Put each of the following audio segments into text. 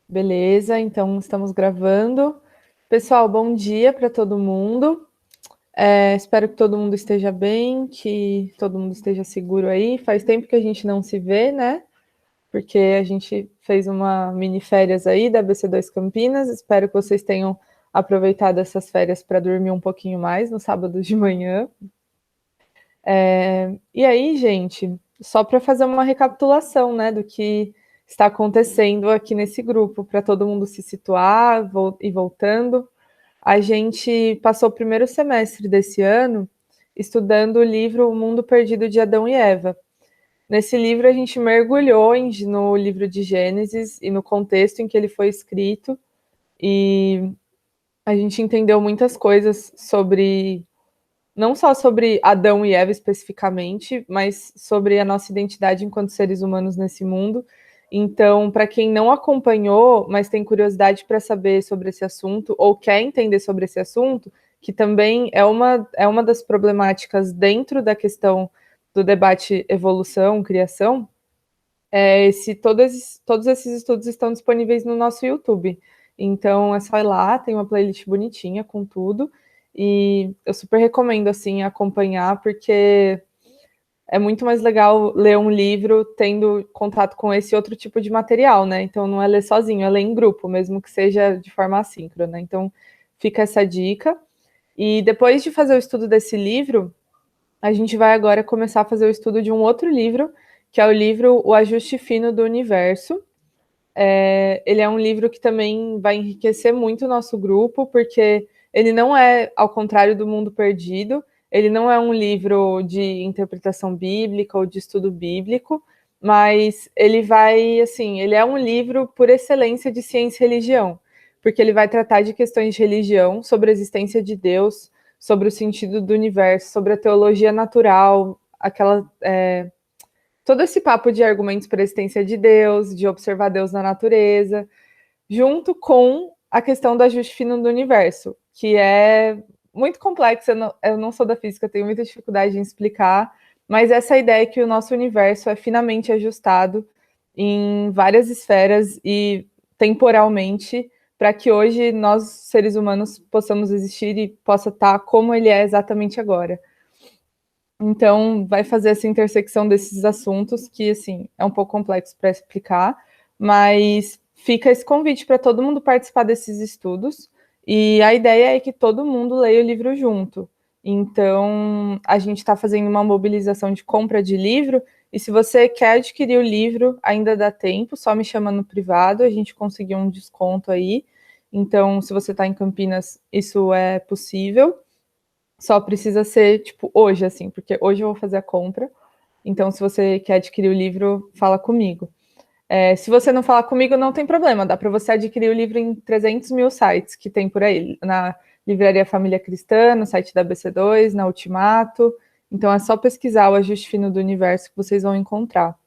Beleza, então estamos gravando. Pessoal, bom dia para todo mundo. Espero que todo mundo esteja bem, que todo mundo esteja seguro aí. Faz tempo que a gente não se vê, né? Porque a gente fez uma mini férias aí da BC2 Campinas. Espero que vocês tenham aproveitado essas férias para dormir um pouquinho mais no sábado de manhã. E aí, gente, só para fazer uma recapitulação, né, do que está acontecendo aqui nesse grupo, para todo mundo se situar e voltando. A gente passou o primeiro semestre desse ano estudando o livro O Mundo Perdido de Adão e Eva. Nesse livro, a gente mergulhou no livro de Gênesis e no contexto em que ele foi escrito, e a gente entendeu muitas coisas sobre não só sobre Adão e Eva especificamente, mas sobre a nossa identidade enquanto seres humanos nesse mundo. Então, para quem não acompanhou, mas tem curiosidade para saber sobre esse assunto, ou quer entender sobre esse assunto, que também é uma das problemáticas dentro da questão do debate evolução, criação, todos esses estudos estão disponíveis no nosso YouTube. Então é só ir lá, tem uma playlist bonitinha com tudo. E eu super recomendo assim acompanhar, porque é muito mais legal ler um livro tendo contato com esse outro tipo de material, né? Então não é ler sozinho, é ler em grupo, mesmo que seja de forma assíncrona. Então fica essa dica. E depois de fazer o estudo desse livro, a gente vai agora começar a fazer o estudo de um outro livro, que é o livro O Ajuste Fino do Universo. Ele é um livro que também vai enriquecer muito o nosso grupo, porque ele não é, ao contrário do Mundo Perdido, ele não é um livro de interpretação bíblica ou de estudo bíblico, mas ele é um livro por excelência de ciência e religião, porque ele vai tratar de questões de religião, sobre a existência de Deus, sobre o sentido do universo, sobre a teologia natural, todo esse papo de argumentos para a existência de Deus, de observar Deus na natureza, junto com a questão do ajuste fino do universo, que é muito complexa. Eu não sou da física, tenho muita dificuldade em explicar, mas essa ideia é que o nosso universo é finamente ajustado em várias esferas e temporalmente, para que hoje nós, seres humanos, possamos existir e possa estar como ele é exatamente agora. Então, vai fazer essa intersecção desses assuntos, que, assim, é um pouco complexo para explicar, mas fica esse convite para todo mundo participar desses estudos, e a ideia é que todo mundo leia o livro junto. Então, a gente está fazendo uma mobilização de compra de livro, e se você quer adquirir o livro, ainda dá tempo, só me chama no privado, a gente conseguiu um desconto aí. Então, se você está em Campinas, isso é possível. Só precisa ser, tipo, hoje, assim, porque hoje eu vou fazer a compra. Então, se você quer adquirir o livro, fala comigo. Se você não falar comigo, não tem problema. Dá para você adquirir o livro em 300 mil sites que tem por aí. Na Livraria Família Cristã, no site da BC2, na Ultimato. Então, é só pesquisar o Ajuste Fino do Universo que vocês vão encontrar.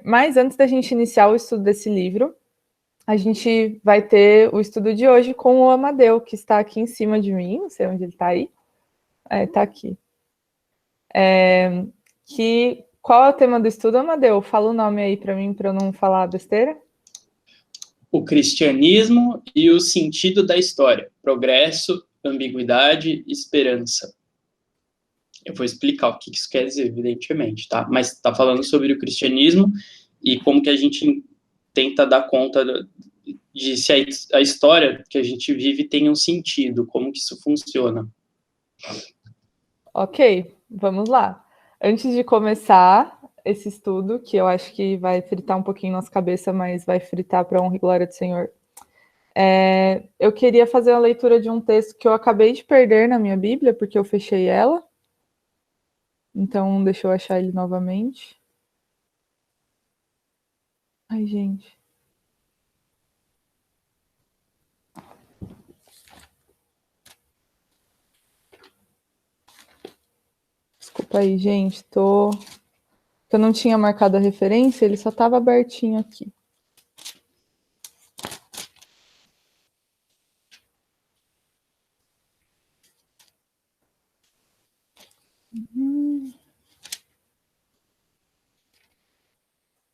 Mas antes da gente iniciar o estudo desse livro, a gente vai ter o estudo de hoje com o Amadeu, que está aqui em cima de mim. Não sei onde ele está aí. Tá aqui. Qual é o tema do estudo, Amadeu? Fala o nome aí para mim, para eu não falar besteira. O cristianismo e o sentido da história. Progresso, ambiguidade, esperança. Eu vou explicar o que isso quer dizer, evidentemente, tá? Mas está falando sobre o cristianismo e como que a gente tenta dar conta de se a história que a gente vive tem um sentido, como que isso funciona. Ok, vamos lá. Antes de começar esse estudo, que eu acho que vai fritar um pouquinho nossa cabeça, mas vai fritar para a honra e glória do Senhor, eu queria fazer a leitura de um texto que eu acabei de perder na minha Bíblia, porque eu fechei ela. Então, deixa eu achar ele novamente. Ai, gente. Desculpa aí, gente. Eu não tinha marcado a referência, ele só estava abertinho aqui.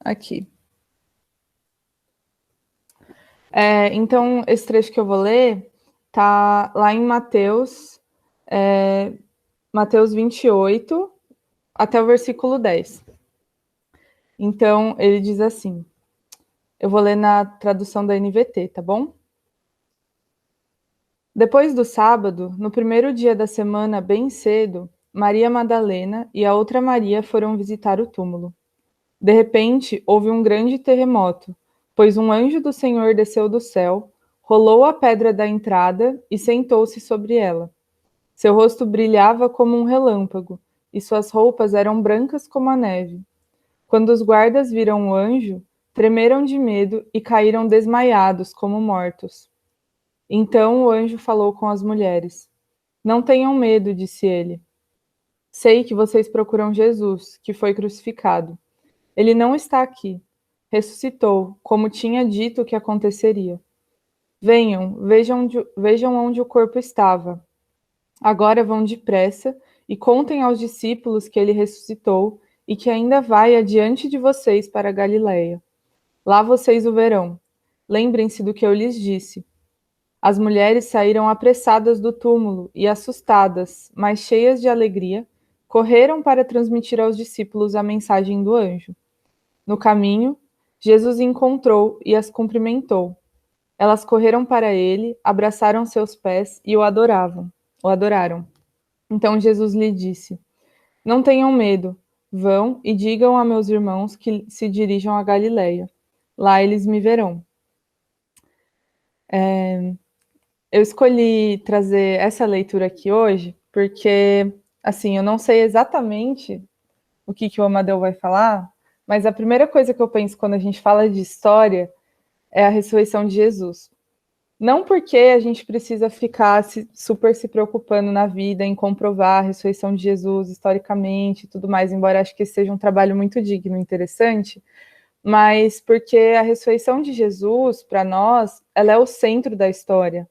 Aqui. Então, esse trecho que eu vou ler está lá em Mateus, Mateus 28, até o versículo 10. Então, ele diz assim, eu vou ler na tradução da NVT, tá bom? Depois do sábado, no primeiro dia da semana, bem cedo, Maria Madalena e a outra Maria foram visitar o túmulo. De repente, houve um grande terremoto, pois um anjo do Senhor desceu do céu, rolou a pedra da entrada e sentou-se sobre ela. Seu rosto brilhava como um relâmpago, e suas roupas eram brancas como a neve. Quando os guardas viram o anjo, tremeram de medo e caíram desmaiados como mortos. Então o anjo falou com as mulheres. Não tenham medo, disse ele. Sei que vocês procuram Jesus, que foi crucificado. Ele não está aqui. Ressuscitou, como tinha dito que aconteceria. Venham, vejam onde o corpo estava. Agora vão depressa e contem aos discípulos que ele ressuscitou e que ainda vai adiante de vocês para a Galiléia. Lá vocês o verão. Lembrem-se do que eu lhes disse. As mulheres saíram apressadas do túmulo e, assustadas, mas cheias de alegria, correram para transmitir aos discípulos a mensagem do anjo. No caminho, Jesus encontrou e as cumprimentou. Elas correram para ele, abraçaram seus pés e o adoraram. Então Jesus lhe disse: Não tenham medo, vão e digam a meus irmãos que se dirijam a Galiléia. Lá eles me verão. Eu escolhi trazer essa leitura aqui hoje porque, assim, eu não sei exatamente o que o Amadeu vai falar, mas a primeira coisa que eu penso quando a gente fala de história é a ressurreição de Jesus. Não porque a gente precisa ficar super se preocupando na vida em comprovar a ressurreição de Jesus historicamente e tudo mais, embora acho que esse seja um trabalho muito digno e interessante, mas porque a ressurreição de Jesus, para nós, ela é o centro da história.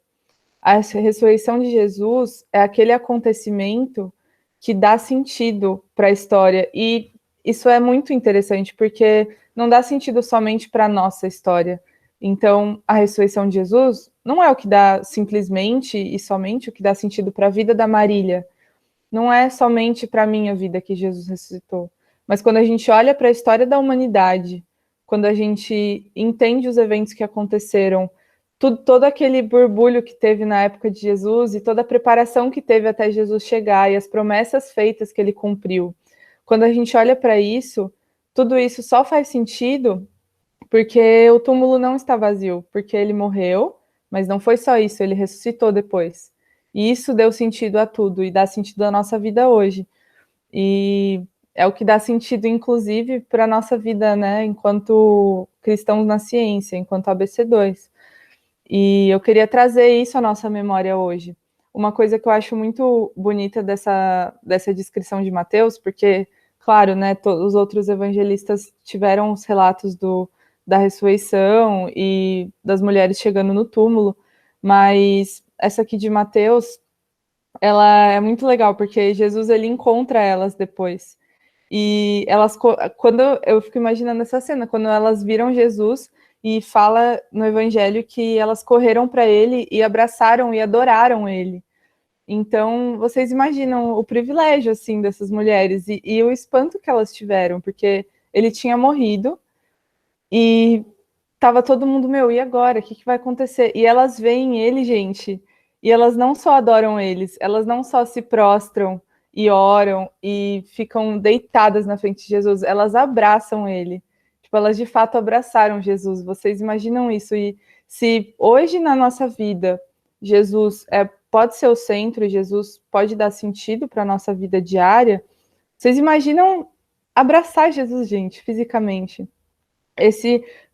A ressurreição de Jesus é aquele acontecimento que dá sentido para a história, e isso é muito interessante, porque não dá sentido somente para a nossa história. Então, a ressurreição de Jesus não é o que dá simplesmente e somente o que dá sentido para a vida da Marília. Não é somente para a minha vida que Jesus ressuscitou. Mas quando a gente olha para a história da humanidade, quando a gente entende os eventos que aconteceram, todo aquele burbulho que teve na época de Jesus e toda a preparação que teve até Jesus chegar e as promessas feitas que ele cumpriu. Quando a gente olha para isso, tudo isso só faz sentido porque o túmulo não está vazio, porque ele morreu, mas não foi só isso, ele ressuscitou depois. E isso deu sentido a tudo e dá sentido à nossa vida hoje. E é o que dá sentido, inclusive, para a nossa vida, né, enquanto cristãos na ciência, enquanto ABC2. E eu queria trazer isso à nossa memória hoje. Uma coisa que eu acho muito bonita dessa descrição de Mateus, porque, claro, né, os outros evangelistas tiveram os relatos da ressurreição e das mulheres chegando no túmulo, mas essa aqui de Mateus, ela é muito legal, porque Jesus, ele encontra elas depois. E elas, quando eu fico imaginando essa cena, quando elas viram Jesus e fala no Evangelho que elas correram para ele e abraçaram e adoraram ele. Então, vocês imaginam o privilégio, assim, dessas mulheres e o espanto que elas tiveram, porque ele tinha morrido e tava todo mundo, meu, e agora? O que vai acontecer? E elas veem ele, gente, e elas não só adoram eles, elas não só se prostram e oram e ficam deitadas na frente de Jesus, elas abraçam ele. Tipo, elas de fato abraçaram Jesus. Vocês imaginam isso? E se hoje na nossa vida Jesus pode ser o centro, Jesus pode dar sentido para a nossa vida diária, vocês imaginam abraçar Jesus, gente, fisicamente?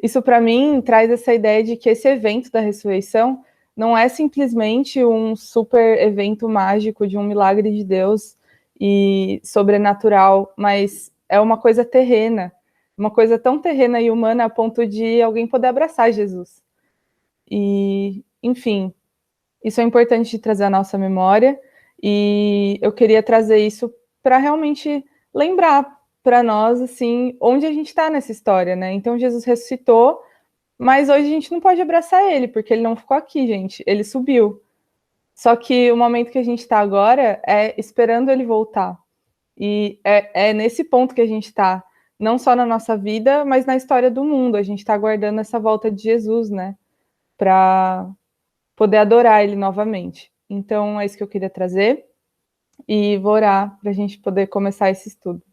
Isso para mim traz essa ideia de que esse evento da ressurreição não é simplesmente um super evento mágico de um milagre de Deus e sobrenatural, mas é uma coisa terrena, uma coisa tão terrena e humana a ponto de alguém poder abraçar Jesus. E, enfim, isso é importante de trazer à nossa memória, e eu queria trazer isso para realmente lembrar para nós, assim, onde a gente está nessa história, né? Então, Jesus ressuscitou, Mas hoje a gente não pode abraçar ele, porque ele não ficou aqui, gente. Ele subiu. Só que o momento que a gente está agora é esperando ele voltar. E é nesse ponto que a gente está, não só na nossa vida, mas na história do mundo. A gente está aguardando essa volta de Jesus, né? Para poder adorar ele novamente. Então, é isso que eu queria trazer. E vou orar para a gente poder começar esse estudo.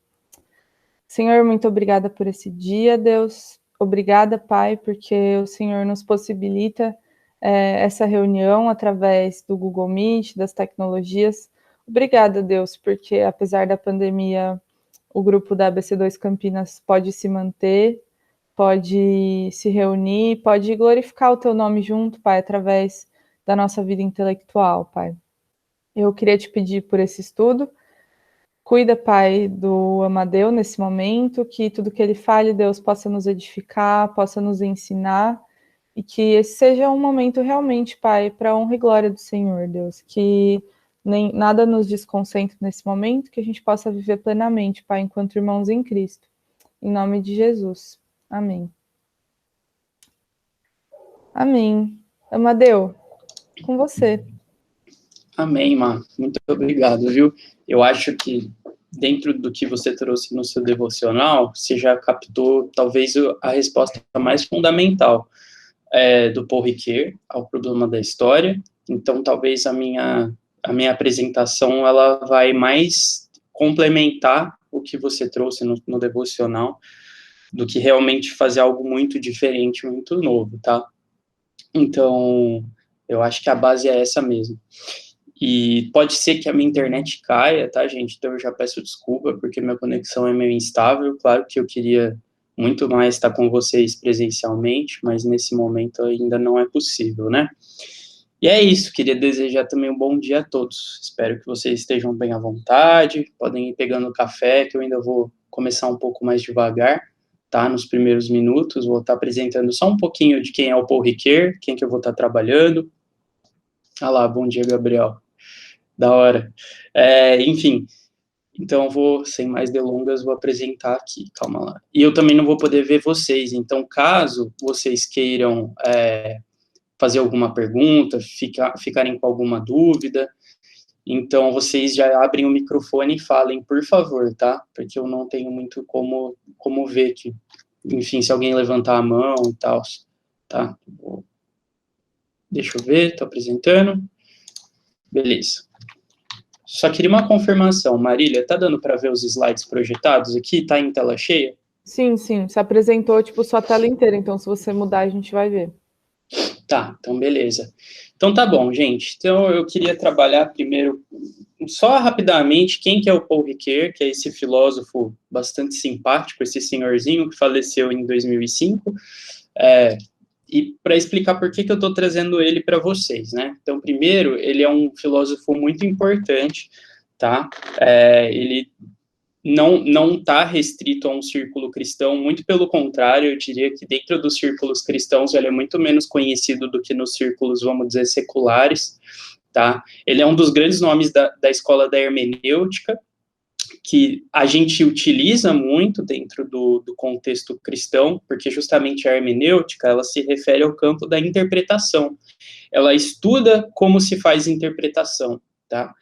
Senhor, muito obrigada por esse dia, Deus. Obrigada, Pai, porque o Senhor nos possibilita essa reunião através do Google Meet, das tecnologias. Obrigada, Deus, porque apesar da pandemia, o grupo da ABC2 Campinas pode se manter, pode se reunir, pode glorificar o Teu nome junto, Pai, através da nossa vida intelectual, Pai. Eu queria te pedir por esse estudo. Cuida, Pai, do Amadeu nesse momento, que tudo que ele fale, Deus, possa nos edificar, possa nos ensinar, e que esse seja um momento realmente, Pai, para a honra e glória do Senhor, Deus, que nem nada nos desconcentre nesse momento, que a gente possa viver plenamente, Pai, enquanto irmãos em Cristo. Em nome de Jesus. Amém. Amém. Amadeu, com você. Amém, Má. Muito obrigado, viu? Eu acho que dentro do que você trouxe no seu devocional, você já captou talvez a resposta mais fundamental do Paul Ricoeur ao problema da história. Então, talvez a minha apresentação ela vai mais complementar o que você trouxe no devocional do que realmente fazer algo muito diferente, muito novo, tá? Então, eu acho que a base é essa mesmo. E pode ser que a minha internet caia, tá, gente? Então eu já peço desculpa, porque minha conexão é meio instável. Claro que eu queria muito mais estar com vocês presencialmente, mas nesse momento ainda não é possível, né? E é isso, queria desejar também um bom dia a todos. Espero que vocês estejam bem à vontade, podem ir pegando café, que eu ainda vou começar um pouco mais devagar, tá? Nos primeiros minutos, vou estar apresentando só um pouquinho de quem é o Paul Ricoeur, quem que eu vou estar trabalhando. Ah lá, bom dia, Gabriel. Da hora. Enfim, então vou, sem mais delongas, vou apresentar aqui, calma lá. E eu também não vou poder ver vocês, então caso vocês queiram fazer alguma pergunta, ficarem com alguma dúvida, então vocês já abrem o microfone e falem, por favor, tá? Porque eu não tenho muito como ver que, enfim, se alguém levantar a mão e tal, tá? Deixa eu ver, tô apresentando. Beleza. Só queria uma confirmação, Marília, tá dando para ver os slides projetados aqui? Tá em tela cheia? Sim, sim, se apresentou, tipo, sua tela inteira, então se você mudar, a gente vai ver. Tá, então beleza. Então tá bom, gente. Então eu queria trabalhar primeiro, só rapidamente, quem que é o Paul Ricoeur, que é esse filósofo bastante simpático, esse senhorzinho que faleceu em 2005, e para explicar por que eu estou trazendo ele para vocês, né? Então, primeiro, ele é um filósofo muito importante, tá? Ele não está restrito a um círculo cristão, muito pelo contrário, eu diria que dentro dos círculos cristãos ele é muito menos conhecido do que nos círculos, vamos dizer, seculares, tá? Ele é um dos grandes nomes da escola da hermenêutica, que a gente utiliza muito dentro do contexto cristão, porque justamente a hermenêutica, ela se refere ao campo da interpretação. Ela estuda como se faz interpretação, tá?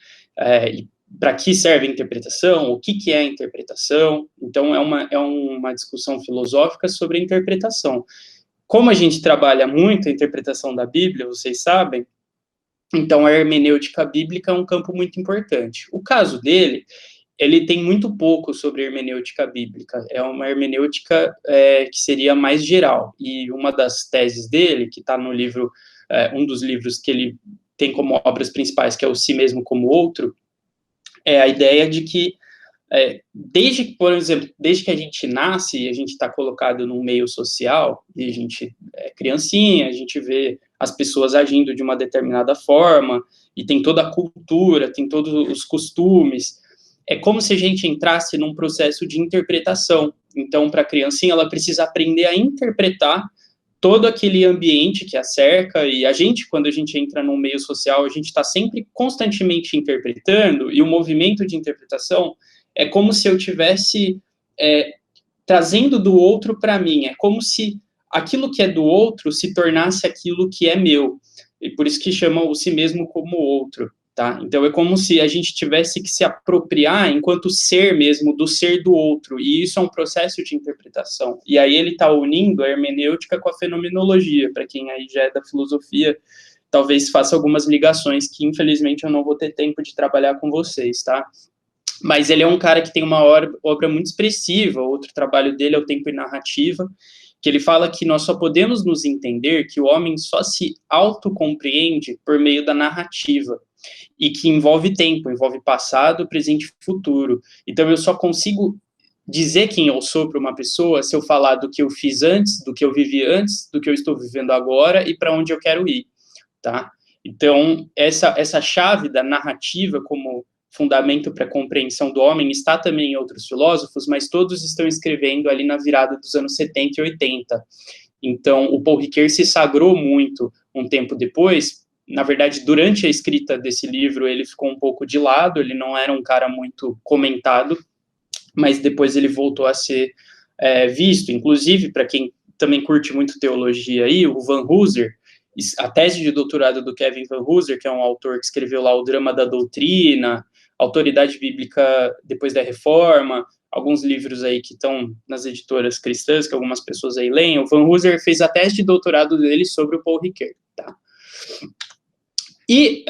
E para que serve a interpretação, o que é a interpretação. Então, é uma discussão filosófica sobre a interpretação. Como a gente trabalha muito a interpretação da Bíblia, vocês sabem, então a hermenêutica bíblica é um campo muito importante. O caso dele, ele tem muito pouco sobre hermenêutica bíblica, é uma hermenêutica que seria mais geral, e uma das teses dele, que está no livro, um dos livros que ele tem como obras principais, que é o Si Mesmo como Outro, é a ideia de que, por exemplo, desde que a gente nasce, a gente está colocado num meio social, e a gente é criancinha, a gente vê as pessoas agindo de uma determinada forma, e tem toda a cultura, tem todos os costumes, é como se a gente entrasse num processo de interpretação. Então, para a criancinha, ela precisa aprender a interpretar todo aquele ambiente que a cerca, e a gente, quando a gente entra num meio social, a gente está sempre constantemente interpretando, e o movimento de interpretação é como se eu tivesse trazendo do outro para mim, é como se aquilo que é do outro se tornasse aquilo que é meu. E por isso que chamam o si mesmo como outro, tá? Então é como se a gente tivesse que se apropriar enquanto ser mesmo do ser do outro, e isso é um processo de interpretação. E aí ele está unindo a hermenêutica com a fenomenologia. Para quem aí já é da filosofia, talvez faça algumas ligações que infelizmente eu não vou ter tempo de trabalhar com vocês, tá? Mas ele é um cara que tem uma obra muito expressiva. Outro trabalho dele é o Tempo e Narrativa, que ele fala que nós só podemos nos entender, que o homem só se autocompreende por meio da narrativa, e que envolve tempo, envolve passado, presente e futuro. Então eu só consigo dizer quem eu sou para uma pessoa se eu falar do que eu fiz antes, do que eu vivi antes, do que eu estou vivendo agora e para onde eu quero ir, tá? Então essa chave da narrativa como fundamento para a compreensão do homem está também em outros filósofos, mas todos estão escrevendo ali na virada dos anos 70 e 80. Então, o Paul Ricoeur se sagrou muito um tempo depois. Na verdade, durante a escrita desse livro, ele ficou um pouco de lado, ele não era um cara muito comentado, mas depois ele voltou a ser visto. Inclusive, para quem também curte muito teologia aí, o Van Hooser, a tese de doutorado do Kevin Van Hooser, que é um autor que escreveu lá o Drama da Doutrina, Autoridade Bíblica depois da Reforma, alguns livros aí que estão nas editoras cristãs, que algumas pessoas aí leem. O Van Hooser fez a tese de doutorado dele sobre o Paul Ricoeur, tá? E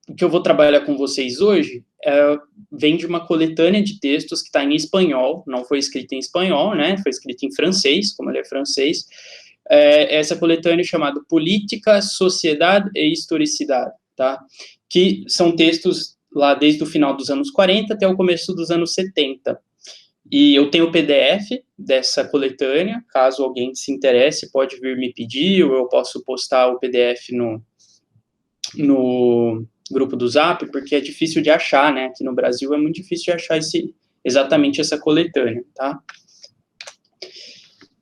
o que eu vou trabalhar com vocês hoje vem de uma coletânea de textos que está em espanhol, não foi escrita em espanhol, né? Foi escrita em francês, como ele é francês. Essa coletânea é chamada Política, Sociedade e Historicidade, tá? Que são textos lá desde o final dos anos 40 até o começo dos anos 70. E eu tenho o PDF dessa coletânea, caso alguém se interesse, pode vir me pedir, ou eu posso postar o PDF no grupo do Zap, porque é difícil de achar, né? Aqui no Brasil é muito difícil de achar exatamente essa coletânea, tá?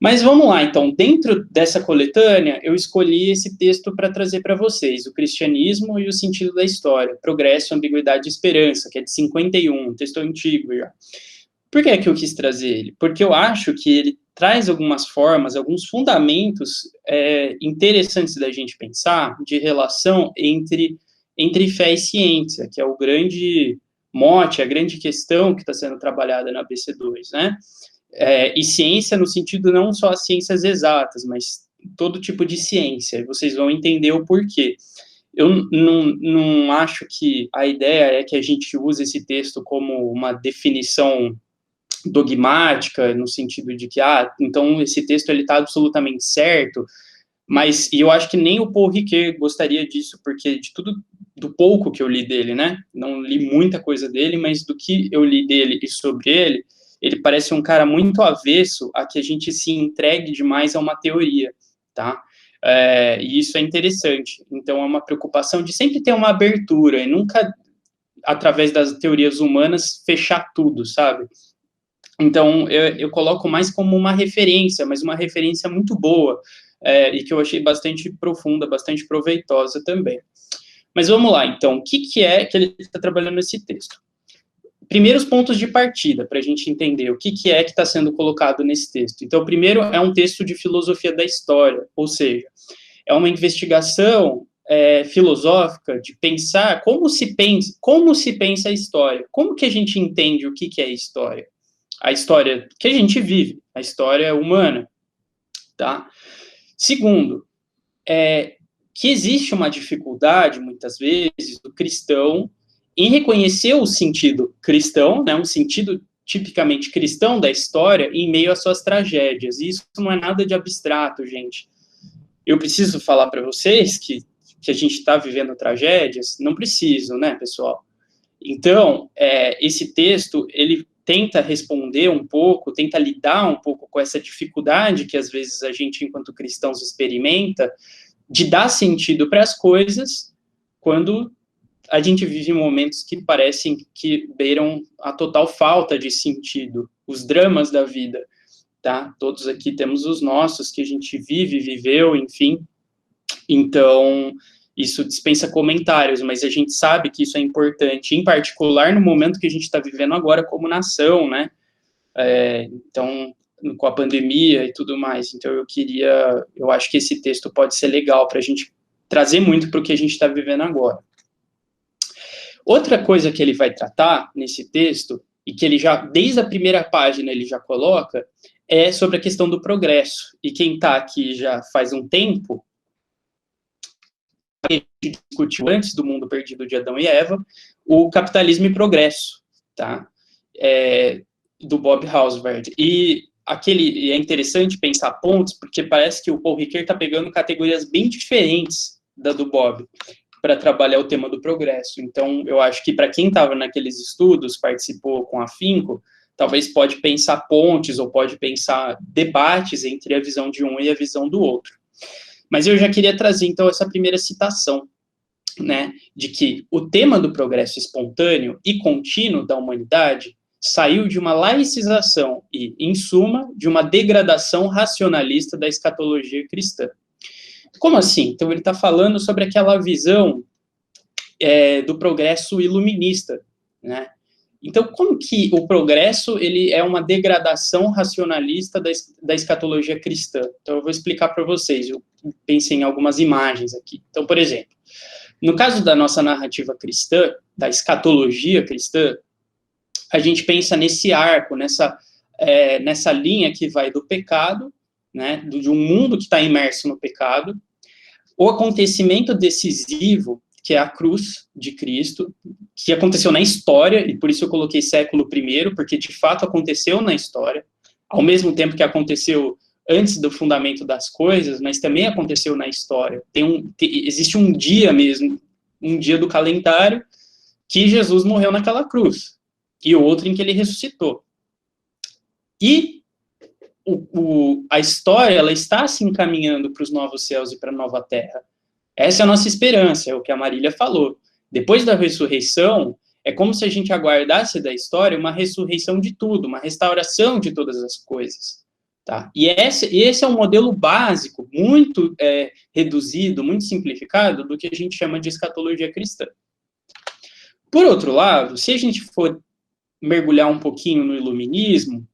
Mas vamos lá, então, dentro dessa coletânea, eu escolhi esse texto para trazer para vocês, O Cristianismo e o Sentido da História, Progresso, Ambiguidade e Esperança, que é de 51, um texto antigo já. Por que é que eu quis trazer ele? Porque eu acho que ele traz algumas formas, alguns fundamentos interessantes da gente pensar de relação entre fé e ciência, que é o grande mote, a grande questão que está sendo trabalhada na BC2, né? E ciência no sentido não só as ciências exatas, mas todo tipo de ciência, e vocês vão entender o porquê. Eu não acho que a ideia é que a gente use esse texto como uma definição dogmática, no sentido de que, então esse texto ele está absolutamente certo, e eu acho que nem o Paul Ricoeur gostaria disso, porque de tudo, do pouco que eu li dele, né, não li muita coisa dele, mas do que eu li dele e sobre ele, ele parece um cara muito avesso a que a gente se entregue demais a uma teoria, tá? E isso é interessante. Então, é uma preocupação de sempre ter uma abertura e nunca, através das teorias humanas, fechar tudo, sabe? Então, eu coloco mais como uma referência, mas uma referência muito boa, e que eu achei bastante profunda, bastante proveitosa também. Mas vamos lá, então, o que é que ele está trabalhando nesse texto? Primeiros pontos de partida, para a gente entender o que é que está sendo colocado nesse texto. Então, primeiro é um texto de filosofia da história, ou seja, é uma investigação filosófica de pensar como se pensa a história, como que a gente entende o que é história. A história que a gente vive, a história humana, tá? Segundo, que existe uma dificuldade, muitas vezes, do cristão em reconhecer o sentido cristão, né, um sentido tipicamente cristão da história em meio às suas tragédias. E isso não é nada de abstrato, gente. Eu preciso falar para vocês que a gente está vivendo tragédias? Não preciso, né, pessoal? Então, esse texto, ele tenta responder um pouco, tenta lidar um pouco com essa dificuldade que, às vezes, a gente, enquanto cristãos, experimenta de dar sentido para as coisas quando a gente vive momentos que parecem que beiram a total falta de sentido, os dramas da vida, tá? Todos aqui temos os nossos, que a gente vive, viveu, enfim. Então, isso dispensa comentários, mas a gente sabe que isso é importante, em particular no momento que a gente está vivendo agora como nação, né? Então, com a pandemia e tudo mais. Então, eu acho que esse texto pode ser legal para a gente trazer muito para o que a gente está vivendo agora. Outra coisa que ele vai tratar nesse texto, e que ele já, desde a primeira página, ele já coloca, é sobre a questão do progresso. E quem está aqui já faz um tempo, a gente discutiu antes do Mundo Perdido de Adão e Eva, o Capitalismo e Progresso, tá? Do Bob Hauswald. E é interessante pensar pontos, porque parece que o Paul Ricoeur está pegando categorias bem diferentes da do Bob, para trabalhar o tema do progresso. Então, eu acho que para quem estava naqueles estudos, participou com afinco, talvez pode pensar pontes, ou pode pensar debates entre a visão de um e a visão do outro. Mas eu já queria trazer, então, essa primeira citação, né, de que o tema do progresso espontâneo e contínuo da humanidade saiu de uma laicização e, em suma, de uma degradação racionalista da escatologia cristã. Como assim? Então, ele está falando sobre aquela visão do progresso iluminista, né? Então, como que o progresso ele é uma degradação racionalista da escatologia cristã? Então, eu vou explicar para vocês. Eu pensei em algumas imagens aqui. Então, por exemplo, no caso da nossa narrativa cristã, da escatologia cristã, a gente pensa nesse arco, nessa linha que vai do pecado, né, de um mundo que está imerso no pecado, o acontecimento decisivo, que é a cruz de Cristo, que aconteceu na história, e por isso eu coloquei século I, porque de fato aconteceu na história, ao mesmo tempo que aconteceu antes do fundamento das coisas, mas também aconteceu na história. Existe um dia mesmo, um dia do calendário, que Jesus morreu naquela cruz, e o outro em que ele ressuscitou. E a história ela está se encaminhando para os novos céus e para a nova terra. Essa é a nossa esperança, é o que a Marília falou. Depois da ressurreição, é como se a gente aguardasse da história uma ressurreição de tudo, uma restauração de todas as coisas. Tá? E esse é um modelo básico, muito reduzido, muito simplificado, do que a gente chama de escatologia cristã. Por outro lado, se a gente for mergulhar um pouquinho no iluminismo,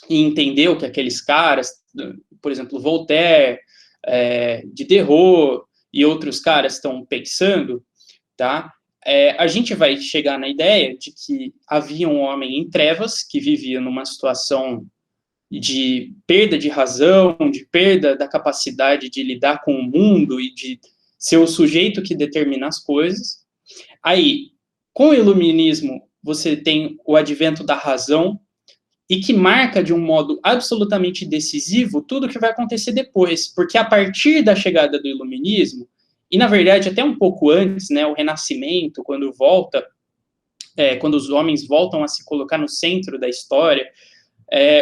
e entender o que aqueles caras, por exemplo, Voltaire, Diderot e outros caras estão pensando, tá? A gente vai chegar na ideia de que havia um homem em trevas que vivia numa situação de perda de razão, de perda da capacidade de lidar com o mundo e de ser o sujeito que determina as coisas. Aí, com o iluminismo, você tem o advento da razão, e que marca de um modo absolutamente decisivo tudo o que vai acontecer depois, porque a partir da chegada do iluminismo, e na verdade até um pouco antes, né, o Renascimento, quando os homens voltam a se colocar no centro da história,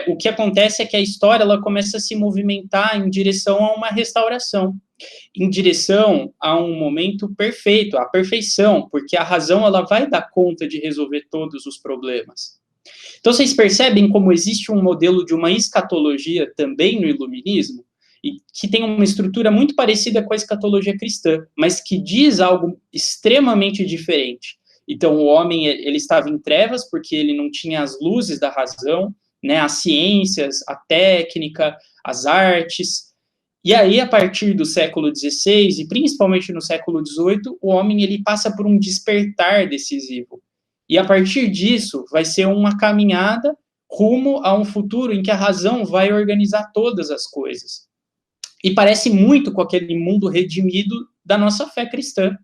o que acontece é que a história ela começa a se movimentar em direção a uma restauração, em direção a um momento perfeito, a perfeição, porque a razão ela vai dar conta de resolver todos os problemas. Então, vocês percebem como existe um modelo de uma escatologia também no iluminismo, e que tem uma estrutura muito parecida com a escatologia cristã, mas que diz algo extremamente diferente. Então, o homem ele estava em trevas porque ele não tinha as luzes da razão, né, as ciências, a técnica, as artes. E aí, a partir do século XVI, e principalmente no século XVIII, o homem ele passa por um despertar decisivo. E a partir disso, vai ser uma caminhada rumo a um futuro em que a razão vai organizar todas as coisas. E parece muito com aquele mundo redimido da nossa fé cristã.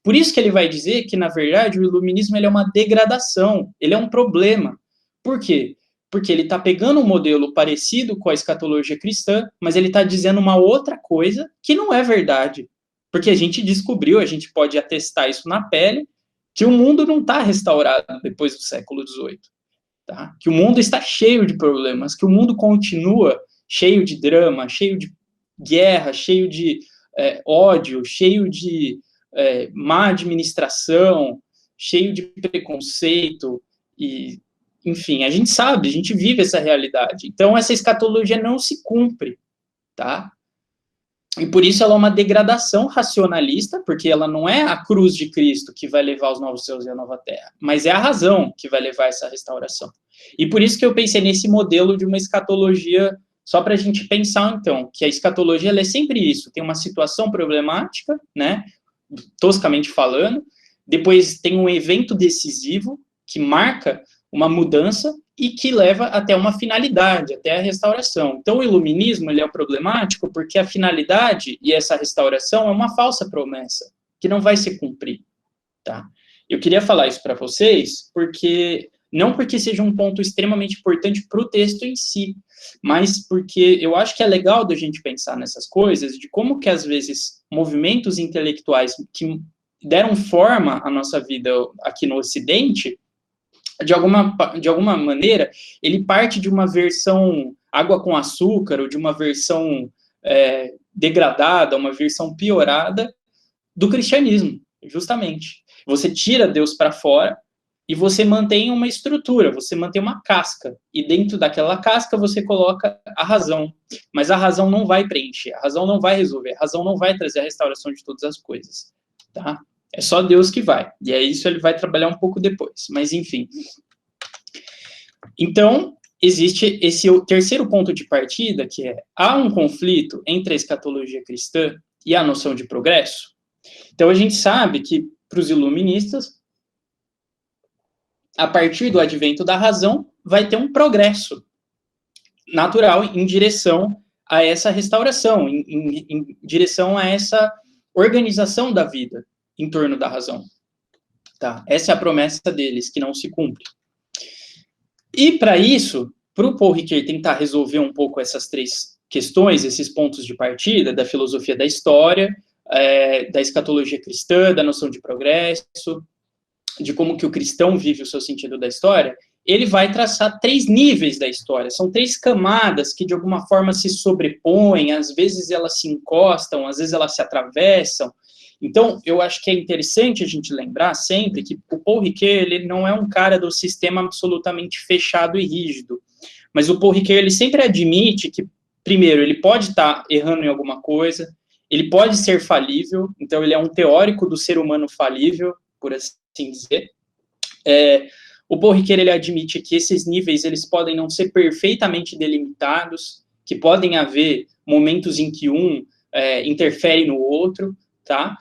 Por isso que ele vai dizer que, na verdade, o iluminismo ele é uma degradação, ele é um problema. Por quê? Porque ele está pegando um modelo parecido com a escatologia cristã, mas ele está dizendo uma outra coisa que não é verdade. Porque a gente descobriu, a gente pode atestar isso na pele, que o mundo não está restaurado depois do século XVIII, tá? Que o mundo está cheio de problemas, que o mundo continua cheio de drama, cheio de guerra, cheio de ódio, cheio de má administração, cheio de preconceito, e, enfim, a gente sabe, a gente vive essa realidade. Então, essa escatologia não se cumpre, tá? E por isso ela é uma degradação racionalista, porque ela não é a cruz de Cristo que vai levar os novos céus e a nova terra, mas é a razão que vai levar essa restauração. E por isso que eu pensei nesse modelo de uma escatologia, só para a gente pensar, então, que a escatologia ela é sempre isso, tem uma situação problemática, né, toscamente falando, depois tem um evento decisivo que marca uma mudança e que leva até uma finalidade, até a restauração. Então, o iluminismo ele é problemático porque a finalidade e essa restauração é uma falsa promessa, que não vai se cumprir, tá? Eu queria falar isso para vocês, porque não porque seja um ponto extremamente importante para o texto em si, mas porque eu acho que é legal da gente pensar nessas coisas, de como que, às vezes, movimentos intelectuais que deram forma à nossa vida aqui no Ocidente, de alguma maneira, ele parte de uma versão água com açúcar, ou de uma versão degradada, uma versão piorada do cristianismo, justamente. Você tira Deus para fora e você mantém uma estrutura, você mantém uma casca, e dentro daquela casca você coloca a razão, mas a razão não vai preencher, a razão não vai resolver, a razão não vai trazer a restauração de todas as coisas, tá? É só Deus que vai, e é isso ele vai trabalhar um pouco depois, mas enfim. Então, existe esse terceiro ponto de partida, que é, há um conflito entre a escatologia cristã e a noção de progresso? Então, a gente sabe que, para os iluministas, a partir do advento da razão, vai ter um progresso natural em direção a essa restauração, em direção a essa organização da vida em torno da razão. Tá? Essa é a promessa deles, que não se cumpre. E, para isso, para o Paul Ricoeur tentar resolver um pouco essas três questões, esses pontos de partida, da filosofia da história, da escatologia cristã, da noção de progresso, de como que o cristão vive o seu sentido da história, ele vai traçar 3 níveis da história. São 3 camadas que, de alguma forma, se sobrepõem, às vezes elas se encostam, às vezes elas se atravessam. Então, eu acho que é interessante a gente lembrar sempre que o Paul Ricoeur, ele não é um cara do sistema absolutamente fechado e rígido, mas o Paul Ricoeur, ele sempre admite que, primeiro, ele pode estar errando em alguma coisa, ele pode ser falível, então ele é um teórico do ser humano falível, por assim dizer. O Paul Ricoeur, ele admite que esses níveis eles podem não ser perfeitamente delimitados, que podem haver momentos em que um interfere no outro, tá?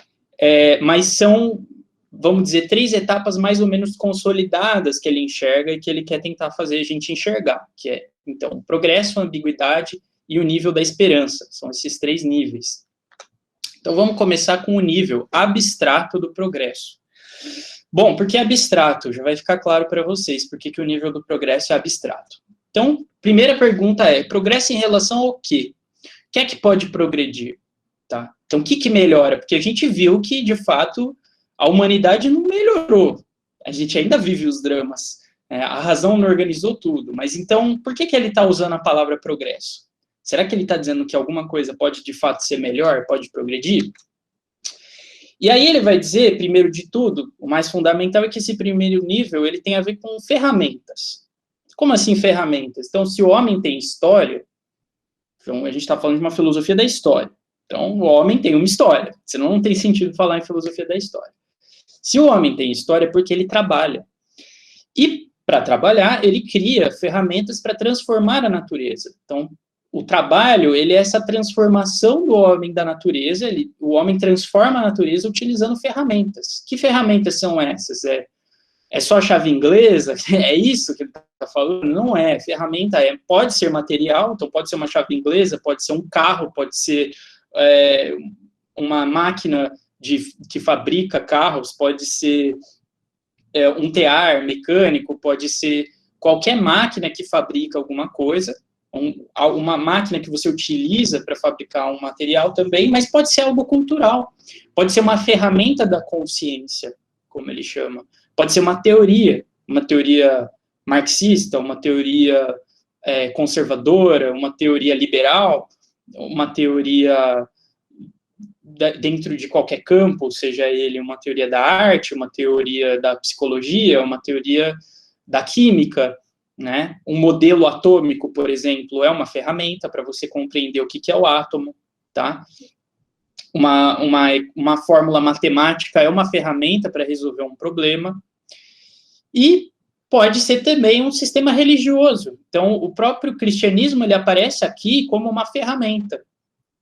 Mas são, vamos dizer, 3 etapas mais ou menos consolidadas que ele enxerga e que ele quer tentar fazer a gente enxergar, que é, então, o progresso, a ambiguidade e o nível da esperança. São esses 3 níveis. Então, vamos começar com o nível abstrato do progresso. Bom, porque é abstrato, já vai ficar claro para vocês porque que o nível do progresso é abstrato. Então, primeira pergunta é, progresso em relação ao quê? O que é que pode progredir? Tá? Então, o que melhora? Porque a gente viu que, de fato, a humanidade não melhorou. A gente ainda vive os dramas. A razão não organizou tudo. Mas, então, por que ele está usando a palavra progresso? Será que ele está dizendo que alguma coisa pode, de fato, ser melhor, pode progredir? E aí ele vai dizer, primeiro de tudo, o mais fundamental é que esse primeiro nível ele tem a ver com ferramentas. Como assim ferramentas? Então, se o homem tem história, então a gente está falando de uma filosofia da história. Então, o homem tem uma história, senão não tem sentido falar em filosofia da história. Se o homem tem história, é porque ele trabalha. E, para trabalhar, ele cria ferramentas para transformar a natureza. Então, o trabalho, ele é essa transformação do homem da natureza, o homem transforma a natureza utilizando ferramentas. Que ferramentas são essas? É só a chave inglesa? É isso que ele está falando? Não é. Ferramenta pode ser material, então pode ser uma chave inglesa, pode ser um carro, pode ser uma máquina que fabrica carros, pode ser um tear mecânico, pode ser qualquer máquina que fabrica alguma coisa, uma máquina que você utiliza para fabricar um material também, mas pode ser algo cultural, pode ser uma ferramenta da consciência, como ele chama, pode ser uma teoria marxista, uma teoria conservadora, uma teoria liberal, uma teoria dentro de qualquer campo, seja ele uma teoria da arte, uma teoria da psicologia, uma teoria da química, né? Um modelo atômico, por exemplo, é uma ferramenta para você compreender o que é o átomo, tá? Uma fórmula matemática é uma ferramenta para resolver um problema. E pode ser também um sistema religioso. Então, o próprio cristianismo, ele aparece aqui como uma ferramenta.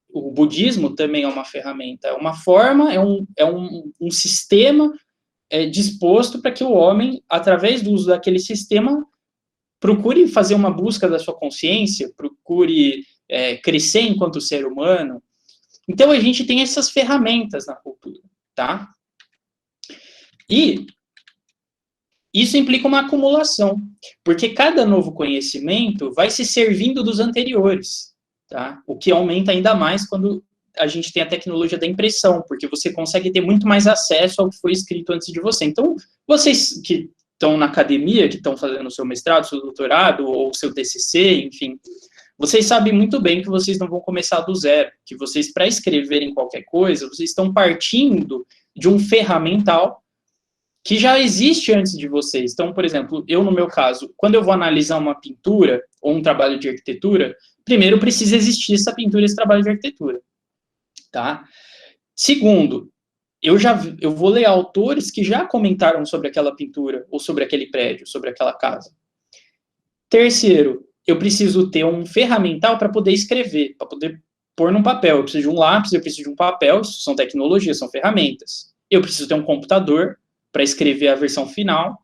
O budismo também é uma ferramenta, é uma forma, um sistema disposto para que o homem, através do uso daquele sistema, procure fazer uma busca da sua consciência, procure crescer enquanto ser humano. Então, a gente tem essas ferramentas na cultura, tá? E isso implica uma acumulação, porque cada novo conhecimento vai se servindo dos anteriores, tá? O que aumenta ainda mais quando a gente tem a tecnologia da impressão, porque você consegue ter muito mais acesso ao que foi escrito antes de você. Então, vocês que estão na academia, que estão fazendo o seu mestrado, seu doutorado, ou seu TCC, enfim, vocês sabem muito bem que vocês não vão começar do zero, que vocês, para escreverem qualquer coisa, vocês estão partindo de um ferramental que já existe antes de vocês. Então, por exemplo, eu, no meu caso, quando eu vou analisar uma pintura ou um trabalho de arquitetura, primeiro precisa existir essa pintura, esse trabalho de arquitetura, tá? Segundo, eu vou ler autores que já comentaram sobre aquela pintura, ou sobre aquele prédio, sobre aquela casa. Terceiro, eu preciso ter um ferramental para poder escrever, para poder pôr num papel. Eu preciso de um lápis, eu preciso de um papel, isso são tecnologias, são ferramentas. Eu preciso ter um computador para escrever a versão final,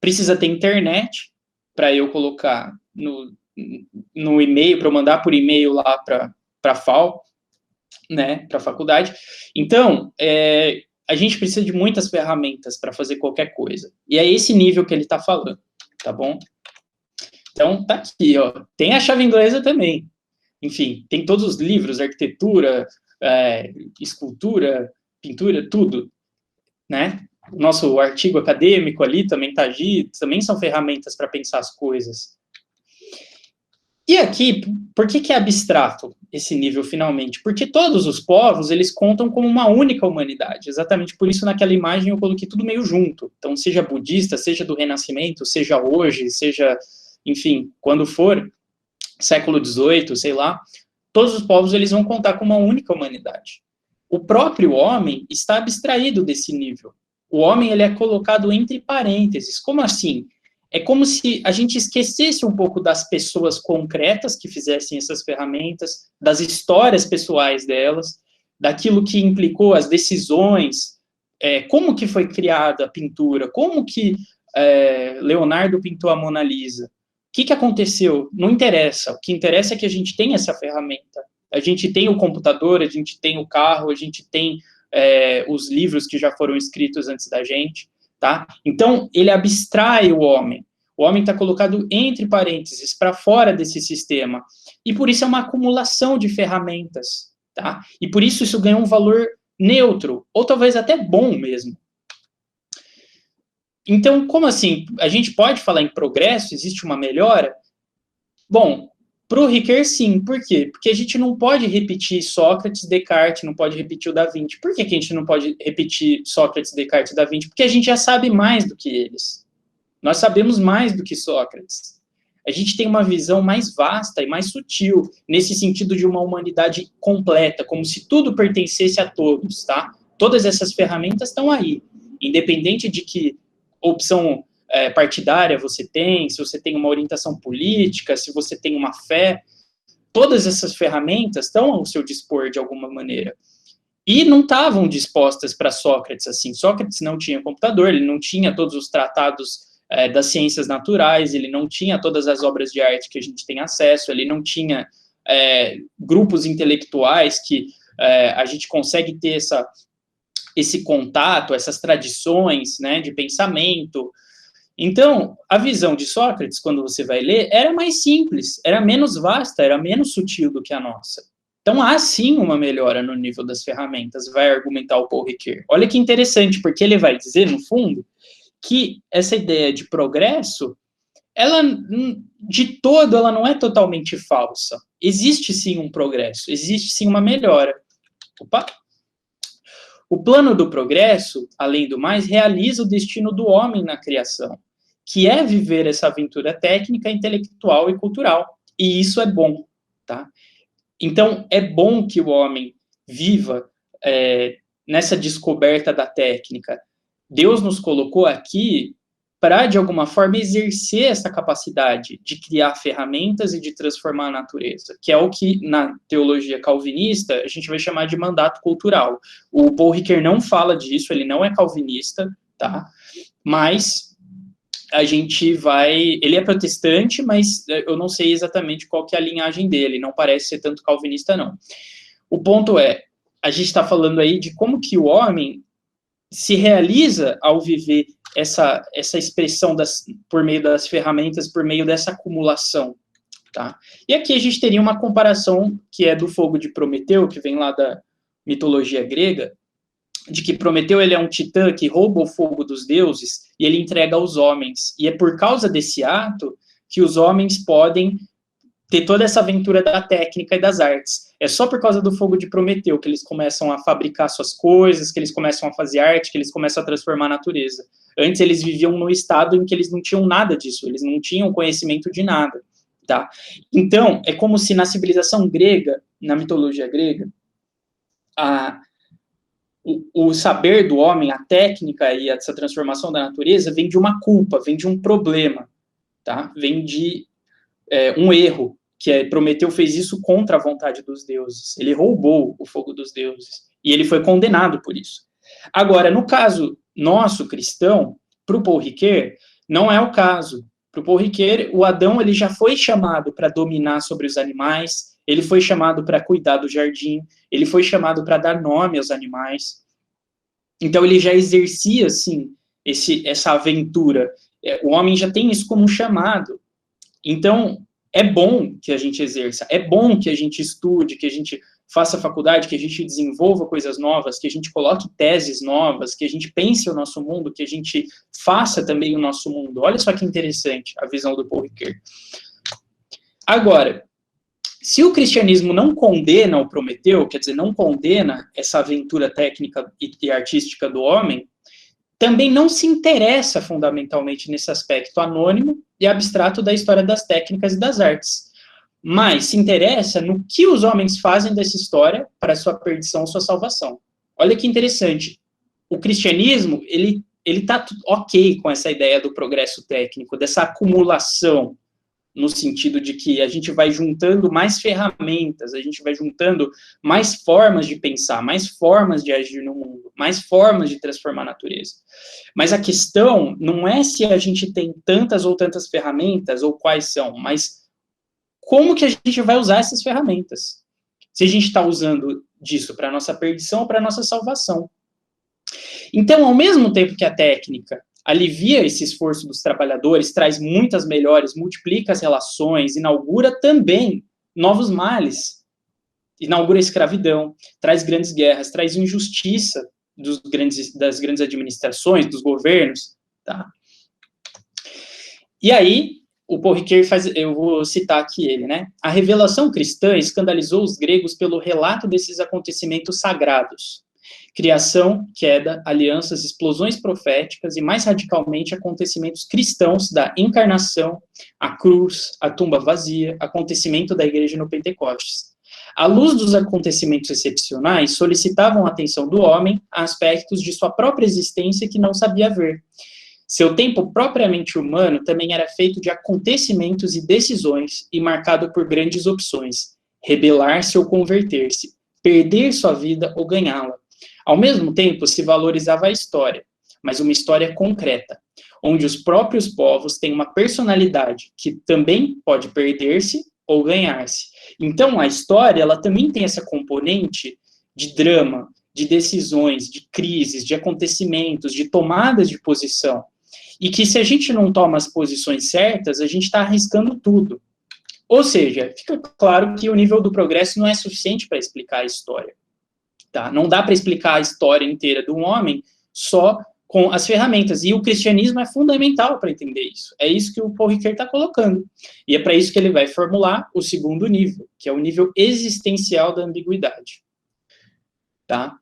precisa ter internet para eu colocar no e-mail, para eu mandar por e-mail lá para a FAO, né, para a faculdade. Então, a gente precisa de muitas ferramentas para fazer qualquer coisa. E é esse nível que ele está falando, tá bom? Então, tá aqui, ó. Tem a chave inglesa também. Enfim, tem todos os livros, arquitetura, escultura, pintura, tudo, né? O nosso artigo acadêmico ali também está ali, também são ferramentas para pensar as coisas. E aqui, por que é abstrato esse nível finalmente? Porque todos os povos, eles contam como uma única humanidade. Exatamente por isso naquela imagem eu coloquei tudo meio junto. Então, seja budista, seja do Renascimento, seja hoje, seja, enfim, quando for, século XVIII, sei lá, todos os povos eles vão contar com uma única humanidade. O próprio homem está abstraído desse nível. O homem ele é colocado entre parênteses. Como assim? É como se a gente esquecesse um pouco das pessoas concretas que fizessem essas ferramentas, das histórias pessoais delas, daquilo que implicou as decisões, como que foi criada a pintura, como que Leonardo pintou a Mona Lisa. O que aconteceu? Não interessa. O que interessa é que a gente tem essa ferramenta. A gente tem o computador, a gente tem o carro, a gente tem os livros que já foram escritos antes da gente, tá? Então, ele abstrai o homem. O homem está colocado entre parênteses, para fora desse sistema. E por isso é uma acumulação de ferramentas, tá? E por isso ganha um valor neutro, ou talvez até bom mesmo. Então, como assim? A gente pode falar em progresso? Existe uma melhora? Bom, para o Ricoeur, sim. Por quê? Porque a gente não pode repetir Sócrates, Descartes, não pode repetir o Da Vinci. Por que a gente não pode repetir Sócrates, Descartes e Da Vinci? Porque a gente já sabe mais do que eles. Nós sabemos mais do que Sócrates. A gente tem uma visão mais vasta e mais sutil, nesse sentido de uma humanidade completa, como se tudo pertencesse a todos, tá? Todas essas ferramentas estão aí, independente de que opção partidária você tem, se você tem uma orientação política, se você tem uma fé, todas essas ferramentas estão ao seu dispor de alguma maneira. E não estavam dispostas para Sócrates assim. Sócrates não tinha computador, ele não tinha todos os tratados das ciências naturais, ele não tinha todas as obras de arte que a gente tem acesso, ele não tinha grupos intelectuais que a gente consegue ter esse contato, essas tradições, né, de pensamento. Então, a visão de Sócrates, quando você vai ler, era mais simples, era menos vasta, era menos sutil do que a nossa. Então, há sim uma melhora no nível das ferramentas, vai argumentar o Paul Ricoeur. Olha que interessante, porque ele vai dizer, no fundo, que essa ideia de progresso, ela, de todo, ela não é totalmente falsa. Existe sim um progresso, existe sim uma melhora. Opa! O plano do progresso, além do mais, realiza o destino do homem na criação, que é viver essa aventura técnica, intelectual e cultural. E isso é bom, tá? Então, é bom que o homem viva nessa descoberta da técnica. Deus nos colocou aqui para, de alguma forma, exercer essa capacidade de criar ferramentas e de transformar a natureza, que é o que, na teologia calvinista, a gente vai chamar de mandato cultural. O Paul Ricoeur não fala disso, ele não é calvinista, tá? Mas a gente vai... Ele é protestante, mas eu não sei exatamente qual que é a linhagem dele, não parece ser tanto calvinista, não. O ponto é, a gente está falando aí de como que o homem se realiza ao viver essa expressão por meio das ferramentas, por meio dessa acumulação, tá? E aqui a gente teria uma comparação que é do fogo de Prometeu, que vem lá da mitologia grega, de que Prometeu ele é um titã que rouba o fogo dos deuses e ele entrega aos homens. E é por causa desse ato que os homens podem ter toda essa aventura da técnica e das artes. É só por causa do fogo de Prometeu que eles começam a fabricar suas coisas, que eles começam a fazer arte, que eles começam a transformar a natureza. Antes eles viviam num estado em que eles não tinham nada disso, eles não tinham conhecimento de nada, tá? Então, é como se na civilização grega, na mitologia grega, o saber do homem, a técnica e essa transformação da natureza vem de uma culpa, vem de um problema, tá? Vem de um erro, que Prometeu fez isso contra a vontade dos deuses. Ele roubou o fogo dos deuses. E ele foi condenado por isso. Agora, no caso nosso, cristão, para o Paul Ricoeur, não é o caso. Para o Paul Ricoeur, o Adão ele já foi chamado para dominar sobre os animais, ele foi chamado para cuidar do jardim, ele foi chamado para dar nome aos animais. Então, ele já exercia, assim, essa aventura. O homem já tem isso como um chamado. Então, é bom que a gente exerça, é bom que a gente estude, que a gente faça faculdade, que a gente desenvolva coisas novas, que a gente coloque teses novas, que a gente pense o nosso mundo, que a gente faça também o nosso mundo. Olha só que interessante a visão do Paul Ricoeur. Agora, se o cristianismo não condena o Prometeu, quer dizer, não condena essa aventura técnica e artística do homem, também não se interessa fundamentalmente nesse aspecto anônimo e abstrato da história das técnicas e das artes, mas se interessa no que os homens fazem dessa história para sua perdição, sua salvação. Olha que interessante, o cristianismo, ele está ok com essa ideia do progresso técnico, dessa acumulação, no sentido de que a gente vai juntando mais ferramentas, a gente vai juntando mais formas de pensar, mais formas de agir no mundo, mais formas de transformar a natureza. Mas a questão não é se a gente tem tantas ou tantas ferramentas, ou quais são, mas como que a gente vai usar essas ferramentas? Se a gente está usando disso para a nossa perdição ou para a nossa salvação. Então, ao mesmo tempo que a técnica alivia esse esforço dos trabalhadores, traz muitas melhores, multiplica as relações, inaugura também novos males, inaugura a escravidão, traz grandes guerras, traz injustiça das grandes administrações, dos governos, tá? E aí, o Paul Ricoeur eu vou citar aqui ele, né? A revelação cristã escandalizou os gregos pelo relato desses acontecimentos sagrados. Criação, queda, alianças, explosões proféticas e, mais radicalmente, acontecimentos cristãos da encarnação, a cruz, a tumba vazia, acontecimento da igreja no Pentecostes. À luz dos acontecimentos excepcionais, solicitavam a atenção do homem a aspectos de sua própria existência que não sabia ver. Seu tempo propriamente humano também era feito de acontecimentos e decisões e marcado por grandes opções: rebelar-se ou converter-se, perder sua vida ou ganhá-la. Ao mesmo tempo, se valorizava a história, mas uma história concreta, onde os próprios povos têm uma personalidade que também pode perder-se ou ganhar-se. Então, a história, ela também tem essa componente de drama, de decisões, de crises, de acontecimentos, de tomadas de posição. E que se a gente não toma as posições certas, a gente está arriscando tudo. Ou seja, fica claro que o nível do progresso não é suficiente para explicar a história. Tá? Não dá para explicar a história inteira de um homem só com as ferramentas. E o cristianismo é fundamental para entender isso. É isso que o Paul Ricoeur está colocando. E é para isso que ele vai formular o segundo nível, que é o nível existencial da ambiguidade. Tá?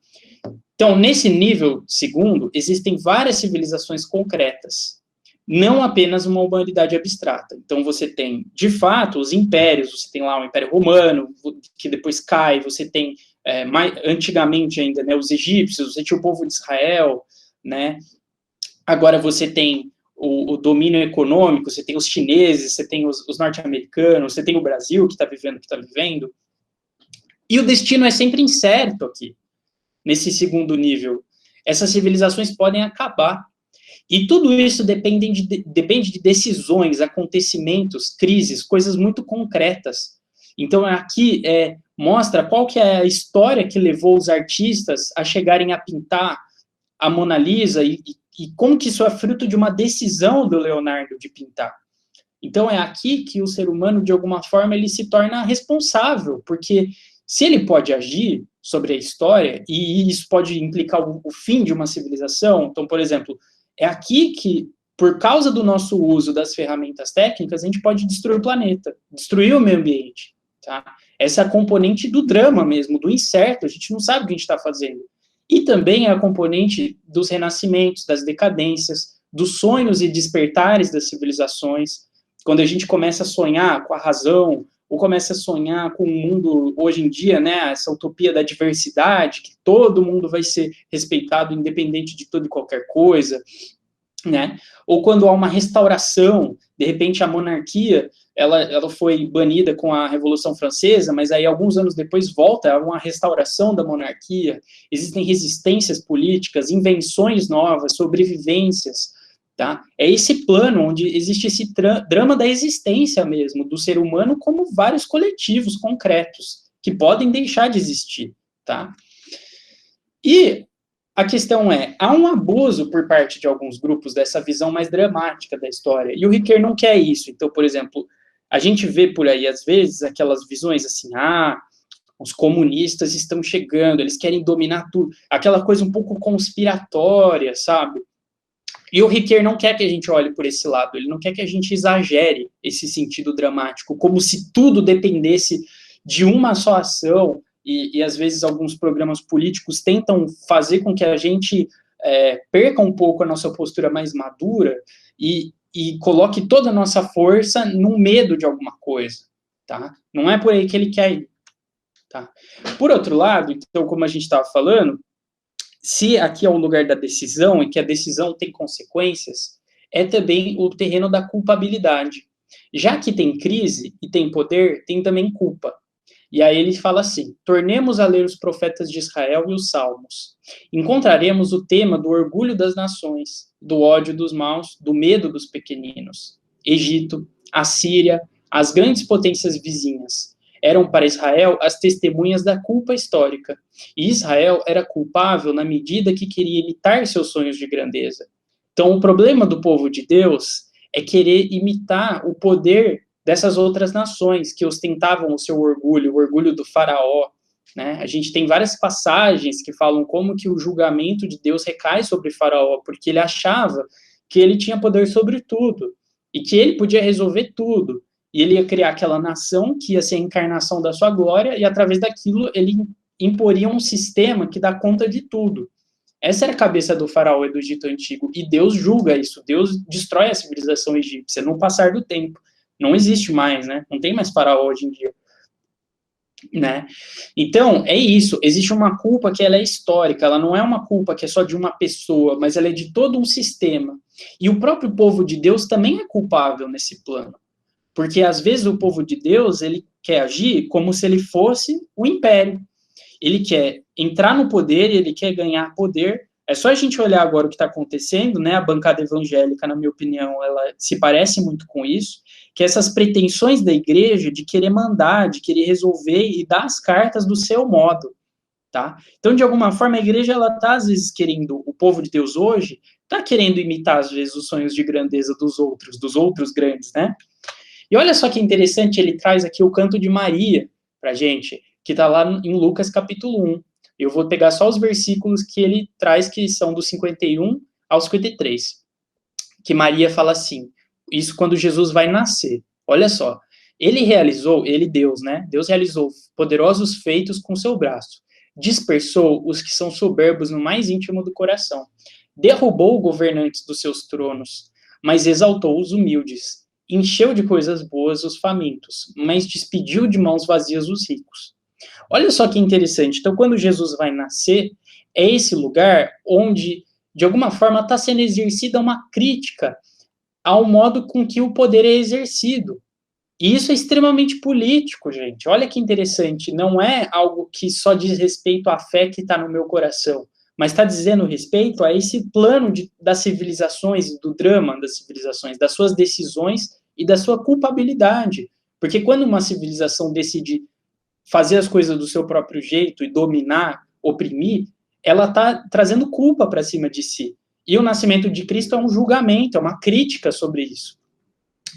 Então, nesse nível segundo, existem várias civilizações concretas, não apenas uma humanidade abstrata. Então, você tem, de fato, os impérios. Você tem lá o Império Romano, que depois cai. Você tem, antigamente ainda, né, os egípcios. Você tinha o povo de Israel, né? Agora você tem o domínio econômico, você tem os chineses, você tem os norte-americanos, você tem o Brasil que está vivendo o que está vivendo, e o destino é sempre incerto aqui, nesse segundo nível. Essas civilizações podem acabar. E tudo isso depende de decisões, acontecimentos, crises, coisas muito concretas. Então, aqui mostra qual que é a história que levou os artistas a chegarem a pintar a Mona Lisa e como que isso é fruto de uma decisão do Leonardo de pintar. Então, é aqui que o ser humano, de alguma forma, ele se torna responsável, porque se ele pode agir sobre a história, e isso pode implicar o fim de uma civilização, então, por exemplo, é aqui que, por causa do nosso uso das ferramentas técnicas, a gente pode destruir o planeta, destruir o meio ambiente, tá? Essa é a componente do drama mesmo, do incerto, a gente não sabe o que a gente está fazendo. E também é a componente dos renascimentos, das decadências, dos sonhos e despertares das civilizações, quando a gente começa a sonhar com a razão, ou começa a sonhar com o mundo, hoje em dia, né, essa utopia da diversidade, que todo mundo vai ser respeitado, independente de toda e qualquer coisa, né, ou quando há uma restauração, de repente a monarquia, ela foi banida com a Revolução Francesa, mas aí alguns anos depois volta a uma restauração da monarquia, existem resistências políticas, invenções novas, sobrevivências, tá? É esse plano onde existe esse drama da existência mesmo, do ser humano como vários coletivos concretos, que podem deixar de existir, tá? E a questão há um abuso por parte de alguns grupos dessa visão mais dramática da história, e o Ricoeur não quer isso. Então, por exemplo, a gente vê por aí, às vezes, aquelas visões assim, os comunistas estão chegando, eles querem dominar tudo, aquela coisa um pouco conspiratória, sabe? E o Ricoeur não quer que a gente olhe por esse lado, ele não quer que a gente exagere esse sentido dramático, como se tudo dependesse de uma só ação, e às vezes alguns programas políticos tentam fazer com que a gente perca um pouco a nossa postura mais madura e coloque toda a nossa força no medo de alguma coisa, tá? Não é por aí que ele quer ir, tá? Por outro lado, então, como a gente estava falando, se aqui é o lugar da decisão, e que a decisão tem consequências, é também o terreno da culpabilidade. Já que tem crise e tem poder, tem também culpa. E aí ele fala assim, tornemos a ler os profetas de Israel e os salmos. Encontraremos o tema do orgulho das nações, do ódio dos maus, do medo dos pequeninos. Egito, Assíria, as grandes potências vizinhas eram para Israel as testemunhas da culpa histórica. E Israel era culpável na medida que queria imitar seus sonhos de grandeza. Então, o problema do povo de Deus é querer imitar o poder dessas outras nações que ostentavam o seu orgulho, o orgulho do faraó, né? A gente tem várias passagens que falam como que o julgamento de Deus recai sobre faraó, porque ele achava que ele tinha poder sobre tudo, e que ele podia resolver tudo, e ele ia criar aquela nação que ia ser a encarnação da sua glória, e através daquilo ele imporia um sistema que dá conta de tudo. Essa era a cabeça do faraó e do Egito Antigo, e Deus julga isso, Deus destrói a civilização egípcia no passar do tempo. Não existe mais, né? Não tem mais faraó hoje em dia, né? Então, é isso, existe uma culpa que ela é histórica, ela não é uma culpa que é só de uma pessoa, mas ela é de todo um sistema. E o próprio povo de Deus também é culpável nesse plano. Porque, às vezes, o povo de Deus, ele quer agir como se ele fosse o império. Ele quer entrar no poder, ele quer ganhar poder. É só a gente olhar agora o que está acontecendo, né? A bancada evangélica, na minha opinião, ela se parece muito com isso, que essas pretensões da igreja de querer mandar, de querer resolver e dar as cartas do seu modo, tá? Então, de alguma forma, a igreja, ela está, às vezes, querendo, o povo de Deus hoje, está querendo imitar, às vezes, os sonhos de grandeza dos outros grandes, né? E olha só que interessante, ele traz aqui o canto de Maria para a gente, que está lá em Lucas capítulo 1. Eu vou pegar só os versículos que ele traz, que são do 51 ao 53. Que Maria fala assim, isso quando Jesus vai nascer. Olha só, ele Deus, né? Deus realizou poderosos feitos com seu braço. Dispersou os que são soberbos no mais íntimo do coração. Derrubou governantes dos seus tronos, mas exaltou os humildes. Encheu de coisas boas os famintos, mas despediu de mãos vazias os ricos. Olha só que interessante. Então, quando Jesus vai nascer, é esse lugar onde, de alguma forma, está sendo exercida uma crítica ao modo com que o poder é exercido. E isso é extremamente político, gente. Olha que interessante. Não é algo que só diz respeito à fé que está no meu coração, mas está dizendo respeito a esse plano das civilizações, do drama das civilizações, das suas decisões e da sua culpabilidade. Porque quando uma civilização decide fazer as coisas do seu próprio jeito e dominar, oprimir, ela está trazendo culpa para cima de si. E o nascimento de Cristo é um julgamento, é uma crítica sobre isso.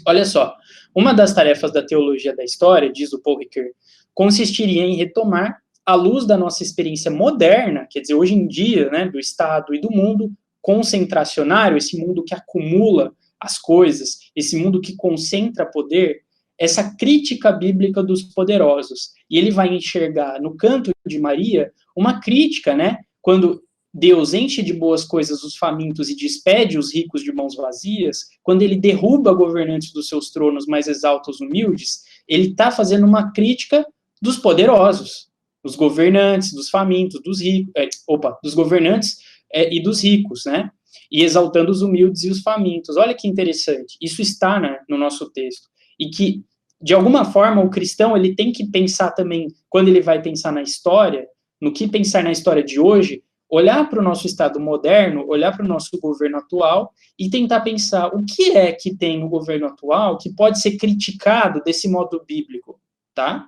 Olha só, uma das tarefas da teologia da história, diz o Paul Ricoeur, consistiria em retomar, à luz da nossa experiência moderna, quer dizer, hoje em dia, né, do Estado e do mundo concentracionário, esse mundo que acumula as coisas, esse mundo que concentra poder, essa crítica bíblica dos poderosos. E ele vai enxergar no canto de Maria uma crítica, né, quando Deus enche de boas coisas os famintos e despede os ricos de mãos vazias, quando ele derruba governantes dos seus tronos, mas exalta os humildes, ele está fazendo uma crítica dos poderosos, dos governantes, dos famintos, dos ricos, dos governantes e dos ricos, né? E exaltando os humildes e os famintos. Olha que interessante. Isso está, né, no nosso texto. E que, de alguma forma, o cristão ele tem que pensar também, quando ele vai pensar na história, no que pensar na história de hoje, olhar para o nosso Estado moderno, olhar para o nosso governo atual e tentar pensar o que é que tem no governo atual que pode ser criticado desse modo bíblico, tá?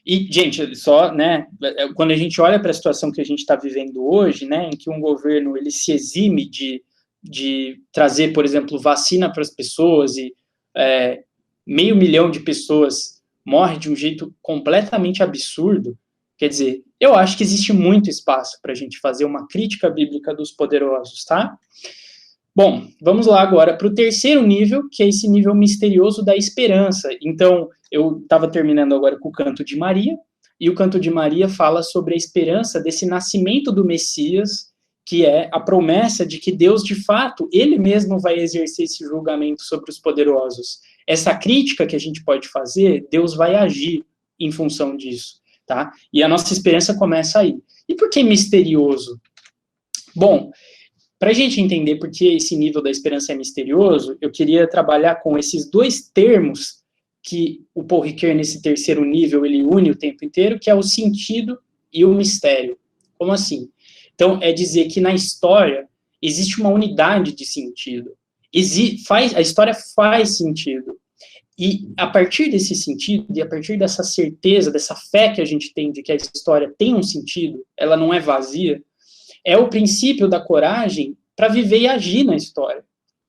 E, gente, só, né, quando a gente olha para a situação que a gente está vivendo hoje, né, em que um governo ele se exime de trazer, por exemplo, vacina para as pessoas e 500 mil de pessoas morrem de um jeito completamente absurdo, quer dizer, eu acho que existe muito espaço para a gente fazer uma crítica bíblica dos poderosos, tá? Bom, vamos lá agora para o terceiro nível, que é esse nível misterioso da esperança. Então, eu estava terminando agora com o Canto de Maria, e o Canto de Maria fala sobre a esperança desse nascimento do Messias, que é a promessa de que Deus, de fato, ele mesmo vai exercer esse julgamento sobre os poderosos. Essa crítica que a gente pode fazer, Deus vai agir em função disso, tá? E a nossa esperança começa aí. E por que misterioso? Bom, para a gente entender por que esse nível da esperança é misterioso, eu queria trabalhar com esses dois termos que o Paul Ricoeur, nesse terceiro nível, ele une o tempo inteiro, que é o sentido e o mistério. Como assim? Então, é dizer que na história existe uma unidade de sentido. A história faz sentido. E a partir desse sentido, e a partir dessa certeza, dessa fé que a gente tem de que a história tem um sentido, ela não é vazia, é o princípio da coragem para viver e agir na história.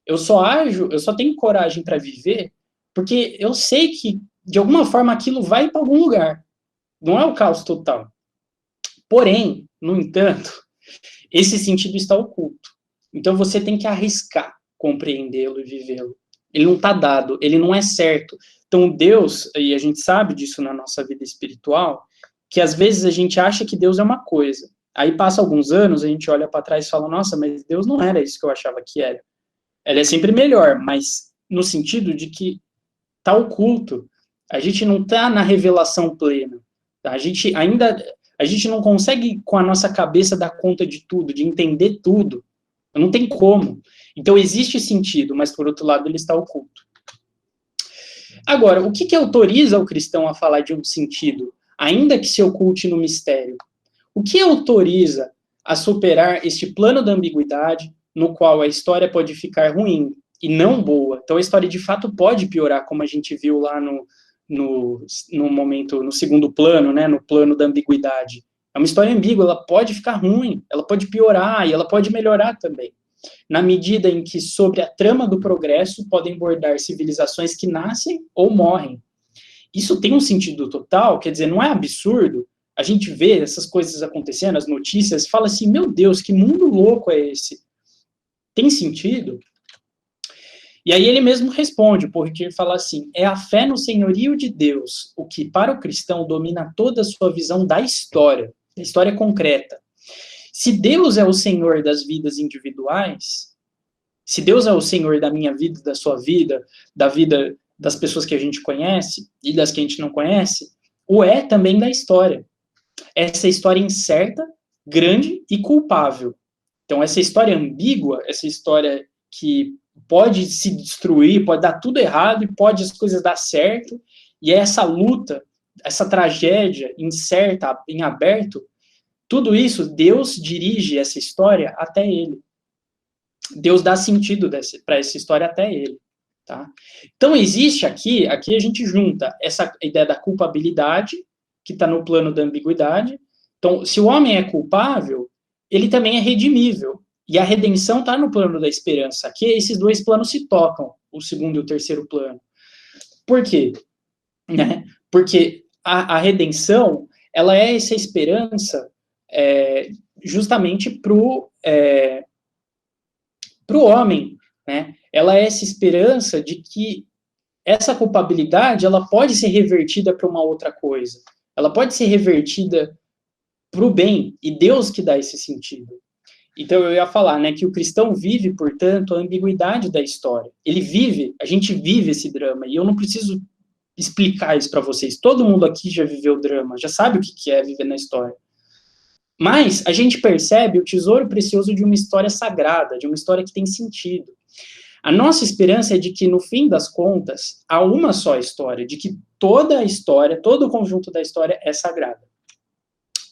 Eu só tenho coragem para viver porque eu sei que, de alguma forma, aquilo vai para algum lugar. Não é o caos total. Porém, no entanto, esse sentido está oculto. Então, você tem que arriscar compreendê-lo e vivê-lo. Ele não está dado, ele não é certo. Então, Deus, e a gente sabe disso na nossa vida espiritual, que às vezes a gente acha que Deus é uma coisa. Aí passa alguns anos, a gente olha para trás e fala, nossa, mas Deus não era isso que eu achava que era. Ela é sempre melhor, mas no sentido de que está oculto. A gente não está na revelação plena. Tá? A gente não consegue, com a nossa cabeça, dar conta de tudo, de entender tudo. Não tem como. Então, existe sentido, mas, por outro lado, ele está oculto. Agora, o que autoriza o cristão a falar de um sentido, ainda que se oculte no mistério? O que autoriza a superar este plano da ambiguidade, no qual a história pode ficar ruim e não boa? Então, a história, de fato, pode piorar, como a gente viu lá no momento, no segundo plano, né, no plano da ambiguidade. É uma história ambígua, ela pode ficar ruim, ela pode piorar e ela pode melhorar também. Na medida em que, sobre a trama do progresso, podem bordar civilizações que nascem ou morrem. Isso tem um sentido total, quer dizer, não é absurdo. A gente vê essas coisas acontecendo, as notícias, fala assim, meu Deus, que mundo louco é esse? Tem sentido? E aí ele mesmo responde, porque fala assim, é a fé no senhorio de Deus, o que para o cristão domina toda a sua visão da história concreta. Se Deus é o Senhor das vidas individuais, se Deus é o Senhor da minha vida, da sua vida, da vida das pessoas que a gente conhece e das que a gente não conhece, o é também da história. Essa história incerta, grande e culpável. Então, essa história ambígua, essa história que pode se destruir, pode dar tudo errado e pode as coisas dar certo, e é essa luta, essa tragédia incerta, em aberto, tudo isso, Deus dirige essa história até ele. Deus dá sentido para essa história até ele. Tá? Então, existe aqui a gente junta essa ideia da culpabilidade, que está no plano da ambiguidade. Então, se o homem é culpável, ele também é redimível. E a redenção está no plano da esperança. Aqui, esses dois planos se tocam, o segundo e o terceiro plano. Por quê? Né? Porque a redenção, ela é essa esperança justamente para o homem, né? Ela é essa esperança de que essa culpabilidade, ela pode ser revertida para uma outra coisa. Ela pode ser revertida para o bem, e Deus que dá esse sentido. Então, eu ia falar, né, que o cristão vive, portanto, a ambiguidade da história. Ele vive, a gente vive esse drama, e eu não preciso explicar isso para vocês. Todo mundo aqui já viveu drama, já sabe o que é viver na história. Mas a gente percebe o tesouro precioso de uma história sagrada, de uma história que tem sentido. A nossa esperança é de que, no fim das contas, há uma só história, de que toda a história, todo o conjunto da história é sagrada.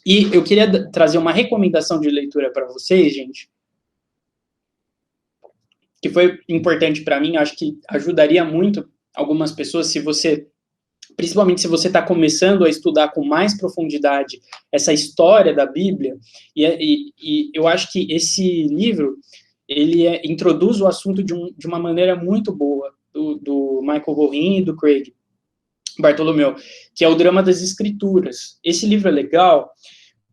E eu queria trazer uma recomendação de leitura para vocês, gente, que foi importante para mim, acho que ajudaria muito algumas pessoas, principalmente se você está começando a estudar com mais profundidade essa história da Bíblia, e eu acho que esse livro, ele introduz o assunto de uma maneira muito boa, do Michael Gorin e do Craig Bartholomew, que é o Drama das Escrituras. Esse livro é legal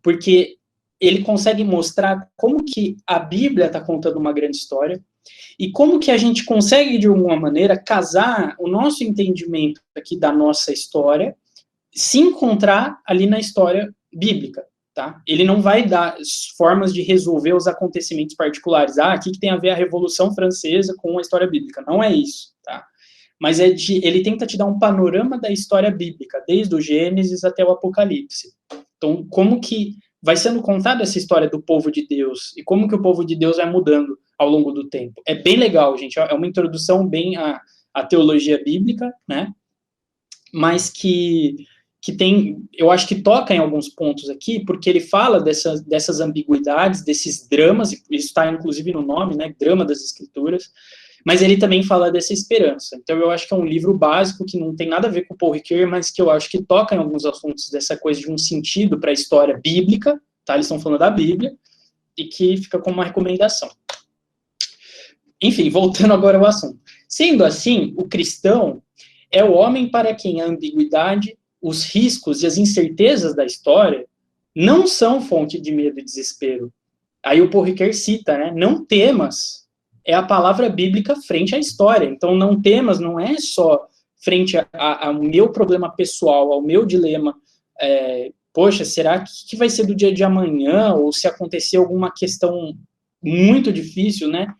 porque ele consegue mostrar como que a Bíblia está contando uma grande história e como que a gente consegue, de alguma maneira, casar o nosso entendimento aqui da nossa história, se encontrar ali na história bíblica. Tá? Ele não vai dar formas de resolver os acontecimentos particulares. Aqui que tem a ver a Revolução Francesa com a história bíblica. Não é isso, tá? Mas ele tenta te dar um panorama da história bíblica, desde o Gênesis até o Apocalipse. Então, como que vai sendo contada essa história do povo de Deus e como que o povo de Deus vai mudando ao longo do tempo. É bem legal, gente. É uma introdução bem à teologia bíblica, né? Mas que tem, eu acho que toca em alguns pontos aqui, porque ele fala dessas ambiguidades, desses dramas, isso está inclusive no nome, né, Drama das Escrituras, mas ele também fala dessa esperança. Então eu acho que é um livro básico, que não tem nada a ver com o Paul Ricoeur, mas que eu acho que toca em alguns assuntos dessa coisa de um sentido para a história bíblica, tá? Eles estão falando da Bíblia, e que fica como uma recomendação. Enfim, voltando agora ao assunto. Sendo assim, o cristão é o homem para quem a ambiguidade, os riscos e as incertezas da história não são fonte de medo e desespero. Aí o Paul Ricoeur cita, né? Não temas é a palavra bíblica frente à história. Então, não temas não é só frente ao meu problema pessoal, ao meu dilema. Poxa, será que vai ser do dia de amanhã? Ou se acontecer alguma questão muito difícil, né?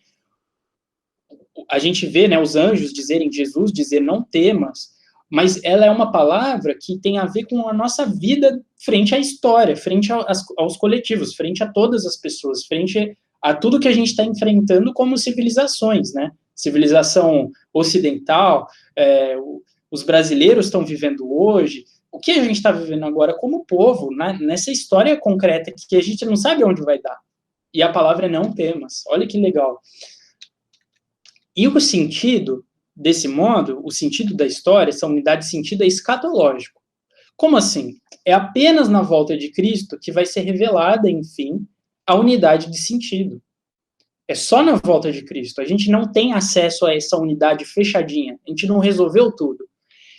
A gente vê, né, os anjos Jesus dizer não temas, mas ela é uma palavra que tem a ver com a nossa vida frente à história, frente aos coletivos, frente a todas as pessoas, frente a tudo que a gente está enfrentando como civilizações, né? Civilização ocidental, os brasileiros estão vivendo hoje, o que a gente está vivendo agora como povo, né? Nessa história concreta que a gente não sabe onde vai dar. E a palavra é não temas. Olha que legal. E o sentido, desse modo, o sentido da história, essa unidade de sentido é escatológico. Como assim? É apenas na volta de Cristo que vai ser revelada, enfim, a unidade de sentido. É só na volta de Cristo. A gente não tem acesso a essa unidade fechadinha. A gente não resolveu tudo.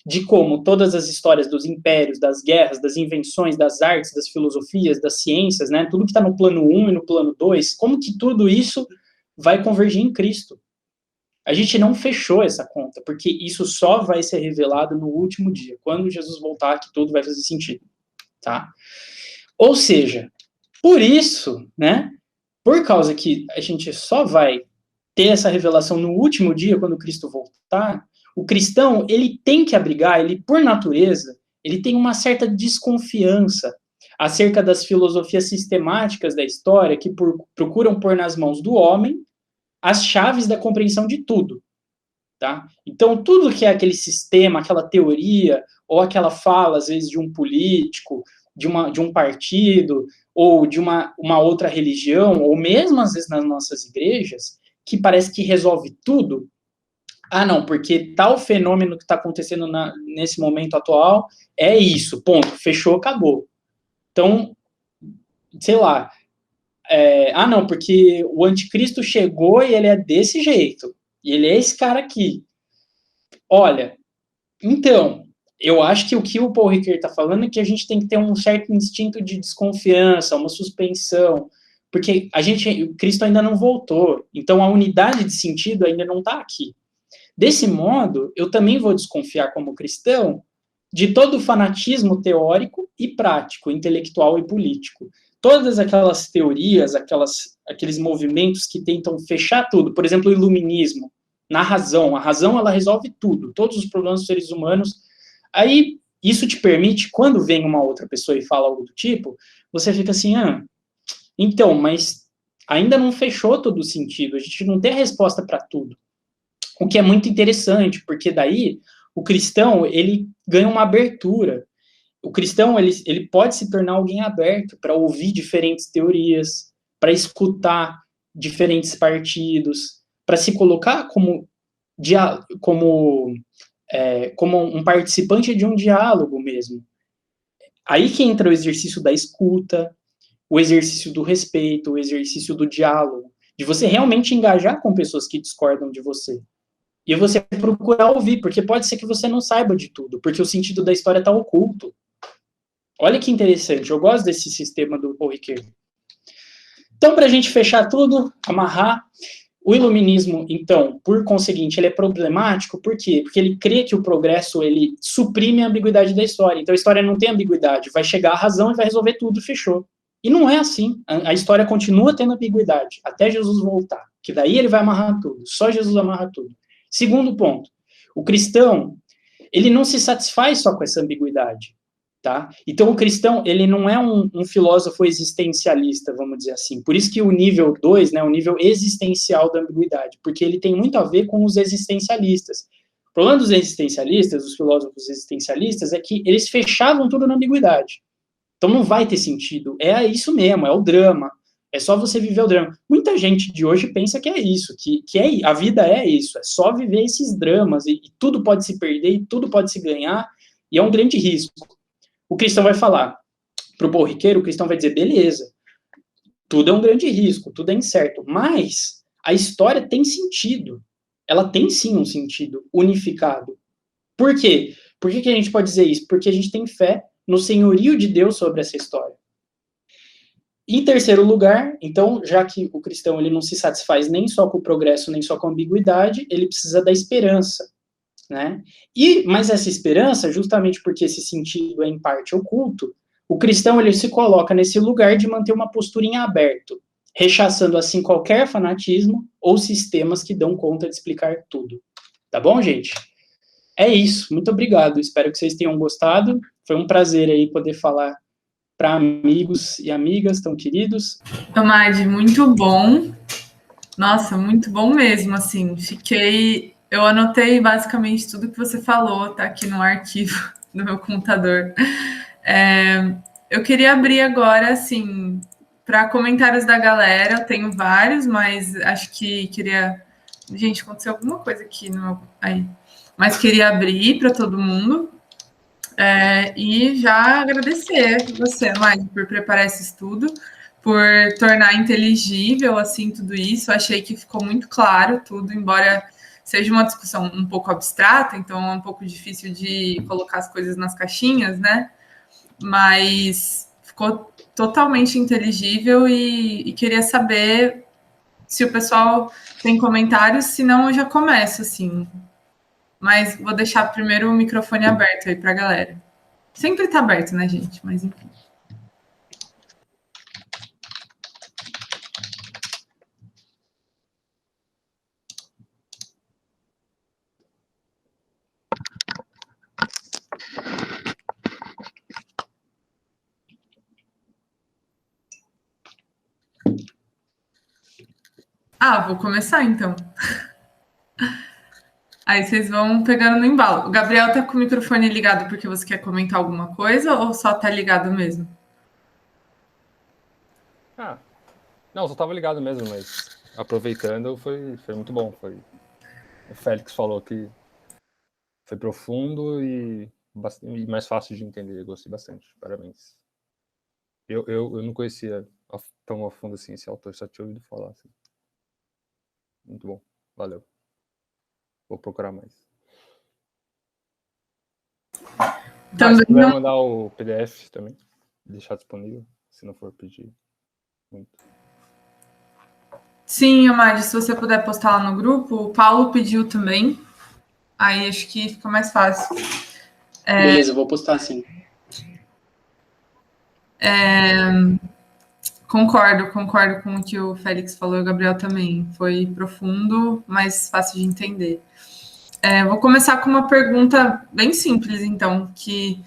De como todas as histórias dos impérios, das guerras, das invenções, das artes, das filosofias, das ciências, né, tudo que está no plano 1 e no plano 2, como que tudo isso vai convergir em Cristo? A gente não fechou essa conta, porque isso só vai ser revelado no último dia, quando Jesus voltar, que tudo vai fazer sentido, tá? Ou seja, por isso, né, por causa que a gente só vai ter essa revelação no último dia, quando Cristo voltar, o cristão, ele tem que abrigar, ele, por natureza, ele tem uma certa desconfiança acerca das filosofias sistemáticas da história que procuram pôr nas mãos do homem as chaves da compreensão de tudo. Tá? Então, tudo que é aquele sistema, aquela teoria, ou aquela fala, às vezes, de um político, de um partido, ou de uma outra religião, ou mesmo, às vezes, nas nossas igrejas, que parece que resolve tudo. Ah, não, porque tal fenômeno que está acontecendo nesse momento atual é isso, ponto, fechou, acabou. Então, sei lá, não, porque o anticristo chegou e ele é desse jeito, e ele é esse cara aqui. Olha, então, eu acho que o Paul Ricoeur está falando é que a gente tem que ter um certo instinto de desconfiança, uma suspensão, porque o Cristo ainda não voltou, então a unidade de sentido ainda não está aqui. Desse modo, eu também vou desconfiar como cristão de todo o fanatismo teórico e prático, intelectual e político. Todas aquelas teorias, aqueles movimentos que tentam fechar tudo, por exemplo, o iluminismo, na razão. A razão, ela resolve tudo, todos os problemas dos seres humanos. Aí, isso te permite, quando vem uma outra pessoa e fala algo do tipo, você fica assim, então, mas ainda não fechou todo o sentido, a gente não tem a resposta para tudo. O que é muito interessante, porque daí o cristão, ele ganha uma abertura. O cristão, ele pode se tornar alguém aberto para ouvir diferentes teorias, para escutar diferentes partidos, para se colocar como um participante de um diálogo mesmo. Aí que entra o exercício da escuta, o exercício do respeito, o exercício do diálogo, de você realmente engajar com pessoas que discordam de você. E você procurar ouvir, porque pode ser que você não saiba de tudo, porque o sentido da história está oculto. Olha que interessante, eu gosto desse sistema do Paul Ricoeur. Então, para a gente fechar tudo, amarrar, o iluminismo, então, por conseguinte, ele é problemático, por quê? Porque ele crê que o progresso, ele suprime a ambiguidade da história. Então, a história não tem ambiguidade, vai chegar à razão e vai resolver tudo, fechou. E não é assim. A história continua tendo ambiguidade, até Jesus voltar, que daí ele vai amarrar tudo. Só Jesus amarra tudo. Segundo ponto, o cristão, ele não se satisfaz só com essa ambiguidade. Tá? Então, o cristão, ele não é um filósofo existencialista, vamos dizer assim. Por isso que o nível 2, né, o nível existencial da ambiguidade, porque ele tem muito a ver com os existencialistas. O problema dos existencialistas, dos filósofos existencialistas, é que eles fechavam tudo na ambiguidade. Então, não vai ter sentido. É isso mesmo, é o drama. É só você viver o drama. Muita gente de hoje pensa que é isso, a vida é isso, é só viver esses dramas, e tudo pode se perder, e tudo pode se ganhar, e é um grande risco. O cristão vai falar para o Paul Ricoeur, o cristão vai dizer, beleza, tudo é um grande risco, tudo é incerto, mas a história tem sentido. Ela tem sim um sentido unificado. Por quê? Por que a gente pode dizer isso? Porque a gente tem fé no senhorio de Deus sobre essa história. Em terceiro lugar, então, já que o cristão ele não se satisfaz nem só com o progresso, nem só com a ambiguidade, ele precisa da esperança. Né? Mas essa esperança, justamente porque esse sentido é em parte oculto, o cristão ele se coloca nesse lugar de manter uma postura em aberto, rechaçando assim qualquer fanatismo ou sistemas que dão conta de explicar tudo. Tá bom, gente? É isso. Muito obrigado. Espero que vocês tenham gostado. Foi um prazer aí poder falar para amigos e amigas tão queridos. Tomad, muito bom. Nossa, muito bom mesmo, assim. Eu anotei basicamente tudo que você falou, tá aqui no arquivo do meu computador. Eu queria abrir agora, assim, para comentários da galera. Eu tenho vários, mas acho que queria... Gente, aconteceu alguma coisa aqui no meu... Aí. Mas queria abrir para todo mundo. E já agradecer você, Mari, por preparar esse estudo, por tornar inteligível assim tudo isso. Achei que ficou muito claro tudo, embora seja uma discussão um pouco abstrata, então é um pouco difícil de colocar as coisas nas caixinhas, né? Mas ficou totalmente inteligível e queria saber se o pessoal tem comentários, senão eu já começo assim. Mas vou deixar primeiro o microfone aberto aí para a galera. Sempre está aberto, né, gente? Mas enfim. Vou começar então. Aí vocês vão pegando no embalo. O Gabriel tá com o microfone ligado porque você quer comentar alguma coisa ou só tá ligado mesmo? Não, só tava ligado mesmo, mas aproveitando foi muito bom. O Félix falou que foi profundo e mais fácil de entender. Eu gostei bastante. Parabéns. Eu não conhecia tão a fundo assim esse autor, só tinha ouvido falar. Assim. Muito bom. Valeu. Vou procurar mais. Se puder mandar o PDF também, deixar disponível, se não for pedir muito. Sim, Amade, se você puder postar lá no grupo, o Paulo pediu também. Aí acho que fica mais fácil. Beleza, eu vou postar sim. Concordo com o que o Félix falou e o Gabriel também. Foi profundo, mas fácil de entender. Vou começar com uma pergunta bem simples, então, que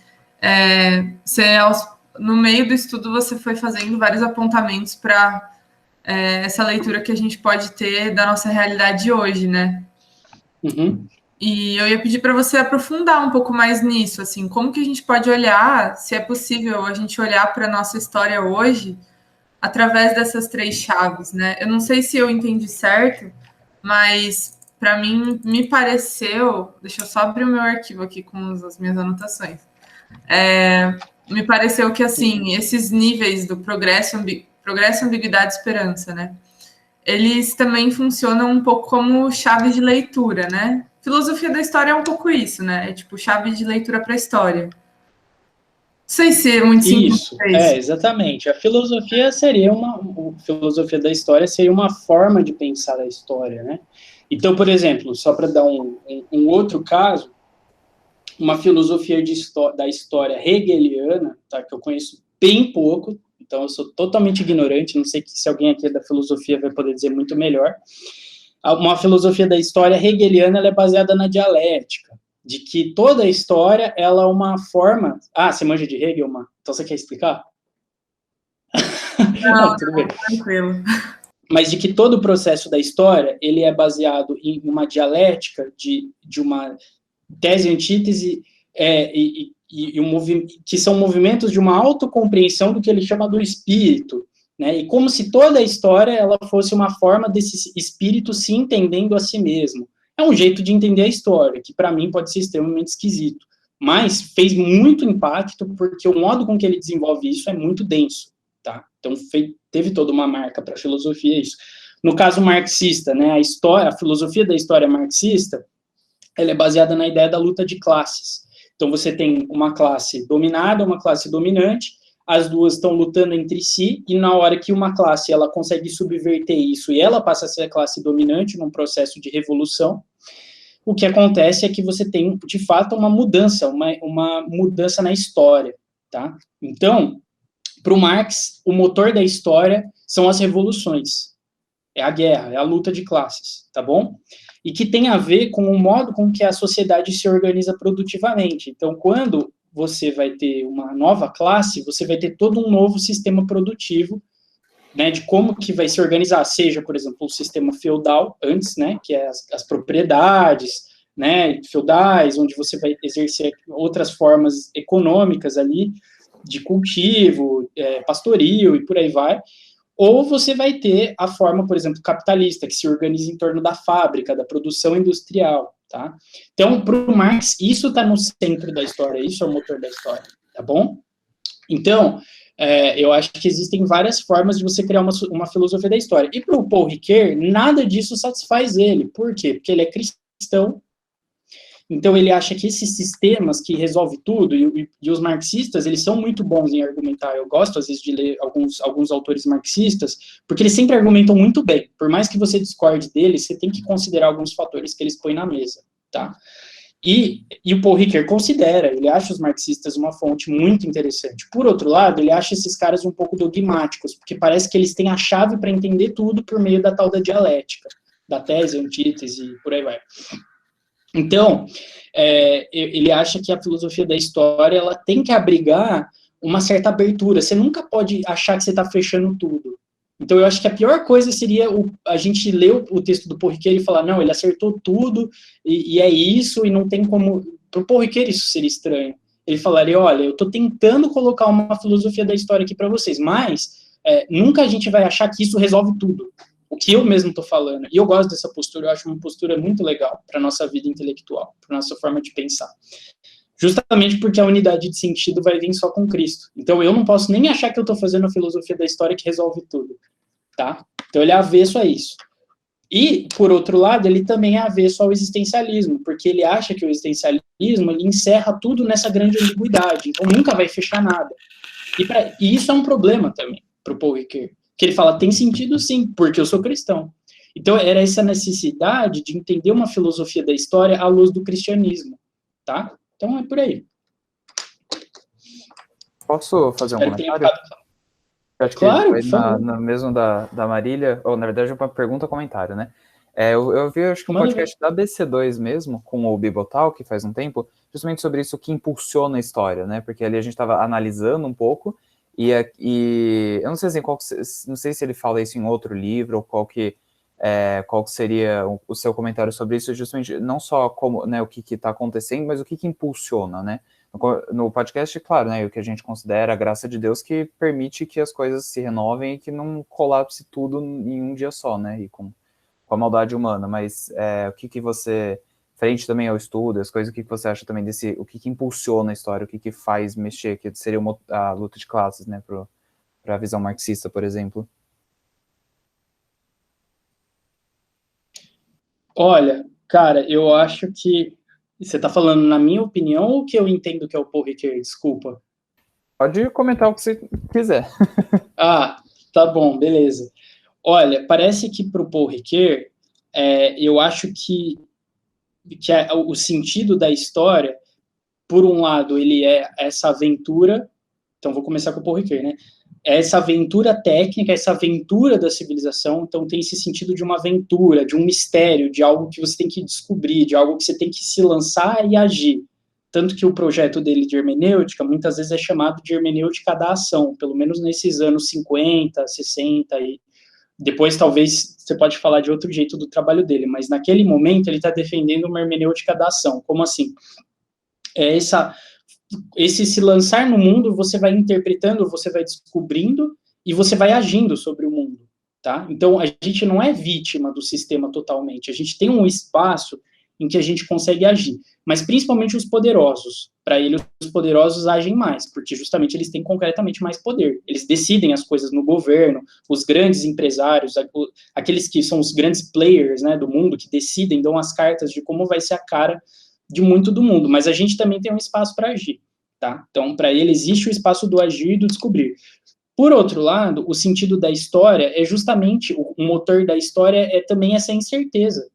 no meio do estudo você foi fazendo vários apontamentos para essa leitura que a gente pode ter da nossa realidade hoje, né? Uhum. E eu ia pedir para você aprofundar um pouco mais nisso, assim, como que a gente pode olhar, se é possível a gente olhar para a nossa história hoje através dessas 3 chaves, né? Eu não sei se eu entendi certo, mas para mim me pareceu, deixa eu só abrir o meu arquivo aqui com as minhas anotações. Me pareceu que assim, esses níveis do progresso, ambiguidade e esperança, né? Eles também funcionam um pouco como chave de leitura, né? Filosofia da história é um pouco isso, né? É tipo chave de leitura para a história. Não sei se é muito simples. Isso, exatamente. A filosofia filosofia da história seria uma forma de pensar a história, né? Então, por exemplo, só para dar um outro caso, uma filosofia da história hegeliana, tá, que eu conheço bem pouco, então eu sou totalmente ignorante, não sei se alguém aqui da filosofia vai poder dizer muito melhor. Uma filosofia da história hegeliana, ela é baseada na dialética, de que toda a história, ela é uma forma... você manja de Hegel, então você quer explicar? Não, tudo bem. Tranquilo. Mas de que todo o processo da história, ele é baseado em uma dialética de uma tese e antítese, que são movimentos de uma autocompreensão do que ele chama do espírito, né? E como se toda a história ela fosse uma forma desse espírito se entendendo a si mesmo. É um jeito de entender a história, que para mim pode ser extremamente esquisito, mas fez muito impacto porque o modo com que ele desenvolve isso é muito denso, tá? Então teve toda uma marca para a filosofia isso. No caso marxista, né, a filosofia da história marxista, ela é baseada na ideia da luta de classes. Então você tem uma classe dominada, uma classe dominante, as duas estão lutando entre si, e na hora que uma classe ela consegue subverter isso e ela passa a ser a classe dominante num processo de revolução, o que acontece é que você tem, de fato, uma mudança na história, tá? Então, para o Marx, o motor da história são as revoluções, é a guerra, é a luta de classes, tá bom? E que tem a ver com o modo com que a sociedade se organiza produtivamente. Então, quando você vai ter uma nova classe, você vai ter todo um novo sistema produtivo, né, de como que vai se organizar, seja, por exemplo, o sistema feudal, antes, né, que é as propriedades, né, feudais, onde você vai exercer outras formas econômicas ali, de cultivo, pastoril e por aí vai, ou você vai ter a forma, por exemplo, capitalista, que se organiza em torno da fábrica, da produção industrial, tá? Então, para o Marx, isso está no centro da história, isso é o motor da história, tá bom? Então, eu acho que existem várias formas de você criar uma filosofia da história. E para o Paul Ricoeur, nada disso satisfaz ele. Por quê? Porque ele é cristão, então ele acha que esses sistemas que resolvem tudo, e os marxistas, eles são muito bons em argumentar. Eu gosto, às vezes, de ler alguns autores marxistas, porque eles sempre argumentam muito bem. Por mais que você discorde deles, você tem que considerar alguns fatores que eles põem na mesa, tá? E o Paul Ricoeur considera, ele acha os marxistas uma fonte muito interessante. Por outro lado, ele acha esses caras um pouco dogmáticos, porque parece que eles têm a chave para entender tudo por meio da tal da dialética, da tese, antítese e por aí vai. Então, ele acha que a filosofia da história ela tem que abrigar uma certa abertura. Você nunca pode achar que você está fechando tudo, Então, eu acho que a pior coisa seria a gente ler o texto do Paul Ricoeur e falar, não, ele acertou tudo, e é isso, e não tem como... Para o Paul Ricoeur isso seria estranho. Ele falaria, olha, eu estou tentando colocar uma filosofia da história aqui para vocês, mas nunca a gente vai achar que isso resolve tudo. O que eu mesmo estou falando. E eu gosto dessa postura, eu acho uma postura muito legal para a nossa vida intelectual, para a nossa forma de pensar. Justamente porque a unidade de sentido vai vir só com Cristo. Então, eu não posso nem achar que eu estou fazendo a filosofia da história que resolve tudo. Tá? Então, ele é avesso a isso. E, por outro lado, ele também é avesso ao existencialismo, porque ele acha que o existencialismo ele encerra tudo nessa grande ambiguidade, então nunca vai fechar nada. E isso é um problema também para o Paul Ricoeur, que ele fala, tem sentido sim, porque eu sou cristão. Então, era essa necessidade de entender uma filosofia da história à luz do cristianismo. Tá? Então, é por aí. Posso fazer um comentário? Eu acho que claro, no mesmo da Marília, ou na verdade uma pergunta-comentário, né? Eu vi, acho que um podcast da BC2 mesmo, com o Bibotal, que faz um tempo, justamente sobre isso que impulsiona a história, né? Porque ali a gente estava analisando um pouco, e eu não sei assim, não sei se ele fala isso em outro livro, ou qual que seria o seu comentário sobre isso, justamente não só como, né, o que está acontecendo, mas o que impulsiona, né? No podcast, claro, né, o que a gente considera a graça de Deus que permite que as coisas se renovem e que não colapse tudo em um dia só, né, e com a maldade humana, mas o que você, frente também ao estudo, as coisas, o que você acha também o que impulsiona a história, o que faz mexer, que seria a luta de classes, né, para a visão marxista, por exemplo? Olha, cara, eu acho que você está falando na minha opinião ou que eu entendo que é o Paul Ricoeur? Desculpa. Pode comentar o que você quiser. Ah, tá bom, beleza. Olha, parece que para o Paul Ricoeur, eu acho que o sentido da história, por um lado, ele é essa aventura. Então, vou começar com o Paul Ricoeur, né? Essa aventura técnica, essa aventura da civilização, então tem esse sentido de uma aventura, de um mistério, de algo que você tem que descobrir, de algo que você tem que se lançar e agir. Tanto que o projeto dele de hermenêutica, muitas vezes é chamado de hermenêutica da ação, pelo menos nesses anos 50, 60, e depois talvez você pode falar de outro jeito do trabalho dele, mas naquele momento ele está defendendo uma hermenêutica da ação. Como assim? Esse se lançar no mundo, você vai interpretando, você vai descobrindo e você vai agindo sobre o mundo, tá? Então, a gente não é vítima do sistema totalmente, a gente tem um espaço em que a gente consegue agir, mas principalmente os poderosos. Para ele, os poderosos agem mais, porque justamente eles têm concretamente mais poder. Eles decidem as coisas no governo, os grandes empresários, aqueles que são os grandes players, né, do mundo, que decidem, dão as cartas de como vai ser a cara de muito do mundo, mas a gente também tem um espaço para agir, tá? Então, para ele, existe o espaço do agir e do descobrir. Por outro lado, o sentido da história é justamente, o motor da história é também essa incerteza,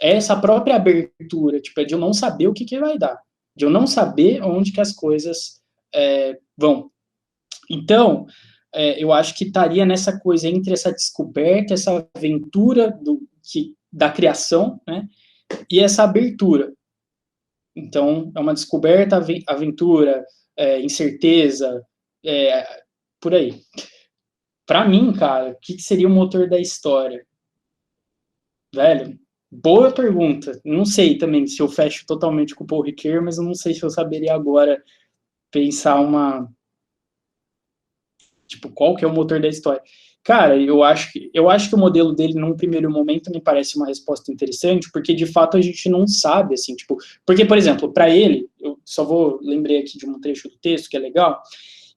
é essa própria abertura, tipo, é de eu não saber o que vai dar, de eu não saber onde que as coisas vão. Então, eu acho que estaria nessa coisa entre essa descoberta, essa aventura da criação, né, e essa abertura. Então, é uma descoberta, aventura, incerteza, por aí. Para mim, cara, o que seria o motor da história? Velho, boa pergunta. Não sei também se eu fecho totalmente com o Paul Ricoeur, mas eu não sei se eu saberia agora pensar tipo, qual que é o motor da história. Cara, eu acho que o modelo dele, num primeiro momento, me parece uma resposta interessante, porque, de fato, a gente não sabe, assim, tipo... Porque, por exemplo, para ele, eu só lembrei aqui de um trecho do texto, que é legal,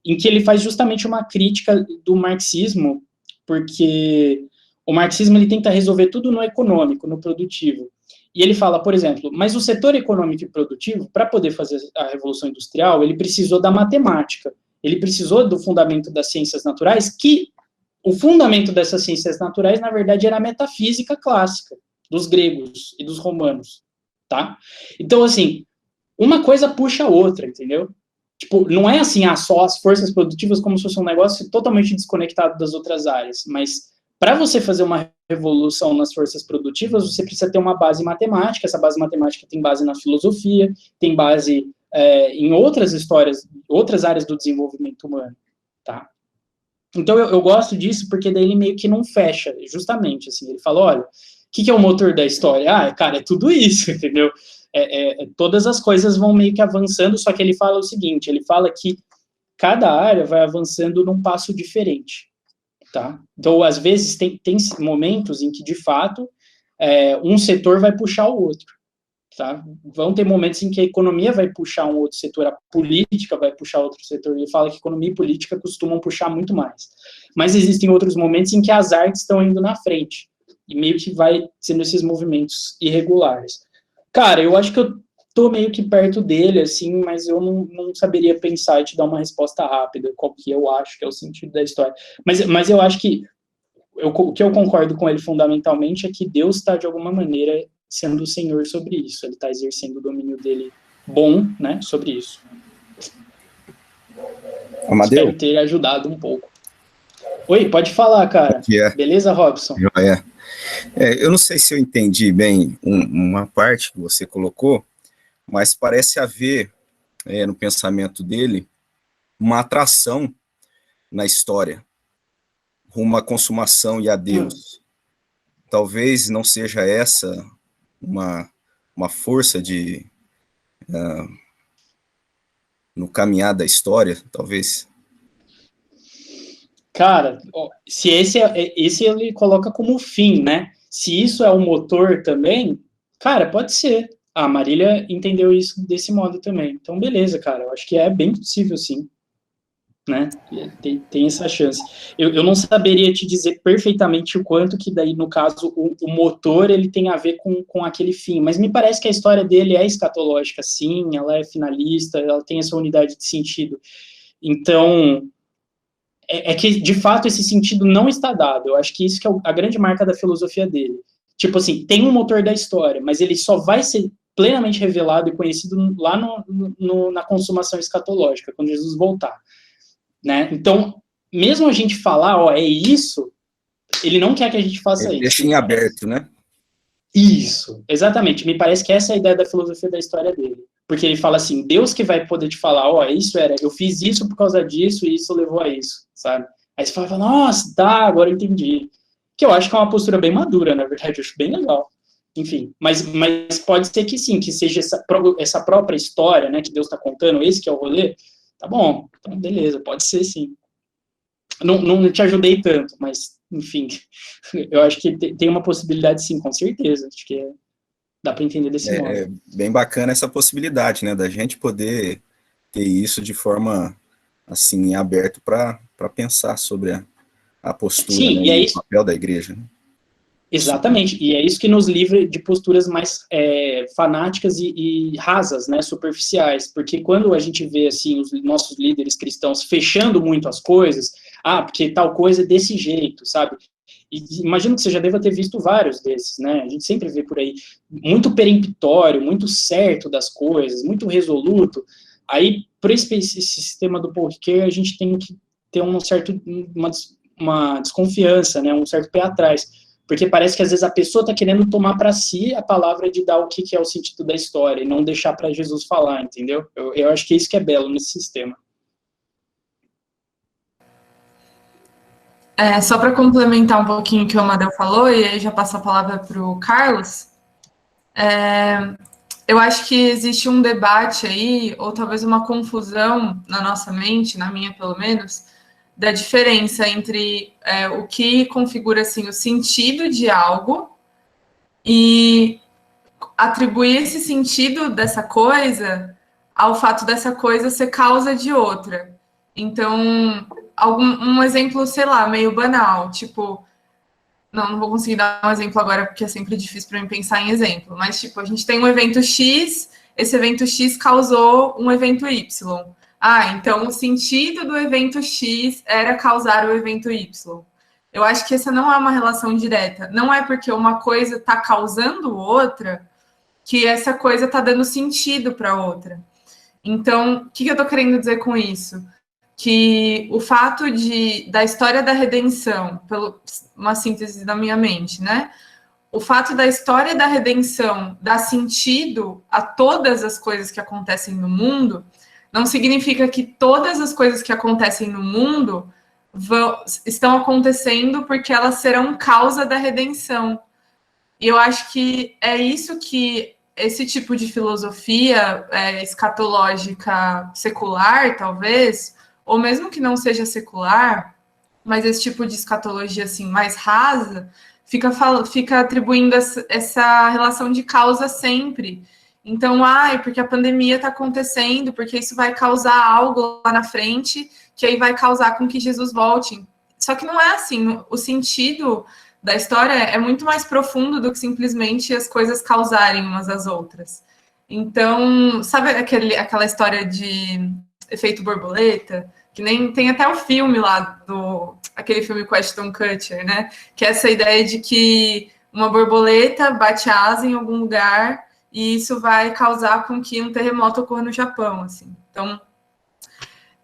em que ele faz justamente uma crítica do marxismo, porque o marxismo, ele tenta resolver tudo no econômico, no produtivo. E ele fala, por exemplo, mas o setor econômico e produtivo, para poder fazer a Revolução Industrial, ele precisou da matemática, ele precisou do fundamento das ciências naturais, que o fundamento dessas ciências naturais, na verdade, era a metafísica clássica dos gregos e dos romanos, tá? Então, assim, uma coisa puxa a outra, entendeu? Tipo, não é assim, só as forças produtivas como se fosse um negócio totalmente desconectado das outras áreas, mas para você fazer uma revolução nas forças produtivas, você precisa ter uma base matemática, essa base matemática tem base na filosofia, tem base em outras histórias, outras áreas do desenvolvimento humano, tá? Então eu gosto disso porque daí ele meio que não fecha, justamente, assim, ele fala, olha, o que é o motor da história? Ah, cara, é tudo isso, entendeu? Todas as coisas vão meio que avançando, só que ele fala o seguinte, ele fala que cada área vai avançando num passo diferente, tá? Então, às vezes, tem momentos em que, de fato, um setor vai puxar o outro, tá? Vão ter momentos em que a economia vai puxar um outro setor, a política vai puxar outro setor. Ele fala que economia e política costumam puxar muito mais. Mas existem outros momentos em que as artes estão indo na frente, e meio que vai sendo esses movimentos irregulares. Cara, eu acho que eu tô meio que perto dele, assim, mas eu não saberia pensar e te dar uma resposta rápida, qual que eu acho que é o sentido da história. Mas eu acho que o que eu concordo com ele fundamentalmente é que Deus está, de alguma maneira, sendo o Senhor sobre isso. Ele está exercendo o domínio dele bom, né, sobre isso. Amadeu? Espero ter ajudado um pouco. Oi, pode falar, cara. Beleza, Robson? Eu não sei se eu entendi bem uma parte que você colocou, mas parece haver, no pensamento dele, uma atração na história, rumo à consumação e a Deus. Talvez não seja essa uma força no caminhar da história, talvez. Cara, se esse ele coloca como fim, né? Se isso é o motor também, cara, pode ser. A Marília entendeu isso desse modo também. Então, beleza, cara. Eu acho que é bem possível, sim. Né? Tem essa chance. Eu não saberia te dizer perfeitamente o quanto que daí, no caso, o motor, ele tem a ver com aquele fim. Mas me parece que a história dele é escatológica, sim. Ela é finalista, ela tem essa unidade de sentido. Então... que, de fato, esse sentido não está dado. Eu acho que isso que é a grande marca da filosofia dele. Tipo assim, tem um motor da história, mas ele só vai ser plenamente revelado e conhecido lá na consumação escatológica, quando Jesus voltar. Né? Então, mesmo a gente falar, é isso, ele não quer que a gente faça isso. Deixa em aberto, né? Isso, exatamente. Me parece que essa é a ideia da filosofia da história dele. Porque ele fala assim, Deus que vai poder te falar, eu fiz isso por causa disso e isso levou a isso, sabe? Aí você fala, nossa, tá, agora eu entendi. Que eu acho que é uma postura bem madura, na verdade, eu acho bem legal. Enfim, mas pode ser que sim, que seja essa própria história, né, que Deus está contando, esse que é o rolê, tá bom, então beleza, pode ser sim. Não te ajudei tanto, mas, enfim, eu acho que tem uma possibilidade sim, com certeza, acho que dá para entender desse modo. É bem bacana essa possibilidade, né, da gente poder ter isso de forma, assim, aberto para pensar sobre a postura, sim, né, e o papel da igreja, né? Exatamente, e é isso que nos livra de posturas mais fanáticas e rasas, né, superficiais, porque quando a gente vê, assim, os nossos líderes cristãos fechando muito as coisas, porque tal coisa é desse jeito, sabe? E imagino que você já deva ter visto vários desses, né? A gente sempre vê por aí muito peremptório, muito certo das coisas, muito resoluto. Aí, por esse sistema do Paul Ricoeur, a gente tem que ter uma desconfiança, né? Um certo pé atrás, porque parece que às vezes a pessoa está querendo tomar para si a palavra de dar o que é o sentido da história e não deixar para Jesus falar, entendeu? Eu acho que é isso que é belo nesse sistema. Só para complementar um pouquinho o que o Amadeu falou, e aí já passo a palavra para o Carlos, eu acho que existe um debate aí, ou talvez uma confusão na nossa mente, na minha pelo menos, da diferença entre o que configura assim, o sentido de algo e atribuir esse sentido dessa coisa ao fato dessa coisa ser causa de outra. Então, um exemplo, sei lá, meio banal, tipo, não vou conseguir dar um exemplo agora porque é sempre difícil para mim pensar em exemplo, mas tipo, a gente tem um evento X, esse evento X causou um evento Y. Então o sentido do evento X era causar o evento Y. Eu acho que essa não é uma relação direta. Não é porque uma coisa está causando outra que essa coisa está dando sentido para outra. Então, o que eu estou querendo dizer com isso? Que o fato da história da redenção, uma síntese da minha mente, né? O fato da história da redenção dar sentido a todas as coisas que acontecem no mundo, não significa que todas as coisas que acontecem no mundo estão acontecendo porque elas serão causa da redenção. E eu acho que é isso que esse tipo de filosofia escatológica secular, talvez, ou mesmo que não seja secular, mas esse tipo de escatologia assim mais rasa, fica atribuindo essa relação de causa sempre. Então, porque a pandemia está acontecendo, porque isso vai causar algo lá na frente, que aí vai causar com que Jesus volte. Só que não é assim. O sentido da história é muito mais profundo do que simplesmente as coisas causarem umas às outras. Então, sabe aquela história de efeito borboleta? Que nem tem até o filme lá, aquele filme com Ashton Kutcher, né? Que é essa ideia de que uma borboleta bate asa em algum lugar e isso vai causar com que um terremoto ocorra no Japão, assim. Então,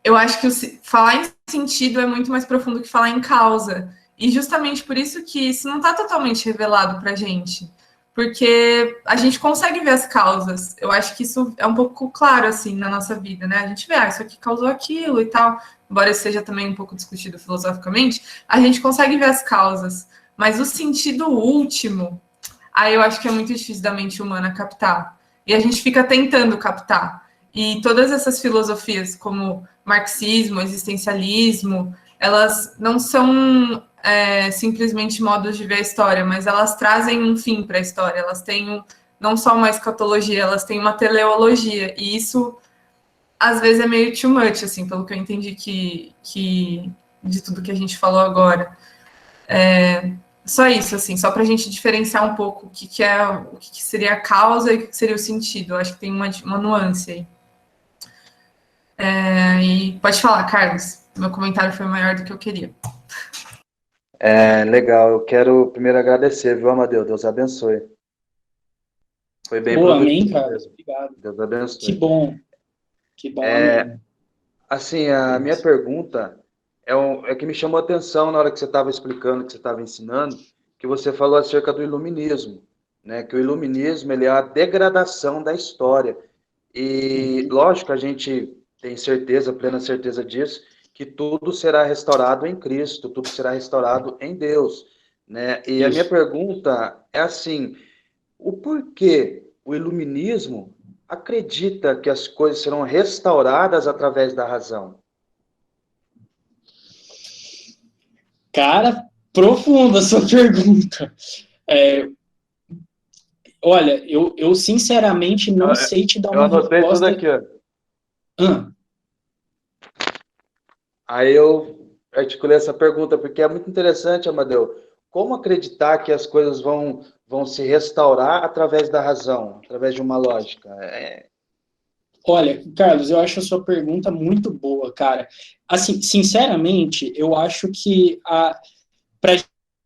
eu acho que falar em sentido é muito mais profundo que falar em causa. E justamente por isso que isso não está totalmente revelado para a gente. Porque a gente consegue ver as causas. Eu acho que isso é um pouco claro, assim, na nossa vida, né? A gente vê, isso aqui causou aquilo e tal. Embora isso seja também um pouco discutido filosoficamente, a gente consegue ver as causas. Mas o sentido último, aí eu acho que é muito difícil da mente humana captar. E a gente fica tentando captar. E todas essas filosofias, como marxismo, existencialismo, elas não são simplesmente modos de ver a história, mas elas trazem um fim para a história. Elas têm não só uma escatologia, elas têm uma teleologia. E isso, às vezes, é meio too much, assim, pelo que eu entendi de tudo que a gente falou agora. Só isso, assim, só para a gente diferenciar um pouco o que seria a causa e o que seria o sentido. Eu acho que tem uma nuance aí. E pode falar, Carlos. Meu comentário foi maior do que eu queria. Legal. Eu quero primeiro agradecer, viu, Amadeu? Deus abençoe. Foi bem produtivo. Amém, cara. Mesmo. Obrigado. Deus abençoe. Que bom. Que bom, amém. Assim, a minha pergunta é que me chamou a atenção na hora que você estava explicando, que você estava ensinando, que você falou acerca do iluminismo, né? Que o iluminismo ele é a degradação da história. E, lógico, a gente tem certeza, plena certeza disso, que tudo será restaurado em Cristo, tudo será restaurado em Deus, né? E a minha pergunta é assim, o porquê o iluminismo acredita que as coisas serão restauradas através da razão? Cara, profunda a sua pergunta. Olha, eu sinceramente não sei te dar uma resposta. Eu anotei tudo aqui, ó. Aí eu articulei essa pergunta, porque é muito interessante, Amadeu. Como acreditar que as coisas vão se restaurar através da razão, através de uma lógica? Olha, Carlos, eu acho a sua pergunta muito boa, cara. Assim, sinceramente, eu acho que para a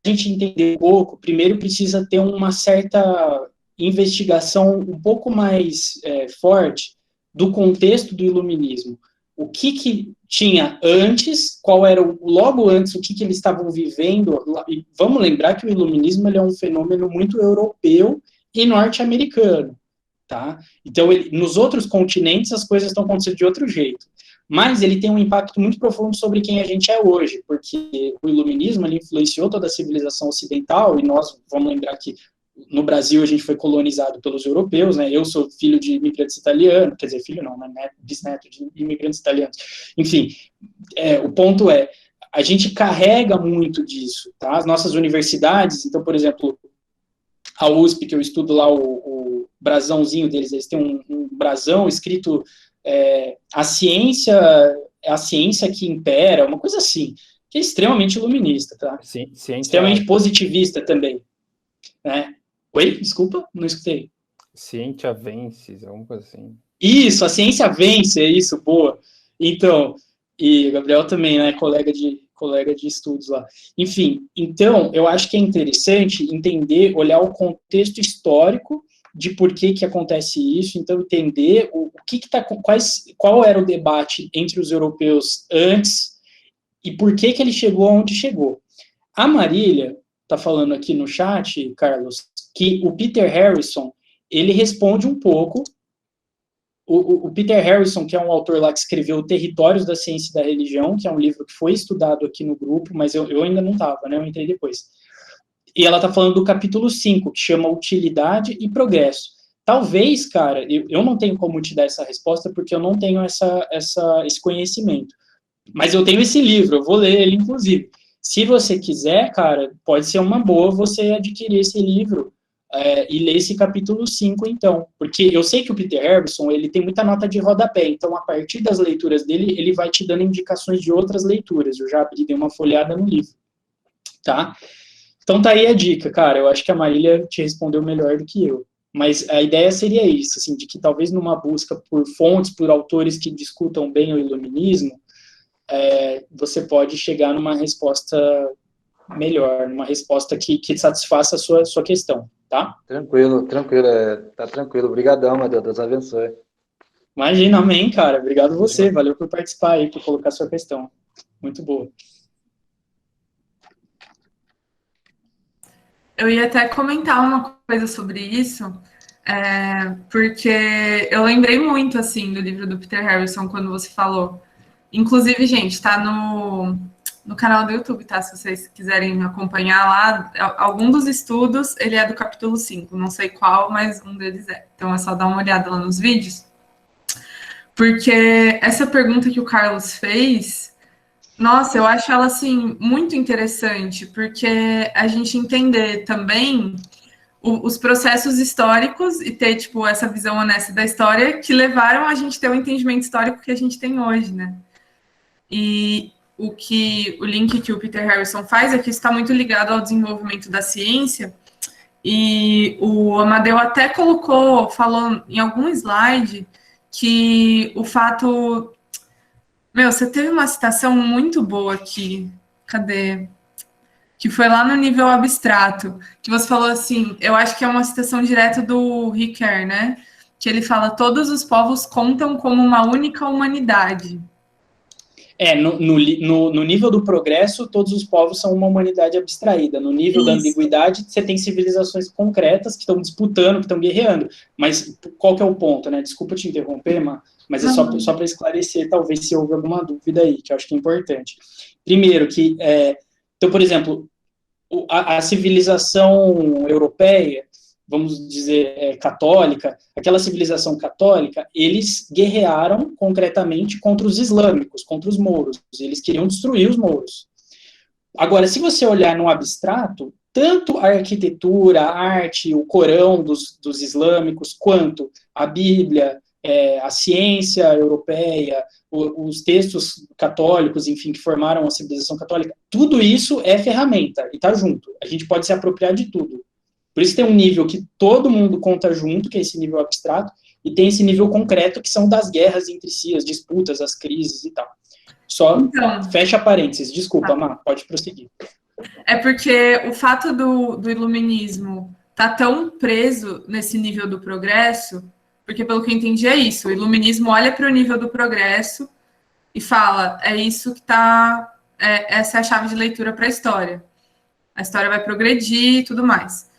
gente entender um pouco, primeiro precisa ter uma certa investigação um pouco mais forte do contexto do iluminismo. O que tinha antes, qual era logo antes, o que eles estavam vivendo. E vamos lembrar que o iluminismo ele é um fenômeno muito europeu e norte-americano, tá? Então, nos outros continentes as coisas estão acontecendo de outro jeito. Mas ele tem um impacto muito profundo sobre quem a gente é hoje, porque o iluminismo ele influenciou toda a civilização ocidental, e nós vamos lembrar que no Brasil a gente foi colonizado pelos europeus, né? Eu sou filho de imigrantes italianos, quer dizer, filho não, né? Bisneto de imigrantes italianos. Enfim, o ponto é, a gente carrega muito disso, tá? As nossas universidades, então, por exemplo, a USP, que eu estudo lá, o brasãozinho deles, eles têm um brasão escrito a ciência que impera, uma coisa assim, que é extremamente iluminista, tá? Sim, extremamente positivista também, né? Oi? Desculpa, não escutei. Ciência vence, alguma coisa assim. Isso, a ciência vence, é isso, boa. Então, e o Gabriel também, né, colega de estudos lá. Enfim, então, eu acho que é interessante entender, olhar o contexto histórico de por que acontece isso, então entender qual era o debate entre os europeus antes e por que ele chegou aonde chegou. A Marília está falando aqui no chat, Carlos, que o Peter Harrison, ele responde um pouco o Peter Harrison, que é um autor lá que escreveu Territórios da Ciência e da Religião, que é um livro que foi estudado aqui no grupo, mas eu ainda não estava, né? Eu entrei depois. E ela está falando do capítulo 5, que chama Utilidade e Progresso. Talvez, cara, eu não tenho como te dar essa resposta, porque eu não tenho esse conhecimento. Mas eu tenho esse livro, eu vou ler ele, inclusive. Se você quiser, cara, pode ser uma boa você adquirir esse livro e ler esse capítulo 5, então. Porque eu sei que o Peter Harrison, ele tem muita nota de rodapé, então, a partir das leituras dele, ele vai te dando indicações de outras leituras. Eu já abri, dei uma folhada no livro, tá? Então, tá aí a dica, cara. Eu acho que a Marília te respondeu melhor do que eu. Mas a ideia seria isso, assim, de que talvez numa busca por fontes, por autores que discutam bem o iluminismo, você pode chegar numa resposta melhor, numa resposta que satisfaça a sua questão, tá? Tranquilo, tá tranquilo. Obrigadão, meu Deus, Deus abençoe. Imagina, amém, cara. Obrigado você, valeu por participar aí, por colocar a sua questão. Muito boa. Eu ia até comentar uma coisa sobre isso, porque eu lembrei muito, assim, do livro do Peter Harrison quando você falou. Inclusive, gente, tá no canal do YouTube, tá? Se vocês quiserem acompanhar lá, algum dos estudos, ele é do capítulo 5, não sei qual, mas um deles é. Então é só dar uma olhada lá nos vídeos. Porque essa pergunta que o Carlos fez, nossa, eu acho ela, assim, muito interessante, porque a gente entender também os processos históricos e ter, tipo, essa visão honesta da história que levaram a gente ter o entendimento histórico que a gente tem hoje, né? E o link que o Peter Harrison faz é que isso está muito ligado ao desenvolvimento da ciência, e o Amadeu até falou em algum slide que o fato... Meu, você teve uma citação muito boa aqui, cadê? Que foi lá no nível abstrato, que você falou assim, eu acho que é uma citação direta do Ricoeur, né? Que ele fala, todos os povos contam como uma única humanidade. No nível do progresso, todos os povos são uma humanidade abstraída. No nível da ambiguidade, você tem civilizações concretas que estão disputando, que estão guerreando. Mas qual que é o ponto, né? Desculpa te interromper, mas é só para esclarecer, talvez, se houve alguma dúvida aí, que eu acho que é importante. Primeiro, então, por exemplo, a civilização europeia, vamos dizer, católica, aquela civilização católica, eles guerrearam concretamente contra os islâmicos, contra os mouros. Eles queriam destruir os mouros. Agora, se você olhar no abstrato, tanto a arquitetura, a arte, o Corão dos islâmicos, quanto a Bíblia, a ciência europeia, os textos católicos, enfim, que formaram a civilização católica, tudo isso é ferramenta, e está junto. A gente pode se apropriar de tudo. Por isso tem um nível que todo mundo conta junto, que é esse nível abstrato, e tem esse nível concreto, que são das guerras entre si, as disputas, as crises e tal. Fecha parênteses. Desculpa, Má, pode prosseguir. É porque o fato do iluminismo tá tão preso nesse nível do progresso, porque pelo que eu entendi é isso, o iluminismo olha para o nível do progresso e fala, é isso que tá, essa é a chave de leitura para a história vai progredir e tudo mais.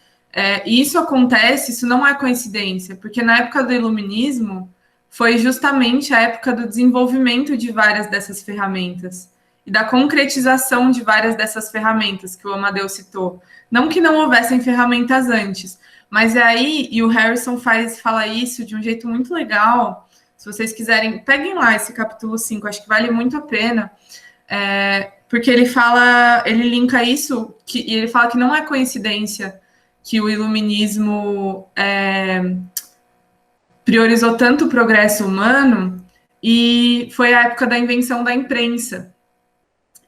E isso acontece, isso não é coincidência, porque na época do iluminismo foi justamente a época do desenvolvimento de várias dessas ferramentas e da concretização de várias dessas ferramentas que o Amadeu citou. Não que não houvessem ferramentas antes, mas e o Harrison fala isso de um jeito muito legal. Se vocês quiserem, peguem lá esse capítulo 5, acho que vale muito a pena, porque ele linka isso, e ele fala que não é coincidência que o iluminismo priorizou tanto o progresso humano, e foi a época da invenção da imprensa.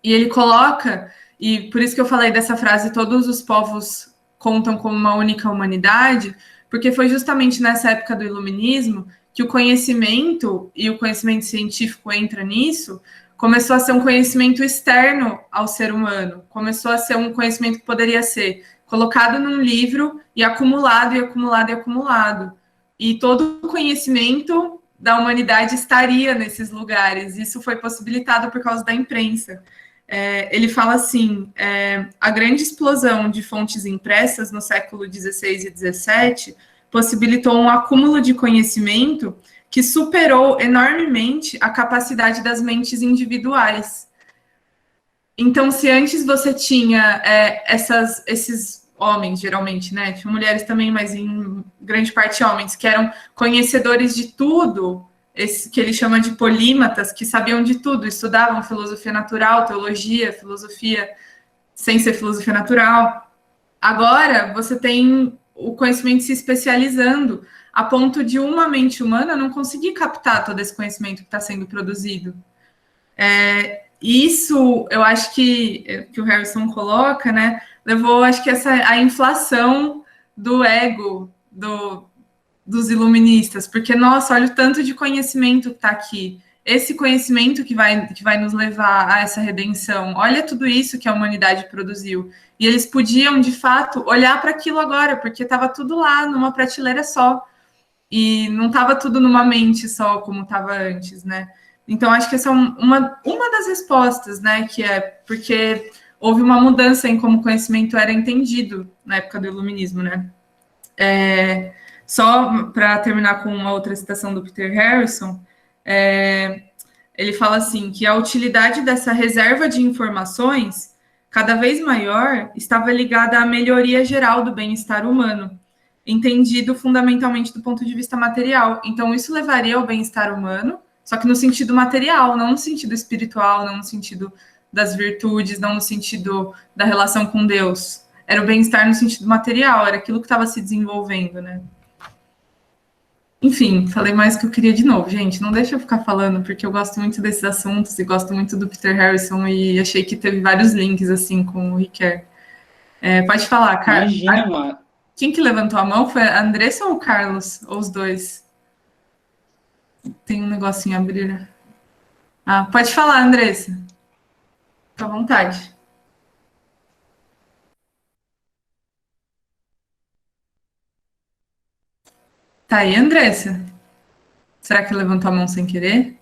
E ele coloca, e por isso que eu falei dessa frase, todos os povos contam como uma única humanidade, porque foi justamente nessa época do iluminismo que o conhecimento, e o conhecimento científico entra nisso, começou a ser um conhecimento externo ao ser humano, começou a ser um conhecimento que poderia ser colocado num livro e acumulado, e acumulado, e acumulado. E todo o conhecimento da humanidade estaria nesses lugares. Isso foi possibilitado por causa da imprensa. Ele fala assim, a grande explosão de fontes impressas no século XVI e XVII possibilitou um acúmulo de conhecimento que superou enormemente a capacidade das mentes individuais. Então, se antes você tinha esses homens, geralmente, né? Tinha mulheres também, mas em grande parte homens, que eram conhecedores de tudo, que ele chama de polímatas, que sabiam de tudo, estudavam filosofia natural, teologia, filosofia, sem ser filosofia natural. Agora, você tem o conhecimento se especializando a ponto de uma mente humana não conseguir captar todo esse conhecimento que está sendo produzido. Isso, eu acho que o Harrison coloca, né, levou, acho que a inflação do ego dos iluministas, porque, nossa, olha o tanto de conhecimento que está aqui, esse conhecimento que vai nos levar a essa redenção, olha tudo isso que a humanidade produziu, e eles podiam, de fato, olhar para aquilo agora, porque estava tudo lá, numa prateleira só, e não estava tudo numa mente só, como estava antes, né? Então, acho que essa é uma das respostas, né? Que é porque houve uma mudança em como o conhecimento era entendido na época do iluminismo, né? Só para terminar com uma outra citação do Peter Harrison, ele fala assim, que a utilidade dessa reserva de informações, cada vez maior, estava ligada à melhoria geral do bem-estar humano, entendido fundamentalmente do ponto de vista material. Então, isso levaria ao bem-estar humano, só que no sentido material, não no sentido espiritual, não no sentido das virtudes, não no sentido da relação com Deus. Era o bem-estar no sentido material, era aquilo que estava se desenvolvendo, né? Enfim, falei mais do que eu queria de novo, gente. Não deixa eu ficar falando, porque eu gosto muito desses assuntos e gosto muito do Peter Harrison e achei que teve vários links, assim, com o Riquet. Pode falar, Carlos. Imagina, mano. Quem que levantou a mão? Foi a Andressa ou o Carlos? Ou os dois? Tem um negocinho a abrir. Pode falar, Andressa. Fica à vontade. Tá aí, Andressa? Será que levantou a mão sem querer?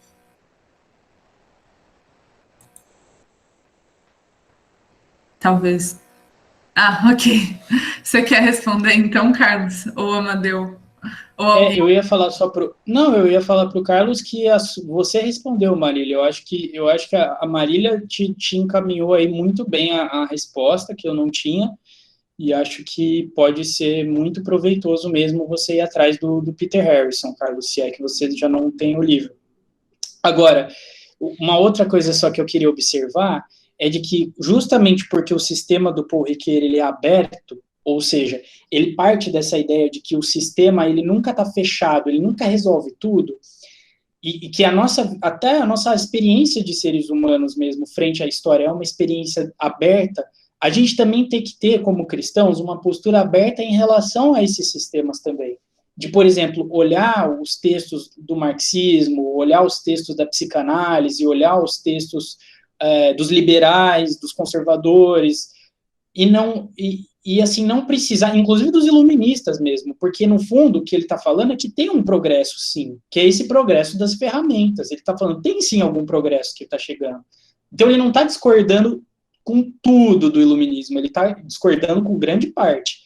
Talvez. Ok. Você quer responder então, Carlos? Ou Amadeu? Eu ia falar só pro... Não, eu ia falar pro Carlos que você respondeu, Marília. Eu acho que a Marília te encaminhou aí muito bem a resposta que eu não tinha, e acho que pode ser muito proveitoso mesmo você ir atrás do Peter Harrison, Carlos, se é que você já não tem o livro. Agora, uma outra coisa só que eu queria observar é de que, justamente porque o sistema do Paul Ricoeur, ele é aberto, ou seja, ele parte dessa ideia de que o sistema, ele nunca está fechado, ele nunca resolve tudo, e que até a nossa experiência de seres humanos mesmo, frente à história, é uma experiência aberta. A gente também tem que ter, como cristãos, uma postura aberta em relação a esses sistemas também. De, por exemplo, olhar os textos do marxismo, olhar os textos da psicanálise, olhar os textos dos liberais, dos conservadores, e assim, não precisar, inclusive dos iluministas mesmo, porque no fundo o que ele está falando é que tem um progresso sim, que é esse progresso das ferramentas. Ele está falando, tem sim algum progresso que está chegando. Então ele não está discordando com tudo do iluminismo, ele está discordando com grande parte,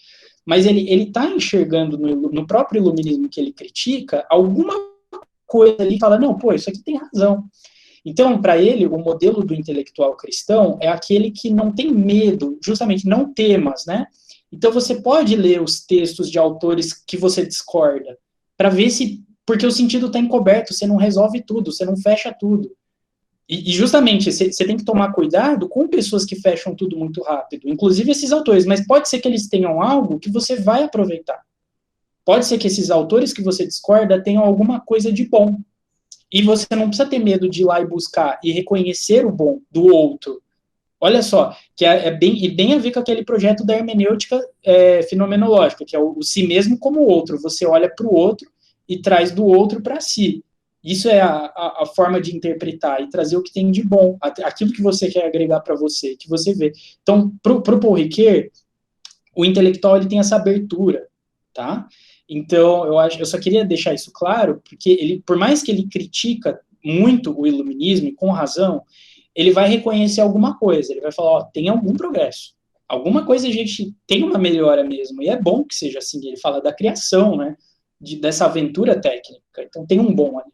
mas ele está enxergando no próprio iluminismo que ele critica, alguma coisa ali, fala, não, pô, isso aqui tem razão. Então, para ele, o modelo do intelectual cristão é aquele que não tem medo, justamente não temas, né? Então, você pode ler os textos de autores que você discorda, para ver se, porque o sentido está encoberto, você não resolve tudo, você não fecha tudo. E justamente, você tem que tomar cuidado com pessoas que fecham tudo muito rápido, inclusive esses autores, mas pode ser que eles tenham algo que você vai aproveitar. Pode ser que esses autores que você discorda tenham alguma coisa de bom. E você não precisa ter medo de ir lá e buscar e reconhecer o bom do outro. Olha só, que bem a ver com aquele projeto da hermenêutica fenomenológica, que é o si mesmo como o outro. Você olha para o outro e traz do outro para si. Isso é a forma de interpretar e trazer o que tem de bom, aquilo que você quer agregar para você, que você vê. Então, para o Paul Ricoeur, o intelectual ele tem essa abertura, tá? Então, eu só queria deixar isso claro, porque ele, por mais que ele critica muito o iluminismo, e com razão, ele vai reconhecer alguma coisa, ele vai falar, ó, tem algum progresso, alguma coisa a gente tem uma melhora mesmo, e é bom que seja assim, ele fala da criação, né, dessa aventura técnica. Então tem um bom ali.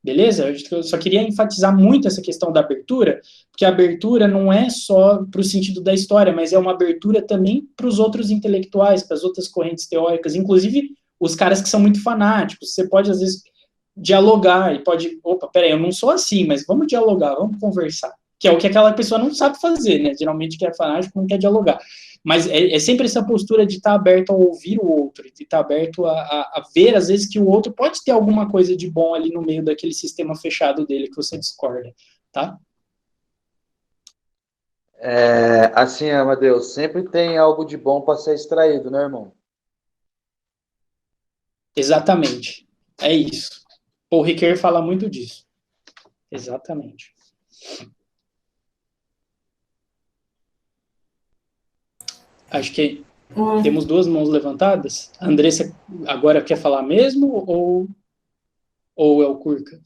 Beleza? Eu só queria enfatizar muito essa questão da abertura, porque a abertura não é só para o sentido da história, mas é uma abertura também para os outros intelectuais, para as outras correntes teóricas, inclusive os caras que são muito fanáticos. Você pode, às vezes, dialogar e pode... Opa, peraí, eu não sou assim, mas vamos dialogar, vamos conversar. Que é o que aquela pessoa não sabe fazer, né? Geralmente, quem é fanático não quer dialogar. Mas é sempre essa postura de estar aberto a ouvir o outro, de estar aberto a ver, às vezes, que o outro pode ter alguma coisa de bom ali no meio daquele sistema fechado dele que você discorda, tá? Assim, Amadeus, sempre tem algo de bom para ser extraído, né, irmão? Exatamente. É isso. Paul Ricoeur fala muito disso. Exatamente. Acho que temos 2 mãos levantadas. A Andressa agora quer falar mesmo ou é o Curca?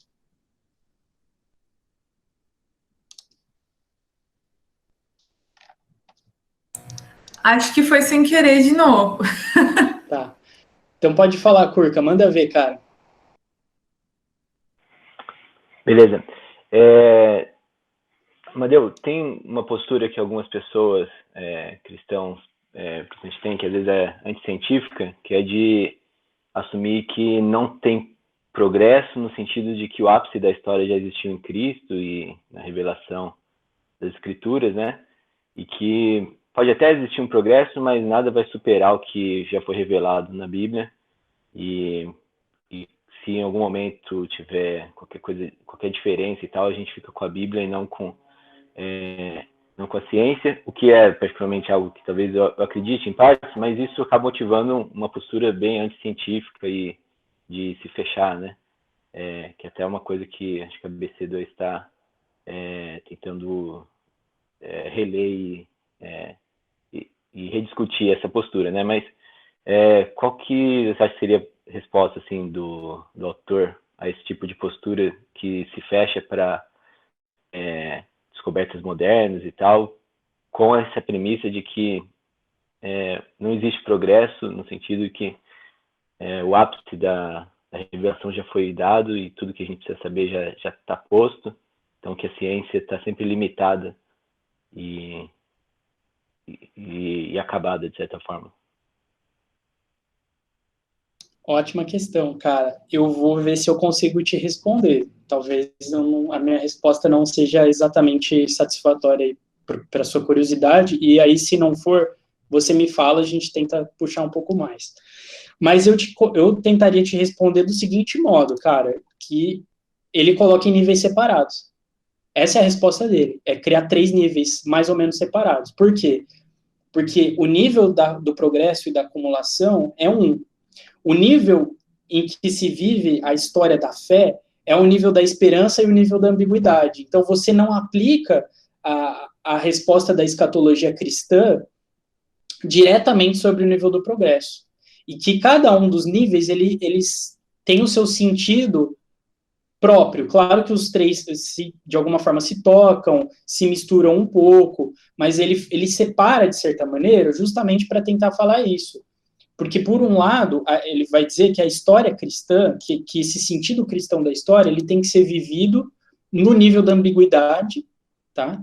Acho que foi sem querer de novo. Tá. Então pode falar, Curca. Manda ver, cara. Beleza. Amadeu, tem uma postura que algumas pessoas cristãos têm, que às vezes é anticientífica, que é de assumir que não tem progresso no sentido de que o ápice da história já existiu em Cristo e na revelação das Escrituras, né? E que pode até existir um progresso, mas nada vai superar o que já foi revelado na Bíblia. E se em algum momento tiver qualquer diferença e tal, a gente fica com a Bíblia e não com a ciência, o que é particularmente algo que talvez eu acredite em parte, mas isso acaba motivando uma postura bem anticientífica e de se fechar, né? Que até é uma coisa que acho que a BC2 está tentando reler e rediscutir essa postura, né? Mas qual que você acha que seria a resposta assim, do autor a esse tipo de postura que se fecha para descobertas modernas e tal, com essa premissa de que não existe progresso, no sentido de que o ápice da revelação já foi dado e tudo que a gente precisa saber já está posto, então que a ciência está sempre limitada e acabada, de certa forma. Ótima questão, cara. Eu vou ver se eu consigo te responder. Talvez a minha resposta não seja exatamente satisfatória para a sua curiosidade, e aí, se não for, você me fala, a gente tenta puxar um pouco mais. Mas eu tentaria te responder do seguinte modo, cara, que ele coloca em níveis separados. Essa é a resposta dele, é criar 3 níveis mais ou menos separados. Por quê? Porque o nível do progresso e da acumulação é um. O nível em que se vive a história da fé é o nível da esperança e o nível da ambiguidade. Então, você não aplica a resposta da escatologia cristã diretamente sobre o nível do progresso. E que cada um dos níveis, eles têm o seu sentido próprio. Claro que os 3, de alguma forma, se tocam, se misturam um pouco, mas ele separa, de certa maneira, justamente para tentar falar isso. Porque, por um lado, ele vai dizer que a história cristã, que esse sentido cristão da história, ele tem que ser vivido no nível da ambiguidade, tá?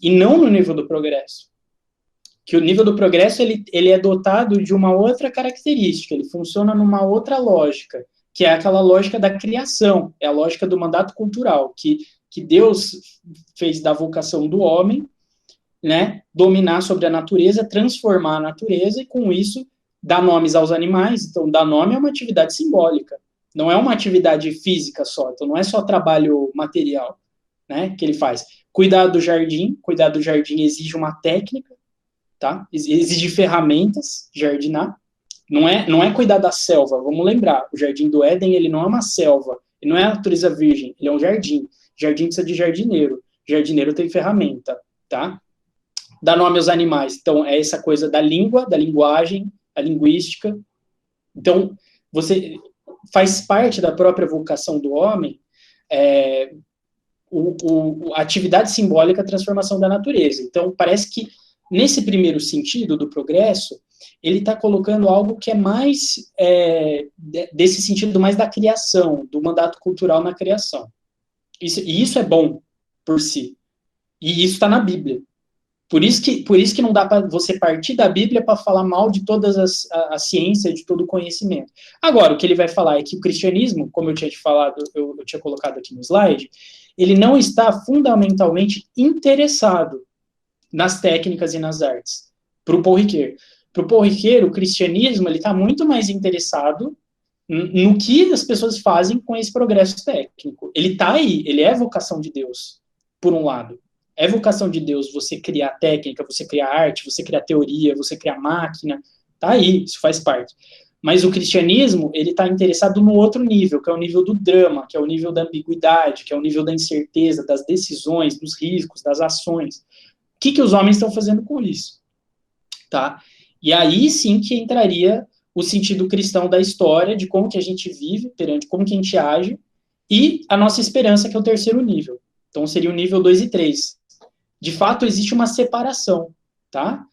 E não no nível do progresso. Que o nível do progresso, ele é dotado de uma outra característica, ele funciona numa outra lógica, que é aquela lógica da criação, é a lógica do mandato cultural, que Deus fez da vocação do homem, né, dominar sobre a natureza, transformar a natureza, e com isso dar nomes aos animais. Então, dar nome é uma atividade simbólica, não é uma atividade física só, então não é só trabalho material, né, que ele faz. Cuidar do jardim exige uma técnica, tá? Exige ferramentas, jardinar. Não é cuidar da selva, vamos lembrar, o Jardim do Éden, ele não é uma selva, ele não é a natureza virgem, ele é um jardim. Jardim precisa de jardineiro tem ferramenta, tá? Dar nome aos animais, então é essa coisa da língua, da linguagem, a linguística. Então, você faz parte da própria vocação do homem, a atividade simbólica, a transformação da natureza. Então, parece que nesse primeiro sentido do progresso, ele está colocando algo que é mais desse sentido mais da criação, do mandato cultural na criação. E isso é bom por si. E isso está na Bíblia. Por isso que não dá para você partir da Bíblia para falar mal de todas as ciências, de todo o conhecimento. Agora, o que ele vai falar é que o cristianismo, como eu tinha te falado, eu tinha colocado aqui no slide, ele não está fundamentalmente interessado nas técnicas e nas artes. Para o Paul Ricoeur. Para o Paul Ricoeur, o cristianismo está muito mais interessado no que as pessoas fazem com esse progresso técnico. Ele está aí, ele é a vocação de Deus, por um lado. É vocação de Deus você criar técnica, você criar arte, você criar teoria, você criar máquina, tá aí, isso faz parte. Mas o cristianismo, ele está interessado no outro nível, que é o nível do drama, que é o nível da ambiguidade, que é o nível da incerteza, das decisões, dos riscos, das ações. O que os homens estão fazendo com isso? Tá? E aí sim que entraria o sentido cristão da história, de como que a gente vive, perante como que a gente age, e a nossa esperança, que é o terceiro nível. Então seria o nível 2 e 3. De fato, existe uma separação, tá?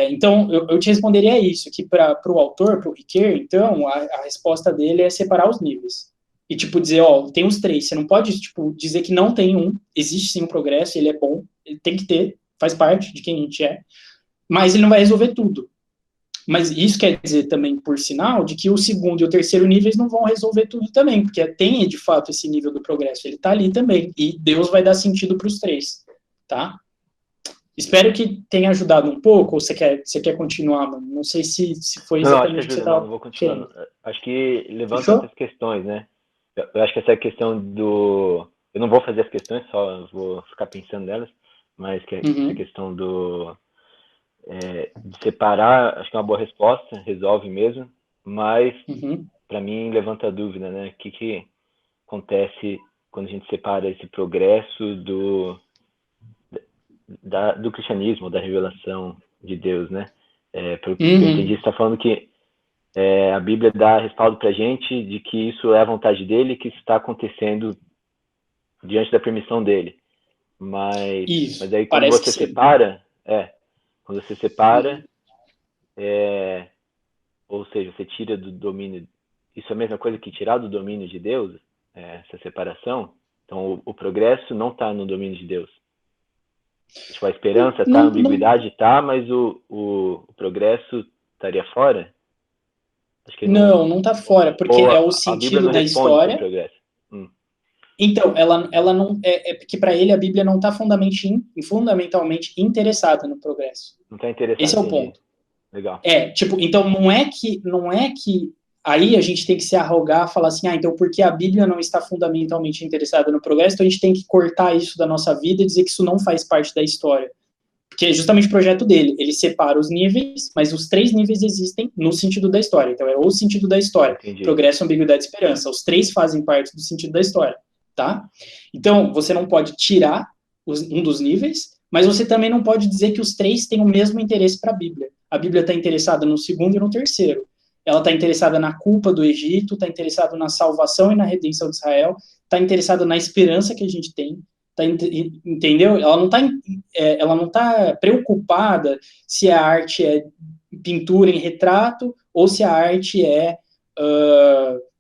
Então, eu te responderia isso, que para o autor, para o Ricoeur, então, a resposta dele é separar os níveis. E, tipo, dizer, ó, tem os três. Você não pode, tipo, dizer que não tem um. Existe sim um progresso, ele é bom, ele tem que ter, faz parte de quem a gente é, mas ele não vai resolver tudo. Mas isso quer dizer também, por sinal, de que o segundo e o terceiro níveis não vão resolver tudo também, porque tem, de fato, esse nível do progresso. Ele está ali também, e Deus vai dar sentido para os três. Tá? Espero que tenha ajudado um pouco, ou você quer continuar, mano? Não sei se foi exatamente o que você estava... Não, vou continuar. Acho que levanta essas questões, né? Eu acho que essa questão do... Eu não vou fazer as questões, só vou ficar pensando nelas, mas que essa questão do... de separar, acho que é uma boa resposta, resolve mesmo, mas para mim levanta a dúvida, né? O que acontece quando a gente separa esse progresso do cristianismo, da revelação de Deus, né? Pelo que eu entendi, você está falando que a Bíblia dá respaldo para a gente de que isso é a vontade dele, que isso está acontecendo diante da permissão dele. Mas aí quando você separa, ou seja, você tira do domínio, isso é a mesma coisa que tirar do domínio de Deus, essa separação. Então o progresso não está no domínio de Deus. Tipo, a esperança tá, a ambiguidade tá, mas o progresso estaria fora? Acho que não tá fora, porque é o sentido da história. Então, ela não porque para ele a Bíblia não está fundamentalmente interessada no progresso. Não está interessada. Esse é o ponto. Legal. Tipo, então não é que aí a gente tem que se arrogar, falar assim, então porque a Bíblia não está fundamentalmente interessada no progresso, então a gente tem que cortar isso da nossa vida e dizer que isso não faz parte da história. Porque é justamente o projeto dele, ele separa os níveis, mas os 3 níveis existem no sentido da história. Então é o sentido da história, Entendi. Progresso, ambiguidade e esperança. Os 3 fazem parte do sentido da história, tá? Então você não pode tirar um dos níveis, mas você também não pode dizer que os 3 têm o mesmo interesse para a Bíblia. A Bíblia está interessada no segundo e no terceiro. Ela está interessada na culpa do Egito, está interessada na salvação e na redenção de Israel, está interessada na esperança que a gente tem, entendeu? Ela não está preocupada se a arte é pintura em retrato ou se a arte é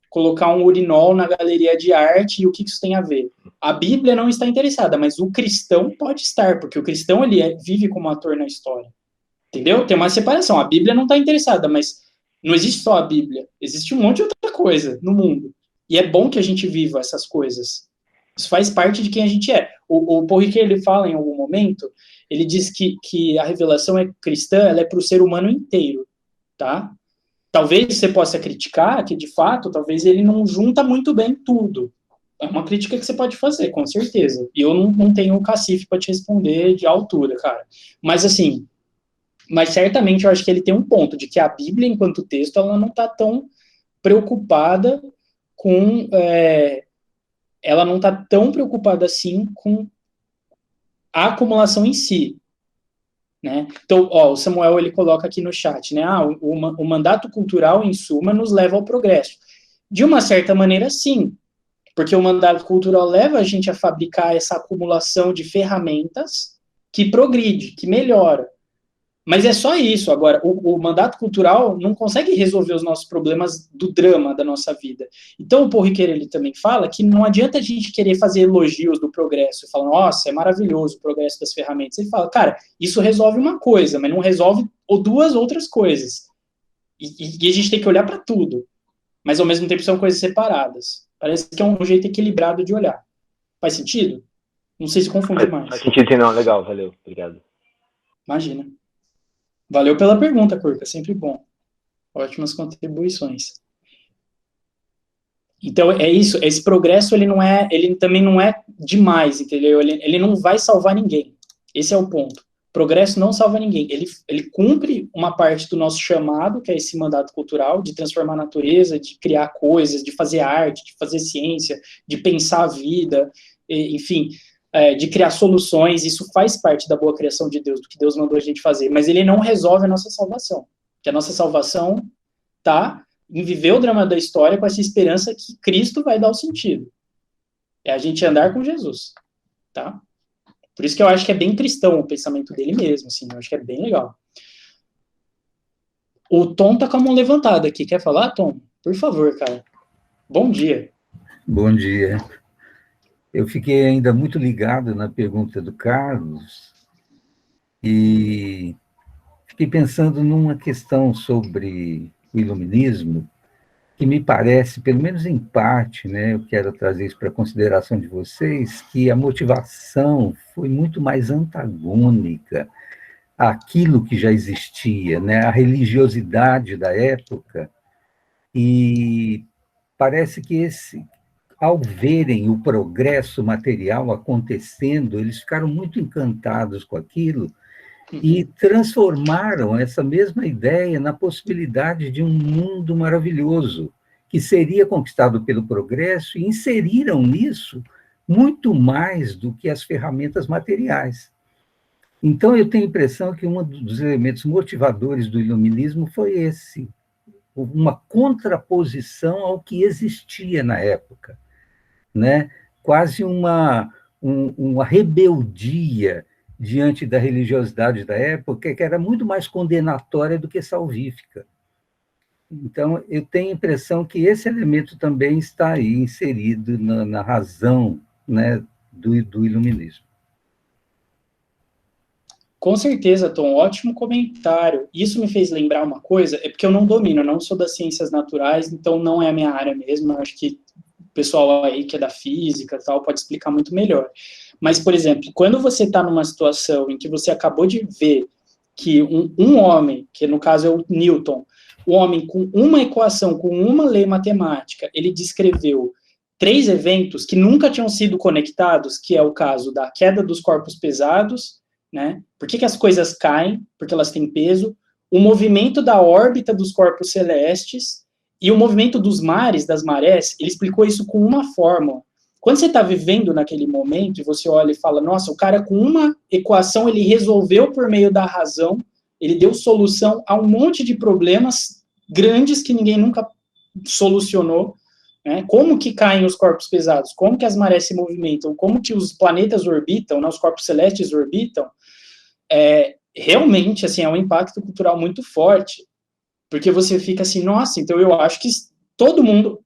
colocar um urinol na galeria de arte e o que isso tem a ver. A Bíblia não está interessada, mas o cristão pode estar, porque o cristão ele vive como ator na história, entendeu? Tem uma separação. A Bíblia não está interessada, mas não existe só a Bíblia, existe um monte de outra coisa no mundo. E é bom que a gente viva essas coisas. Isso faz parte de quem a gente é. O Paul Ricoeur, ele fala em algum momento, ele diz que a revelação cristã, ela é para o ser humano inteiro, tá? Talvez você possa criticar que, de fato, talvez ele não junta muito bem tudo. É uma crítica que você pode fazer, com certeza. E eu não tenho o cacife para te responder de altura, cara. Mas, assim... Mas certamente eu acho que ele tem um ponto de que a Bíblia, enquanto texto, ela não está tão preocupada com... ela não está tão preocupada assim com a acumulação em si. Né? Então, o Samuel ele coloca aqui no chat, né? O mandato cultural, em suma, nos leva ao progresso. De uma certa maneira, sim. Porque o mandato cultural leva a gente a fabricar essa acumulação de ferramentas que progride, que melhora. Mas é só isso. Agora, o mandato cultural não consegue resolver os nossos problemas do drama da nossa vida. Então, o Paul Ricoeur, ele também fala que não adianta a gente querer fazer elogios do progresso, e falar, nossa, é maravilhoso o progresso das ferramentas. Ele fala, cara, isso resolve uma coisa, mas não resolve duas outras coisas. E a gente tem que olhar para tudo. Mas, ao mesmo tempo, são coisas separadas. Parece que é um jeito equilibrado de olhar. Faz sentido? Não sei se confunde mais. Faz sentido, não. Legal, valeu. Obrigado. Imagina. Valeu pela pergunta, Curca, sempre bom. Ótimas contribuições. Então, é isso, esse progresso, ele também não é demais, entendeu? Ele não vai salvar ninguém. Esse é o ponto. Progresso não salva ninguém. Ele cumpre uma parte do nosso chamado, que é esse mandato cultural, de transformar a natureza, de criar coisas, de fazer arte, de fazer ciência, de pensar a vida, enfim, de criar soluções. Isso faz parte da boa criação de Deus, do que Deus mandou a gente fazer, mas ele não resolve a nossa salvação, que a nossa salvação está em viver o drama da história com essa esperança que Cristo vai dar o sentido. É a gente andar com Jesus, tá? Por isso que eu acho que é bem cristão o pensamento dele mesmo, assim, eu acho que é bem legal. O Tom tá com a mão levantada aqui, quer falar, Tom? Por favor, cara. Bom dia. Bom dia. Eu fiquei ainda muito ligado na pergunta do Carlos e fiquei pensando numa questão sobre o iluminismo, que me parece, pelo menos em parte, né, eu quero trazer isso para a consideração de vocês, que a motivação foi muito mais antagônica àquilo que já existia, né, a religiosidade da época, e parece que ao verem o progresso material acontecendo, eles ficaram muito encantados com aquilo e transformaram essa mesma ideia na possibilidade de um mundo maravilhoso, que seria conquistado pelo progresso, e inseriram nisso muito mais do que as ferramentas materiais. Então, eu tenho a impressão que um dos elementos motivadores do iluminismo foi esse, uma contraposição ao que existia na época, né? Quase uma rebeldia diante da religiosidade da época, que era muito mais condenatória do que salvífica. Então, eu tenho a impressão que esse elemento também está aí inserido na razão, né, do iluminismo. Com certeza, Tom, ótimo comentário. Isso me fez lembrar uma coisa, é porque eu não domino, eu não sou das ciências naturais, então não é a minha área mesmo, eu acho que o pessoal aí que é da física e tal pode explicar muito melhor. Mas, por exemplo, quando você está numa situação em que você acabou de ver que um homem, que no caso é o Newton, um homem com uma equação, com uma lei matemática, ele descreveu 3 eventos que nunca tinham sido conectados, que é o caso da queda dos corpos pesados, né? Por que as coisas caem? Porque elas têm peso. O movimento da órbita dos corpos celestes e o movimento dos mares, das marés. Ele explicou isso com uma fórmula. Quando você está vivendo naquele momento e você olha e fala, nossa, o cara com uma equação, ele resolveu por meio da razão, ele deu solução a um monte de problemas grandes que ninguém nunca solucionou, né? Como que caem os corpos pesados, como que as marés se movimentam, como que os planetas orbitam, né, os corpos celestes orbitam, realmente, assim, é um impacto cultural muito forte, porque você fica assim, nossa, então eu acho que todo mundo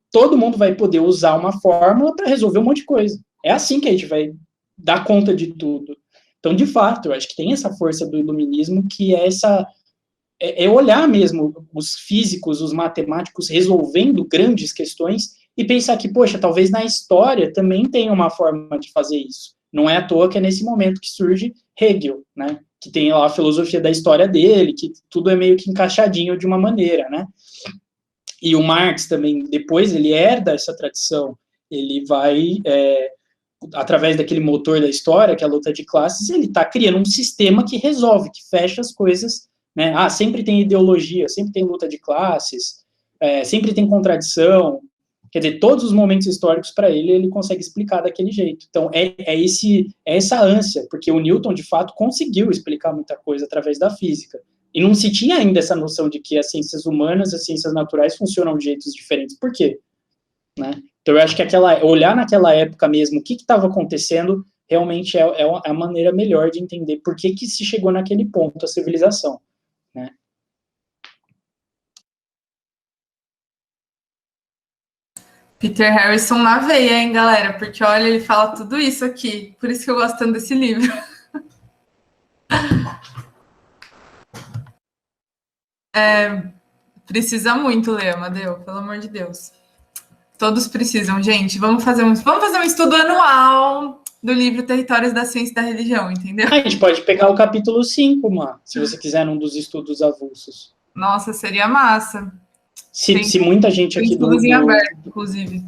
vai poder usar uma fórmula para resolver um monte de coisa. É assim que a gente vai dar conta de tudo. Então, de fato, eu acho que tem essa força do iluminismo, que é olhar mesmo os físicos, os matemáticos resolvendo grandes questões e pensar que, poxa, talvez na história também tenha uma forma de fazer isso. Não é à toa que é nesse momento que surge Hegel, né? Que tem lá a filosofia da história dele, que tudo é meio que encaixadinho de uma maneira, né? E o Marx também, depois, ele herda essa tradição, ele vai, através daquele motor da história, que é a luta de classes, ele está criando um sistema que resolve, que fecha as coisas, né? Sempre tem ideologia, sempre tem luta de classes, sempre tem contradição, quer dizer, todos os momentos históricos para ele consegue explicar daquele jeito. Então, essa ânsia, porque o Newton, de fato, conseguiu explicar muita coisa através da física. E não se tinha ainda essa noção de que as ciências humanas e as ciências naturais funcionam de jeitos diferentes. Por quê? Né? Então, eu acho que olhar naquela época mesmo o que estava acontecendo realmente é a maneira melhor de entender por que se chegou naquele ponto, a civilização. Peter Harrison na veia, hein, galera? Porque, olha, ele fala tudo isso aqui. Por isso que eu gosto tanto desse livro. Precisa muito ler, Amadeu, pelo amor de Deus. Todos precisam, gente. Vamos fazer um estudo anual do livro Territórios da Ciência e da Religião, entendeu? A gente pode pegar o capítulo 5, mano, se você quiser, num dos estudos avulsos. Nossa, seria massa. Se muita gente aqui do... Estudos em aberto, inclusive.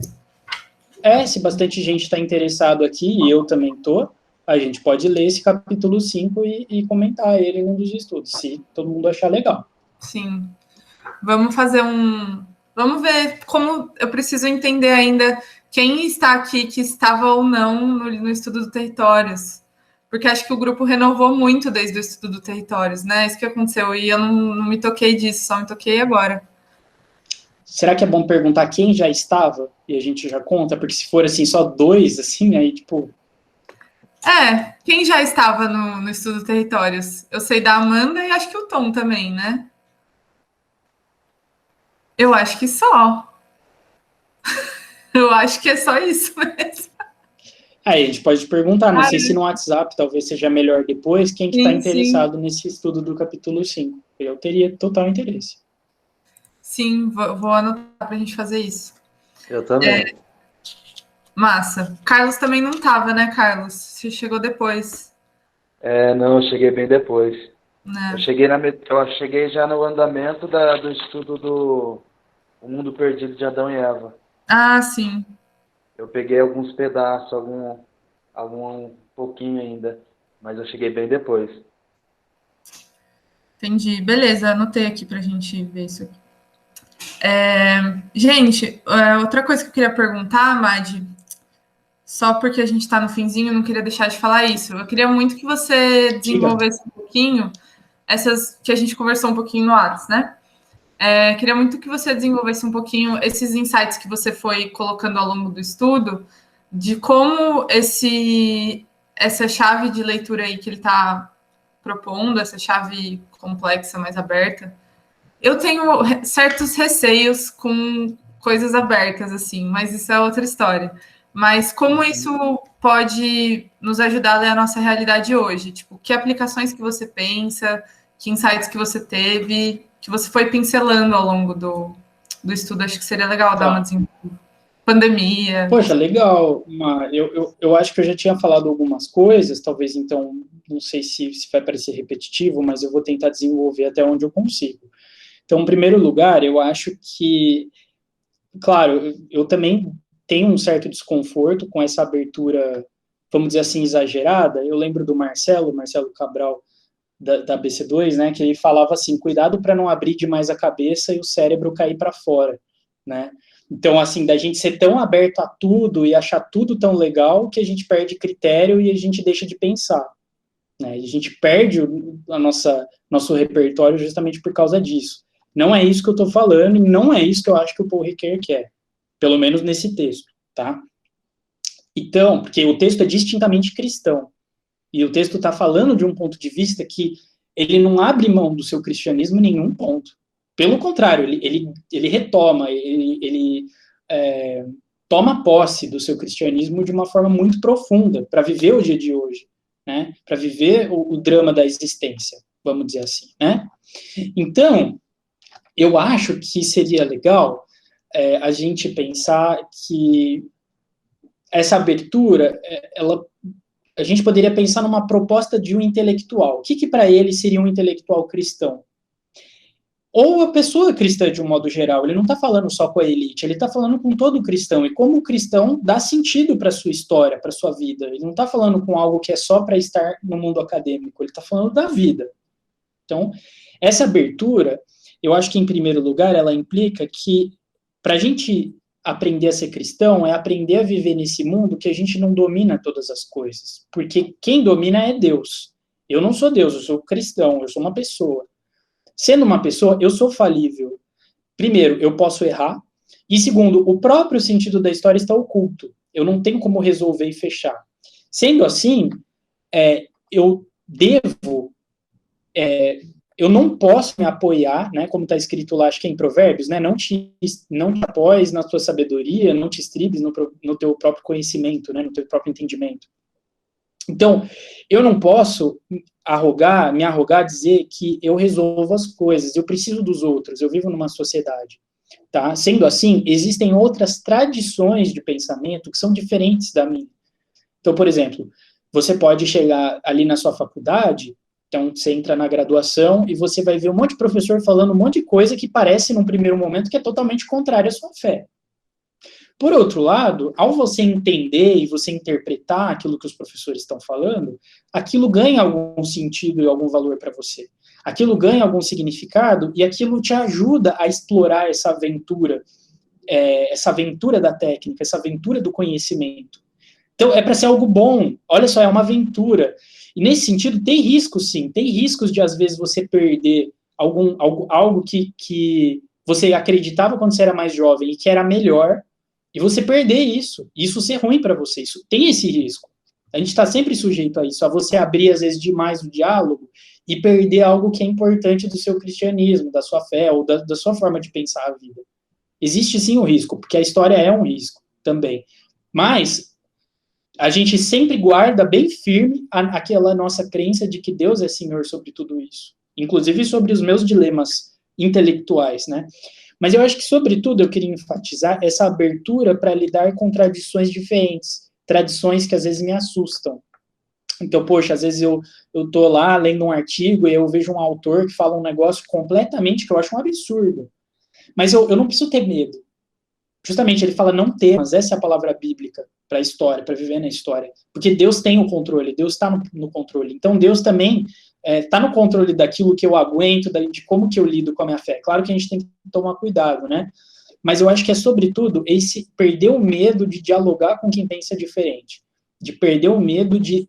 Se bastante gente está interessado aqui, e eu também tô, a gente pode ler esse capítulo 5 e comentar ele num dos estudos, se todo mundo achar legal. Sim. Vamos fazer Vamos ver como eu preciso entender ainda quem está aqui que estava ou não no estudo do Territórios. Porque acho que o grupo renovou muito desde o estudo do Territórios, né? Isso que aconteceu. E eu não me toquei disso, só me toquei agora. Será que é bom perguntar quem já estava? E a gente já conta? Porque se for, assim, só 2, assim, aí, tipo... Quem já estava no estudo do Territórios? Eu sei da Amanda e acho que o Tom também, né? Eu acho que só. Eu acho que é só isso mesmo. Aí a gente pode perguntar, não sei se no WhatsApp talvez seja melhor depois, quem que está interessado nesse estudo do capítulo 5. Eu teria total interesse. Sim, vou anotar para a gente fazer isso. Eu também. Massa. Carlos também não estava, né, Carlos? Você chegou depois. Não, eu cheguei bem depois. Né? Eu cheguei já no andamento do estudo do O Mundo Perdido de Adão e Eva. Ah, sim. Eu peguei alguns pedaços, algum pouquinho ainda, mas eu cheguei bem depois. Entendi. Beleza, anotei aqui pra gente ver isso aqui. Gente, outra coisa que eu queria perguntar, Madi, só porque a gente está no finzinho, eu não queria deixar de falar isso. Eu queria muito que você desenvolvesse um pouquinho essas que a gente conversou um pouquinho no WhatsApp, né? Queria muito que você desenvolvesse um pouquinho esses insights que você foi colocando ao longo do estudo, de como essa chave de leitura aí que ele está propondo, essa chave complexa, mais aberta. Eu tenho certos receios com coisas abertas, assim, mas isso é outra história. Mas como isso pode nos ajudar a ler a nossa realidade hoje? Tipo, que aplicações que você pensa, que insights que você teve, que você foi pincelando ao longo do estudo? Acho que seria legal dar uma desenvolvida. Pandemia. Poxa, legal. Eu acho que eu já tinha falado algumas coisas, talvez então, não sei se vai parecer repetitivo, mas eu vou tentar desenvolver até onde eu consigo. Então, em primeiro lugar, eu acho que, claro, eu também tenho um certo desconforto com essa abertura, vamos dizer assim, exagerada. Eu lembro do Marcelo Cabral, da BC2, né, que ele falava assim, cuidado para não abrir demais a cabeça e o cérebro cair para fora, né? Então, assim, da gente ser tão aberto a tudo e achar tudo tão legal que a gente perde critério e a gente deixa de pensar, né? A gente perde nosso repertório justamente por causa disso. Não é isso que eu estou falando e não é isso que eu acho que o Paul Ricoeur quer, pelo menos nesse texto, tá? Então, porque o texto é distintamente cristão, e o texto está falando de um ponto de vista que ele não abre mão do seu cristianismo em nenhum ponto. Pelo contrário, ele retoma, ele toma posse do seu cristianismo de uma forma muito profunda, para viver o dia de hoje, né? Para viver o drama da existência, vamos dizer assim, né? Então, eu acho que seria legal a gente pensar que essa abertura, a gente poderia pensar numa proposta de um intelectual. O que para ele seria um intelectual cristão? Ou a pessoa cristã de um modo geral, ele não está falando só com a elite, ele está falando com todo cristão, e como o cristão dá sentido para a sua história, para a sua vida. Ele não está falando com algo que é só para estar no mundo acadêmico, ele está falando da vida. Então, essa abertura, eu acho que, em primeiro lugar, ela implica que, para a gente aprender a ser cristão, é aprender a viver nesse mundo que a gente não domina todas as coisas. Porque quem domina é Deus. Eu não sou Deus, eu sou cristão, eu sou uma pessoa. Sendo uma pessoa, eu sou falível. Primeiro, eu posso errar. E segundo, o próprio sentido da história está oculto. Eu não tenho como resolver e fechar. Sendo assim, eu devo eu não posso me apoiar, né, como está escrito lá, acho que é em Provérbios, né, não te apoies na tua sabedoria, não te estribes no teu próprio conhecimento, né, no teu próprio entendimento. Então, eu não posso me arrogar, dizer que eu resolvo as coisas, eu preciso dos outros, eu vivo numa sociedade, tá? Sendo assim, existem outras tradições de pensamento que são diferentes da minha. Então, por exemplo, você pode chegar ali na sua faculdade, então você entra na graduação e você vai ver um monte de professor falando um monte de coisa que parece, num primeiro momento, que é totalmente contrária à sua fé. Por outro lado, ao você entender e você interpretar aquilo que os professores estão falando, aquilo ganha algum sentido e algum valor para você. Aquilo ganha algum significado e aquilo te ajuda a explorar essa aventura da técnica, essa aventura do conhecimento. Então, é para ser algo bom. Olha só, é uma aventura. E nesse sentido, tem riscos, sim. Tem riscos de, às vezes, você perder algo que você acreditava quando você era mais jovem e que era melhor, e você perder isso ser ruim para você, isso tem esse risco. A gente está sempre sujeito a isso, a você abrir, às vezes, demais o diálogo e perder algo que é importante do seu cristianismo, da sua fé, ou da sua forma de pensar a vida. Existe, sim, o risco, porque a história é um risco também. Mas a gente sempre guarda bem firme aquela nossa crença de que Deus é Senhor sobre tudo isso. Inclusive sobre os meus dilemas intelectuais, né? Mas eu acho que, sobretudo, eu queria enfatizar essa abertura para lidar com tradições diferentes, tradições que às vezes me assustam. Então, poxa, às vezes eu tô lá lendo um artigo e eu vejo um autor que fala um negócio completamente que eu acho um absurdo. Mas eu não preciso ter medo. Justamente, ele fala não temas, essa é a palavra bíblica para a história, para viver na história. Porque Deus tem o controle, Deus está no controle. Então, Deus também está no controle daquilo que eu aguento, de como que eu lido com a minha fé. Claro que a gente tem que tomar cuidado, né? Mas eu acho que é, sobretudo, esse perder o medo de dialogar com quem pensa diferente, de perder o medo de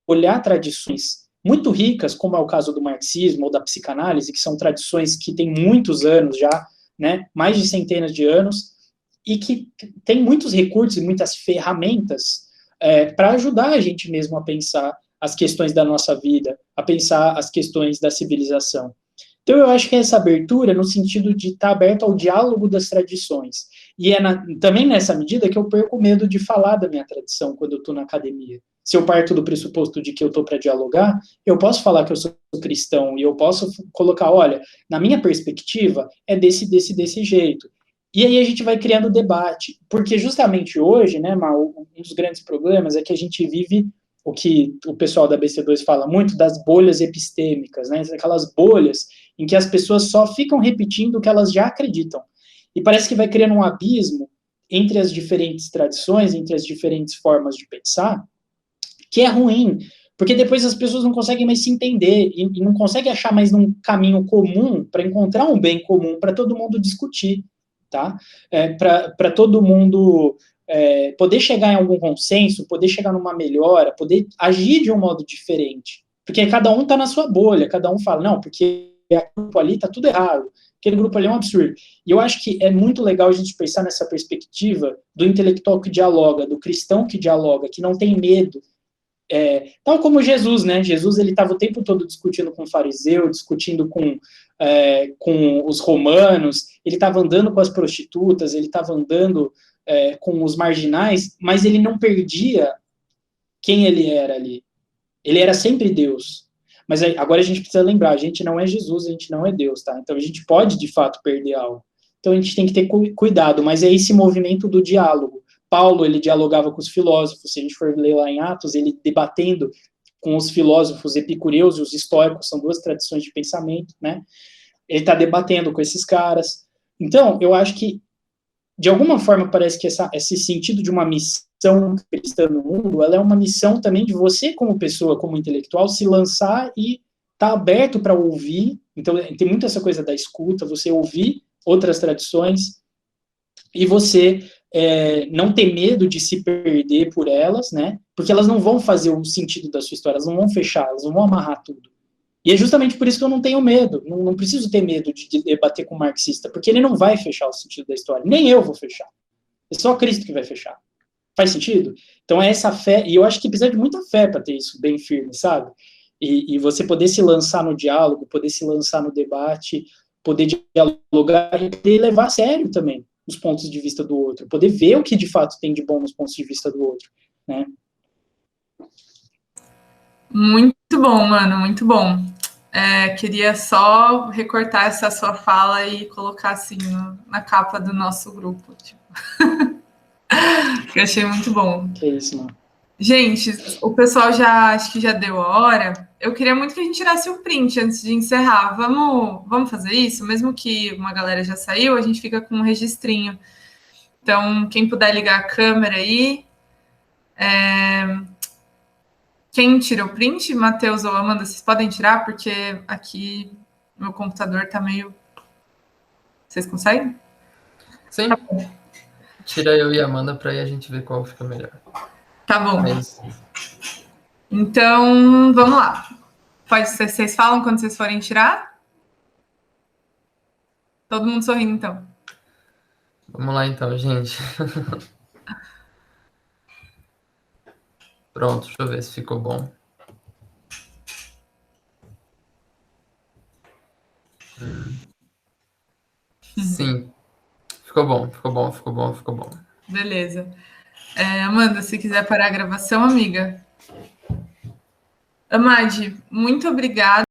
olhar tradições muito ricas, como é o caso do marxismo ou da psicanálise, que são tradições que têm muitos anos já, né? Mais de centenas de anos, e que tem muitos recursos e muitas ferramentas para ajudar a gente mesmo a pensar as questões da nossa vida, a pensar as questões da civilização. Então, eu acho que é essa abertura no sentido de estar aberto ao diálogo das tradições. E também nessa medida que eu perco o medo de falar da minha tradição quando eu estou na academia. Se eu parto do pressuposto de que eu estou para dialogar, eu posso falar que eu sou cristão e eu posso colocar, olha, na minha perspectiva, é desse jeito. E aí a gente vai criando debate, porque justamente hoje, né, Mal, um dos grandes problemas é que a gente vive o que o pessoal da BC2 fala muito das bolhas epistêmicas, né, aquelas bolhas em que as pessoas só ficam repetindo o que elas já acreditam. E parece que vai criando um abismo entre as diferentes tradições, entre as diferentes formas de pensar, que é ruim, porque depois as pessoas não conseguem mais se entender e não conseguem achar mais um caminho comum para encontrar um bem comum para todo mundo discutir. Tá? Para todo mundo poder chegar em algum consenso, poder chegar numa melhora, poder agir de um modo diferente. Porque cada um está na sua bolha, cada um fala, não, porque aquele grupo ali está tudo errado, aquele grupo ali é um absurdo. E eu acho que é muito legal a gente pensar nessa perspectiva do intelectual que dialoga, do cristão que dialoga, que não tem medo. Tal como Jesus, né? Jesus, ele estava o tempo todo discutindo com o fariseu, discutindo com os romanos, ele estava andando com as prostitutas, ele estava andando com os marginais, mas ele não perdia quem ele era ali. Ele era sempre Deus. Mas agora a gente precisa lembrar, a gente não é Jesus, a gente não é Deus, tá? Então a gente pode, de fato, perder algo. Então a gente tem que ter cuidado, mas é esse movimento do diálogo. Paulo, ele dialogava com os filósofos, se a gente for ler lá em Atos, ele debatendo com os filósofos epicureus e os estoicos, são duas tradições de pensamento, né? Ele está debatendo com esses caras. Então, eu acho que, de alguma forma, parece que esse sentido de uma missão cristã no mundo, ela é uma missão também de você, como pessoa, como intelectual, se lançar e estar aberto para ouvir. Então, tem muito essa coisa da escuta, você ouvir outras tradições e você não ter medo de se perder por elas, né? Porque elas não vão fazer o sentido da sua história, elas não vão fechar, elas não vão amarrar tudo. E é justamente por isso que eu não tenho medo, não preciso ter medo de debater com o marxista, porque ele não vai fechar o sentido da história, nem eu vou fechar. É só Cristo que vai fechar. Faz sentido? Então é essa fé, e eu acho que precisa de muita fé para ter isso bem firme, sabe? E você poder se lançar no diálogo, poder se lançar no debate, poder dialogar e poder levar a sério também os pontos de vista do outro, poder ver o que de fato tem de bom nos pontos de vista do outro, né? Muito bom, mano, muito bom. Queria só recortar essa sua fala e colocar assim na capa do nosso grupo. Tipo. Eu achei muito bom. Que isso, mano. Gente, o pessoal acho que já deu a hora. Eu queria muito que a gente tirasse um print antes de encerrar. Vamos fazer isso? Mesmo que uma galera já saiu, a gente fica com um registrinho. Então, quem puder ligar a câmera aí. Quem tira o print, Matheus ou Amanda, vocês podem tirar, porque aqui meu computador tá meio... Vocês conseguem? Sim. Tira eu e a Amanda para aí a gente ver qual fica melhor. Tá bom. Então, vamos lá. Vocês falam quando vocês forem tirar? Todo mundo sorrindo, então. Vamos lá, então, gente. Pronto, deixa eu ver se ficou bom. Sim. Ficou bom. Beleza. Amanda, se quiser parar a gravação, amiga. Amade, muito obrigada.